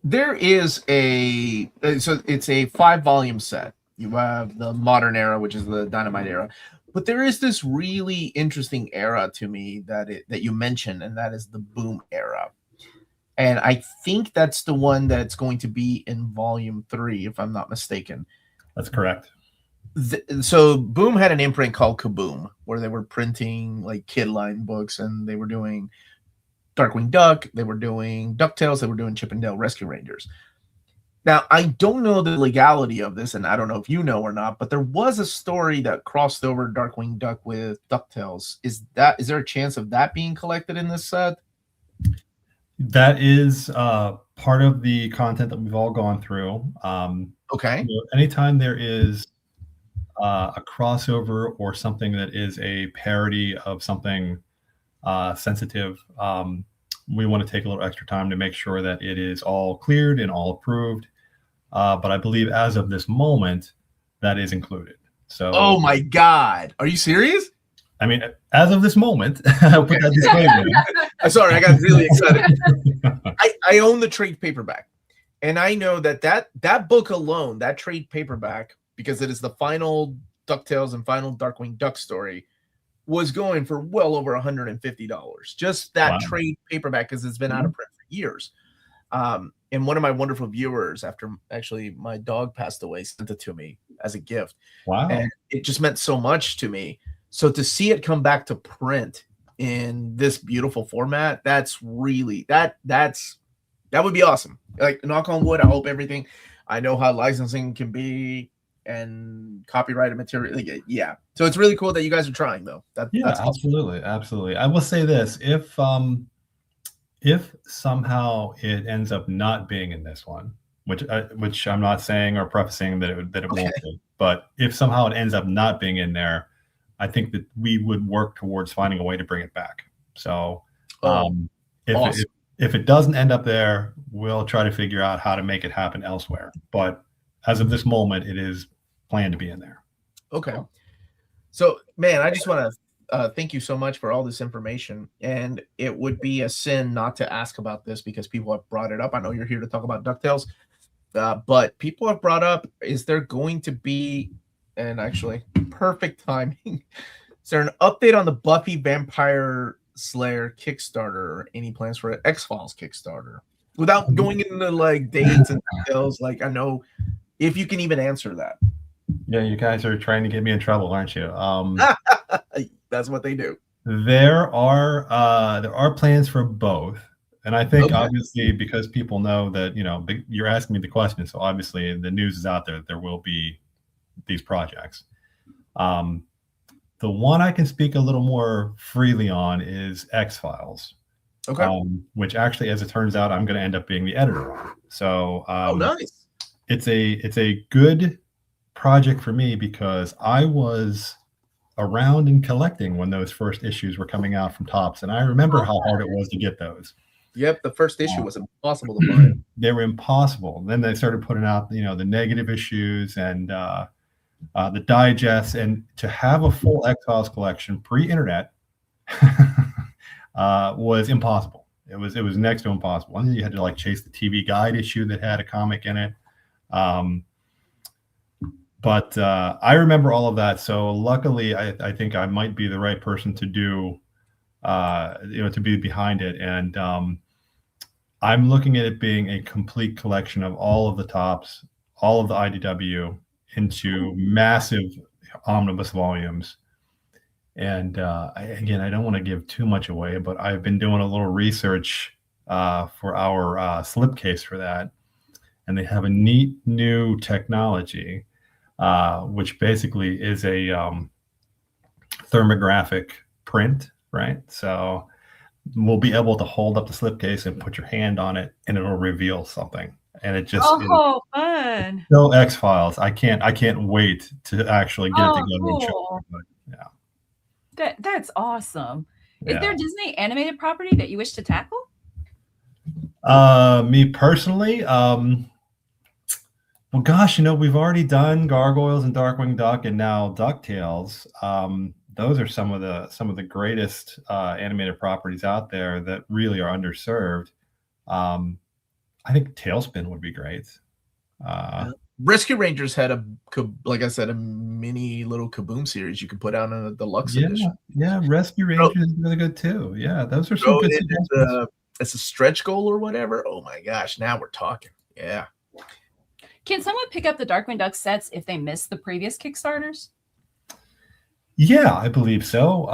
there is it's a 5-volume set. You have the modern era, which is the Dynamite era, but there is this really interesting era to me that you mentioned, and that is the Boom era. And I think that's the one that's going to be in volume 3, if I'm not mistaken. That's correct. So Boom had an imprint called Kaboom, where they were printing like kid line books, and they were doing Darkwing Duck, they were doing DuckTales, they were doing Chip and Dale Rescue Rangers. Now, I don't know the legality of this, and I don't know if you know or not, but there was a story that crossed over Darkwing Duck with DuckTales. Is there a chance of that being collected in this set? That is part of the content that we've all gone through. Okay. Anytime there is a crossover or something that is a parody of something sensitive, we want to take a little extra time to make sure that it is all cleared and all approved. But I believe as of this moment, that is included. So, oh my God, are you serious? I mean, as of this moment, I'll put that disclaimer in. Sorry, I got really excited. I own the trade paperback, and I know that book alone, that trade paperback, because it is the final DuckTales and final Darkwing Duck story, was going for well over $150. Just that trade paperback, because it's been out of print for years. And one of my wonderful viewers, after actually my dog passed away, sent it to me as a gift. Wow. And it just meant so much to me. So to see it come back to print in this beautiful format, that's really that would be awesome. Like, knock on wood, I hope everything. I know how licensing can be and copyrighted material. Yeah. So it's really cool that you guys are trying, though. That's absolutely. Awesome. Absolutely. I will say this, if somehow it ends up not being in this one, which I'm not saying or prefacing that it won't be, but if somehow it ends up not being in there, I think that we would work towards finding a way to bring it back. So if it doesn't end up there, we'll try to figure out how to make it happen elsewhere. But as of this moment, it is planned to be in there. Okay. So, man, I just want to thank you so much for all this information. And it would be a sin not to ask about this because people have brought it up. I know you're here to talk about DuckTales, but people have brought up, is there going to be, and actually perfect timing, is there an update on the Buffy Vampire Slayer Kickstarter or any plans for an X-Files Kickstarter? Without going into like dates and details, like, I know if you can even answer that. Yeah, you guys are trying to get me in trouble, aren't you? That's what they do. There are plans for both, and I think obviously because people know that, you know, you're asking me the question, so obviously the news is out there that there will be these projects. The one I can speak a little more freely on is X-Files. Okay. Which actually, as it turns out, I'm going to end up being the editor on. So, nice. It's a good project for me because I was around and collecting when those first issues were coming out from Topps, and I remember how hard it was to get those. Yep, the first issue was impossible to find. They were impossible. Then they started putting out, you know, the negative issues and the digests, and to have a full X-Files collection pre-internet was impossible. It was next to impossible. And then you had to like chase the TV Guide issue that had a comic in it. But I remember all of that. So luckily, I think I might be the right person to do, to be behind it. And I'm looking at it being a complete collection of all of the Topps, all of the IDW into massive omnibus volumes. And again, I don't want to give too much away, but I've been doing a little research for our slipcase for that. And they have a neat new technology, which basically is a thermographic print, right? So we'll be able to hold up the slipcase and put your hand on it, and it'll reveal something. And it just fun. So X-Files. I can't wait to actually get it together and show it. Yeah. That's awesome. Is there a Disney animated property that you wish to tackle? Me personally, well, gosh, you know, we've already done Gargoyles and Darkwing Duck, and now DuckTales. Those are some of the greatest animated properties out there that really are underserved. I think Tailspin would be great. Rescue Rangers had like I said, a mini little Kaboom series you could put out in a deluxe edition. Yeah, Rescue Rangers is really good too. Yeah, those are some good suggestions. a stretch goal or whatever, oh my gosh, now we're talking. Yeah. Can someone pick up the Darkwing Duck sets if they missed the previous Kickstarters? Yeah, I believe so.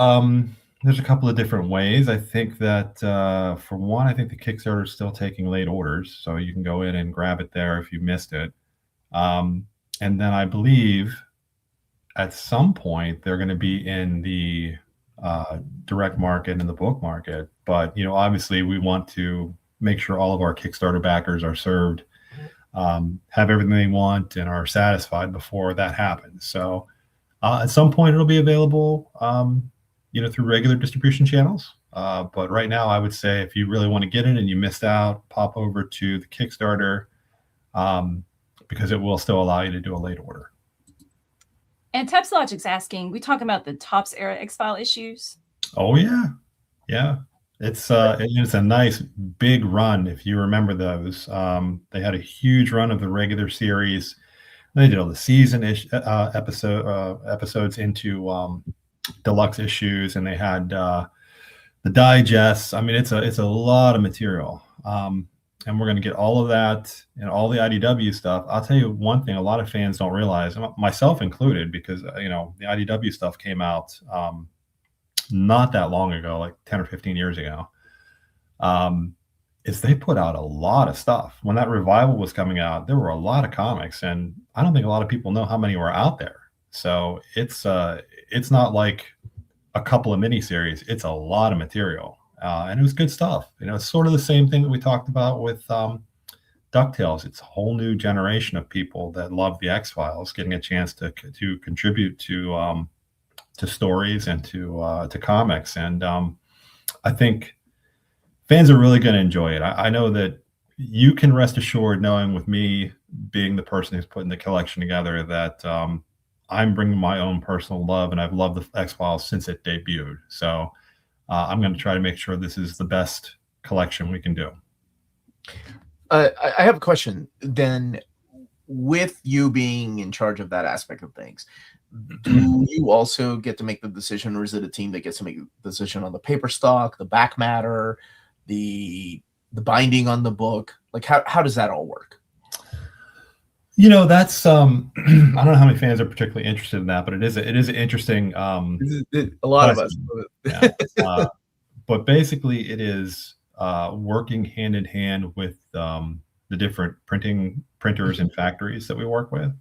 There's a couple of different ways. I think that for one, I think the Kickstarter is still taking late orders, so you can go in and grab it there if you missed it. And then I believe at some point they're going to be in the direct market and the book market. But obviously, we want to make sure all of our Kickstarter backers are served, have everything they want, and are satisfied before that happens. So at some point, it'll be available, through regular distribution channels. But right now, I would say if you really want to get it and you missed out, pop over to the Kickstarter, because it will still allow you to do a late order. And Tep's Logic's asking, we talk about the Topps era X-File issues. Oh yeah. It's a nice big run if you remember those. They had a huge run of the regular series. They did all the season episodes into deluxe issues, and they had the digests. I mean, it's a lot of material. And we're going to get all of that and all the IDW stuff. I'll tell you one thing: a lot of fans don't realize, myself included, because the IDW stuff came out not that long ago, like 10 or 15 years ago. Is they put out a lot of stuff. When that revival was coming out, there were a lot of comics, and I don't think a lot of people know how many were out there. So it's not like a couple of miniseries; it's a lot of material. And it was good stuff. It's sort of the same thing that we talked about with DuckTales. It's a whole new generation of people that love the X-Files getting a chance to contribute to stories and to comics. And I think fans are really going to enjoy it. I know that you can rest assured, knowing with me being the person who's putting the collection together, that I'm bringing my own personal love, and I've loved the X-Files since it debuted. So I'm going to try to make sure this is the best collection we can do. I have a question. Then, with you being in charge of that aspect of things, do you also get to make the decision, or is it a team that gets to make the decision on the paper stock, the back matter, the binding on the book? Like, how does that all work? That's I don't know how many fans are particularly interested in that, but it is an interesting. A lot of us. Yeah. But basically, it is working hand in hand with the different printers and factories that we work with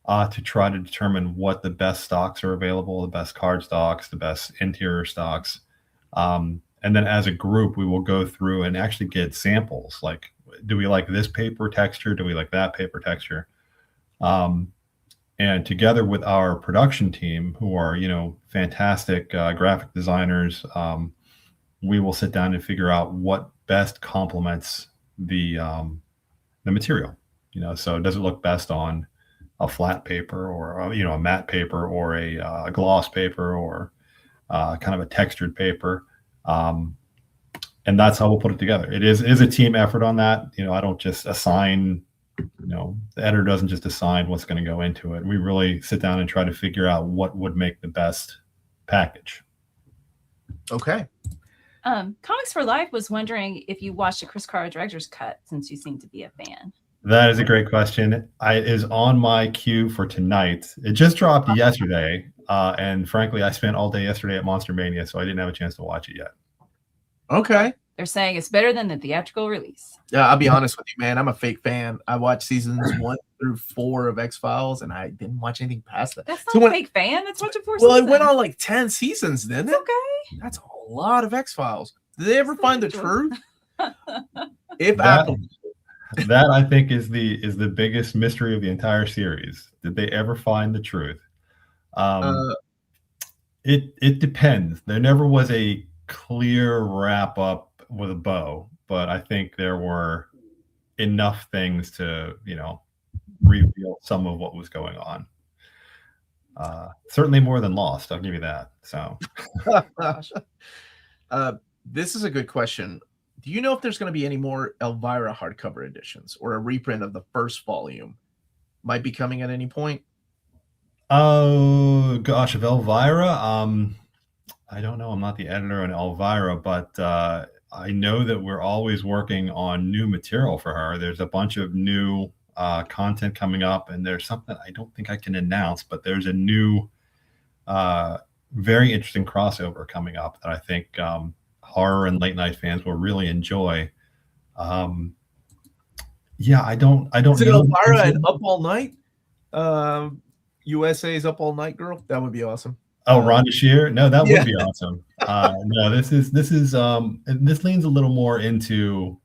to try to determine what the best stocks are available, the best card stocks, the best interior stocks. And then as a group, we will go through and actually get samples. Like, do we like this paper texture? Do we like that paper texture? And together with our production team, who are, fantastic graphic designers, we will sit down and figure out what best complements the material. So does it look best on a flat paper, or a matte paper, or a gloss paper, or kind of a textured paper? And that's how we'll put it together. It is a team effort on that. I don't just assign, the editor doesn't just assign what's going to go into it. We really sit down and try to figure out what would make the best package. Okay. Comics for Life was wondering if you watched the Chris Carter director's cut, since you seem to be a fan. That is a great question. It is on my queue for tonight. It just dropped yesterday. And frankly, I spent all day yesterday at Monster Mania, so I didn't have a chance to watch it yet. Okay. They're saying it's better than the theatrical release. Yeah, I'll be honest with you, man. I'm a fake fan. I watched seasons 1 through 4 of X-Files, and I didn't watch anything past that. That's not a fake fan. That's watching 4 seasons. Well, it went on like 10 seasons, didn't it? Okay. That's a lot of X-Files. Did they ever find the truth? That I think is the biggest mystery of the entire series. Did they ever find the truth? It depends. There never was a clear wrap up with a bow, but I think there were enough things to reveal some of what was going on. Certainly more than Lost, I'll give you that. So this is a good question. Do you know if there's going to be any more Elvira hardcover editions, or a reprint of the first volume might be coming at any point? Oh gosh, of Elvira, I don't know. I'm not the editor on Elvira, but I know that we're always working on new material for her. There's a bunch of new content coming up, and there's something I don't think I can announce, but there's a new, very interesting crossover coming up that I think horror and late night fans will really enjoy. Yeah, I don't Is it know. Elvira and Up All Night? USA's Up All Night girl? That would be awesome. Oh, Rhonda Shear? No, that would be awesome. No, this leans a little more into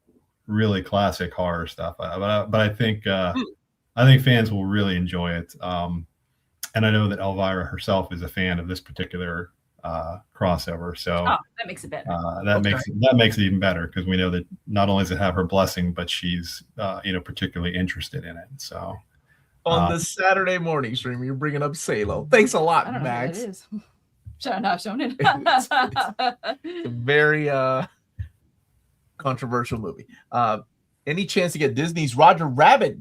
really classic horror stuff, but I think fans will really enjoy it. And I know that Elvira herself is a fan of this particular crossover, so that makes it better. That makes it even better, because we know that not only does it have her blessing, but she's particularly interested in it. So on the Saturday morning stream, you're bringing up Salo. Thanks a lot, Max. It is. Should I not shown it? It's a very controversial movie. Any chance to get Disney's Roger Rabbit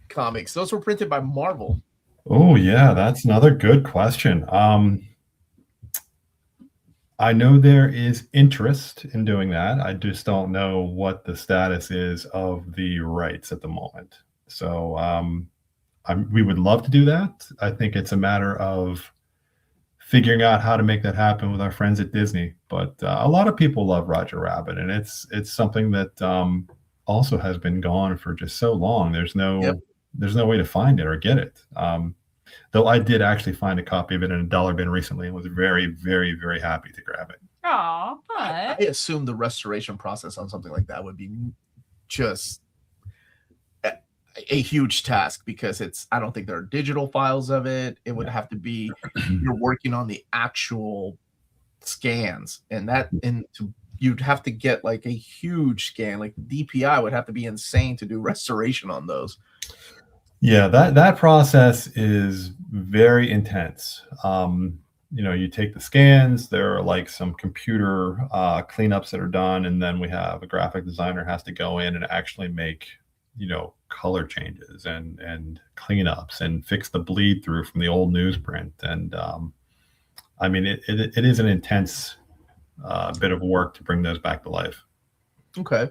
comics? Those were printed by Marvel. Oh yeah, that's another good question. I know there is interest in doing that. I just don't know what the status is of the rights at the moment. So we would love to do that. I think it's a matter of figuring out how to make that happen with our friends at Disney. But a lot of people love Roger Rabbit, and it's something that also has been gone for just so long. There's no way to find it or get it. Though I did actually find a copy of it in a dollar bin recently and was very, very, very happy to grab it. Aw, I assume the restoration process on something like that would be just a huge task, because I don't think there are digital files of it. It would have to be, you're working on the actual scans, and you'd have to get like a huge scan. Like the DPI would have to be insane to do restoration on those. Yeah, that process is very intense. You take the scans, there are like some computer cleanups that are done, and then we have a graphic designer has to go in and actually make, color changes and cleanups and fix the bleed through from the old newsprint. And I mean, it is an intense bit of work to bring those back to life. Okay.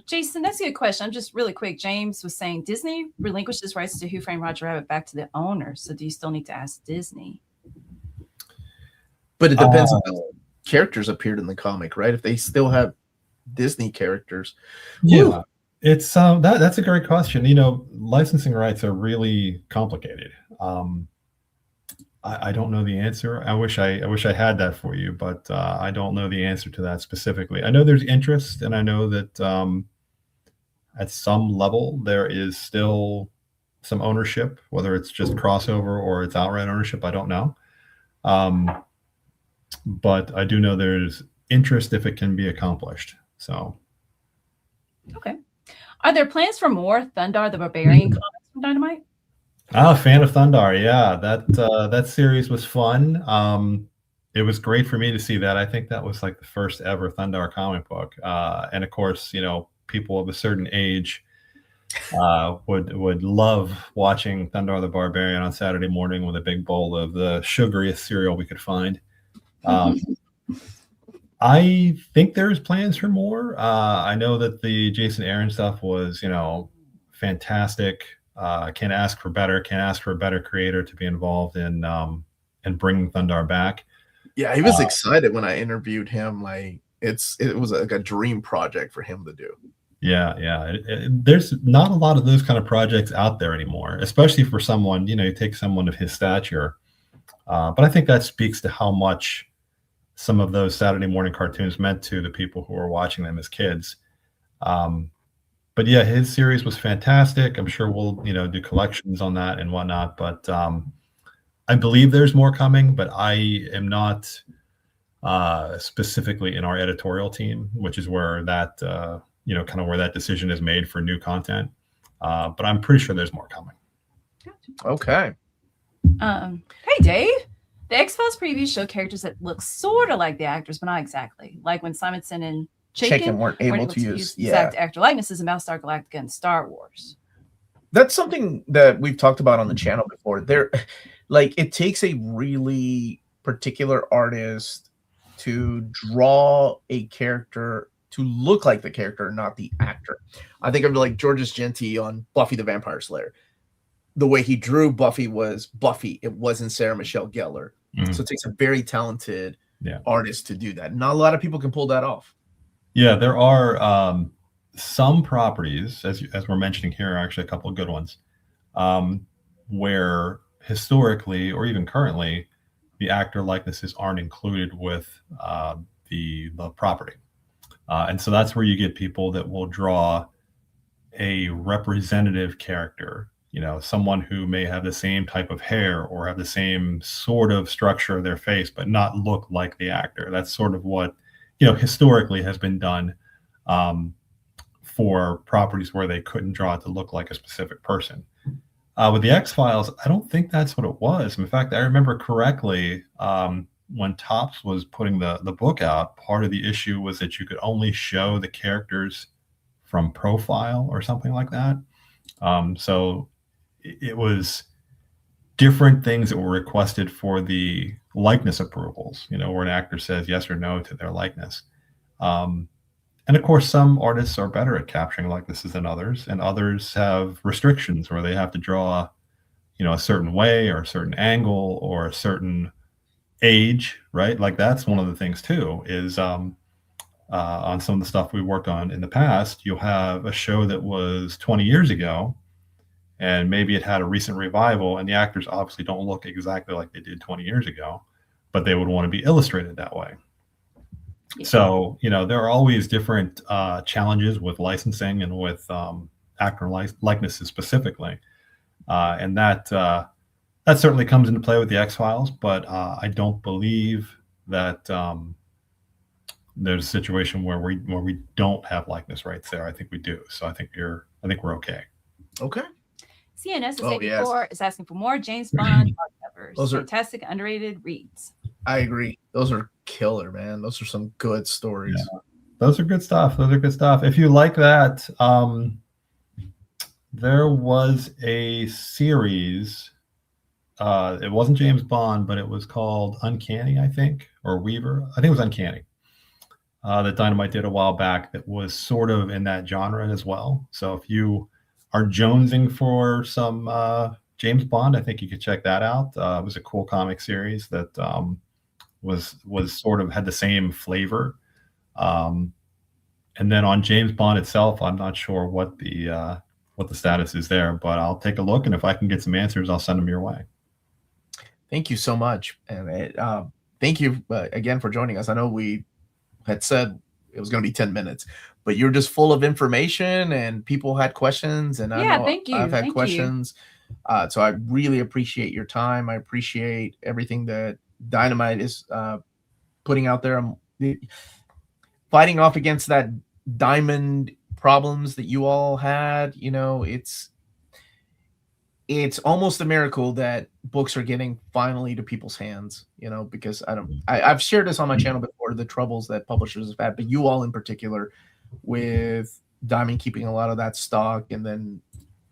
Jason, that's a good question. I'm just really quick. James was saying Disney relinquishes rights to Who Framed Roger Rabbit back to the owner. So do you still need to ask Disney? But it depends on the characters appeared in the comic, right? If they still have Disney characters. Yeah. Woo. It's that's a great question. Licensing rights are really complicated. I don't know the answer. I wish I had that for you, but I don't know the answer to that specifically. I know there's interest, and I know that at some level there is still some ownership, whether it's just crossover or it's outright ownership. I don't know. But I do know there's interest if it can be accomplished. So. Okay. Are there plans for more Thundar the Barbarian comics from Dynamite? Fan of Thundar. Yeah, that series was fun. It was great for me to see that. I think that was like the first ever Thundar comic book. And of course, people of a certain age would love watching Thundar the Barbarian on Saturday morning with a big bowl of the sugariest cereal we could find. I think there's plans for more. I know that the Jason Aaron stuff was, fantastic. Can't ask for better. Can't ask for a better creator to be involved in bringing Thundar back. Yeah, he was excited when I interviewed him. Like it was like a dream project for him to do. Yeah. There's not a lot of those kind of projects out there anymore, especially for someone, you take someone of his stature. But I think that speaks to how much some of those Saturday morning cartoons meant to the people who were watching them as kids. But yeah, his series was fantastic. I'm sure we'll, do collections on that and whatnot. But I believe there's more coming, but I am not specifically in our editorial team, which is where that, kind of where that decision is made for new content. But I'm pretty sure there's more coming. Okay. Hey, Dave. The X-Files previews show characters that look sort of like the actors, but not exactly. Like when Simonson and Chaykin weren't able to use exact actor likenesses in Battlestar Galactica and Star Wars. That's something that we've talked about on the channel before. It takes a really particular artist to draw a character to look like the character, not the actor. I think of like Georges Genti on Buffy the Vampire Slayer. The way he drew Buffy was Buffy. It wasn't Sarah Michelle Gellar. So it takes a very talented artist to do that. Not a lot of people can pull that off. Yeah, there are some properties, as we're mentioning here, are actually a couple of good ones, where historically or even currently, the actor likenesses aren't included with the property. And so that's where you get people that will draw a representative character, someone who may have the same type of hair or have the same sort of structure of their face, but not look like the actor. That's sort of what, historically has been done for properties where they couldn't draw it to look like a specific person. With the X-Files, I don't think that's what it was. In fact, I remember correctly, when Topps was putting the book out, part of the issue was that you could only show the characters from profile or something like that. So it was different things that were requested for the likeness approvals, where an actor says yes or no to their likeness. And of course, some artists are better at capturing likenesses than others, and others have restrictions where they have to draw, a certain way or a certain angle or a certain age, right? Like that's one of the things too, is on some of the stuff we worked on in the past, you'll have a show that was 20 years ago, and maybe it had a recent revival, and the actors obviously don't look exactly like they did 20 years ago, but they would want to be illustrated that way. Yeah. So, there are always different challenges with licensing and with actor likenesses specifically. And that certainly comes into play with the X-Files, but I don't believe that there's a situation where we don't have likeness rights there. I think we do. So I think we're okay. Okay. CNS is 84 is asking for more James Bond hardcovers. Those are fantastic, underrated reads. I agree. Those are killer, man. Those are some good stories. Yeah. Those are good stuff. If you like that, there was a series. It wasn't James Bond, but it was called Uncanny, I think, or Weaver. I think it was Uncanny. That Dynamite did a while back that was sort of in that genre as well. So if you are jonesing for some James Bond, I think you could check that out. It was a cool comic series that was sort of had the same flavor. And then on James Bond itself, I'm not sure what the status is there, but I'll take a look, and if I can get some answers, I'll send them your way. Thank you so much, and thank you again for joining us. I know we had said it was going to be 10 minutes, but you're just full of information, and people had questions, and thank you. I've had questions. So I really appreciate your time. I appreciate everything that Dynamite is putting out there. I'm fighting off against that diamond problems that you all had. It's almost a miracle that books are getting finally to people's hands, because I've shared this on my channel before, the troubles that publishers have had, but you all in particular with Diamond keeping a lot of that stock, and then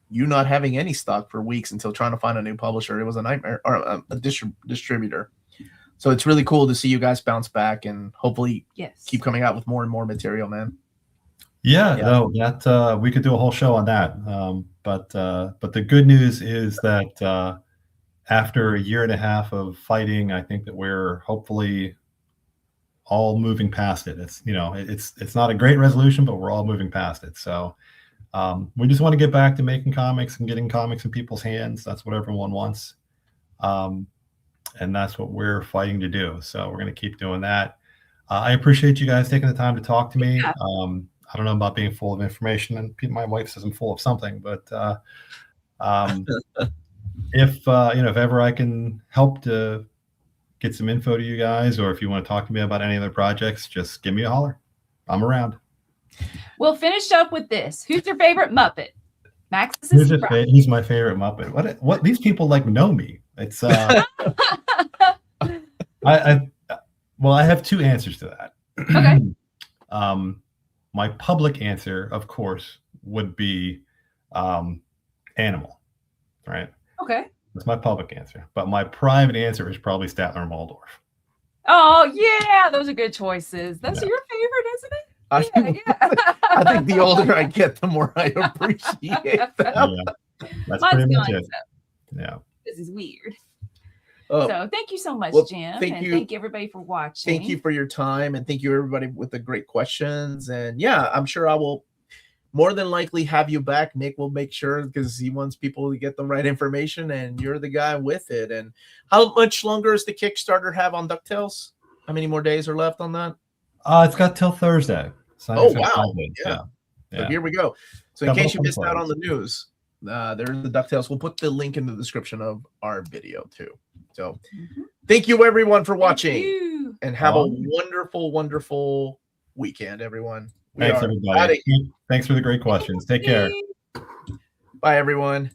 you not having any stock for weeks until trying to find a new publisher. It was a nightmare, or a distributor. So it's really cool to see you guys bounce back and hopefully keep coming out with more and more material, man. No, that we could do a whole show on that. But the good news is that after a year and a half of fighting, I think that we're hopefully all moving past it. It's not a great resolution, but we're all moving past it. So we just want to get back to making comics and getting comics in people's hands. That's what everyone wants. And that's what we're fighting to do. So we're going to keep doing that. I appreciate you guys taking the time to talk to me. I don't know about being full of information, and my wife says I'm full of something, but if ever I can help to get some info to you guys, or if you want to talk to me about any other projects, just give me a holler. I'm around. We'll finish up with this. Who's your favorite Muppet? Max is he's my favorite Muppet. What these people know me. It's I have two answers to that. Okay. My public answer, of course, would be Animal, right? Okay. That's my public answer. But my private answer is probably Statler and Waldorf. Oh, yeah. Those are good choices. Those are your favorite, isn't it? I think the older I Yeah. get, the more I appreciate them. Yeah, that's Mine's pretty much gone, it. so Yeah. this is weird. Oh, So thank you so much, well, Jim. thank and you. thank you everybody for watching. Thank you for your time, and thank you everybody with the great questions. And yeah, I'm sure I will more than likely have you back. Nick will make sure, because he wants people to get the right information, and you're the guy with it. And how much longer does the Kickstarter have on DuckTales? How many more days are left on that? It's got till Thursday. Oh, wow. Yeah. So Yeah. here we go. So in Couple case you of missed out plays. on the news, there's the DuckTales. We'll put the link in the description of our video too. So thank you everyone for watching, and have a wonderful, wonderful weekend, everyone. Thanks, everybody. Thanks for the great questions. Take care. Bye, everyone.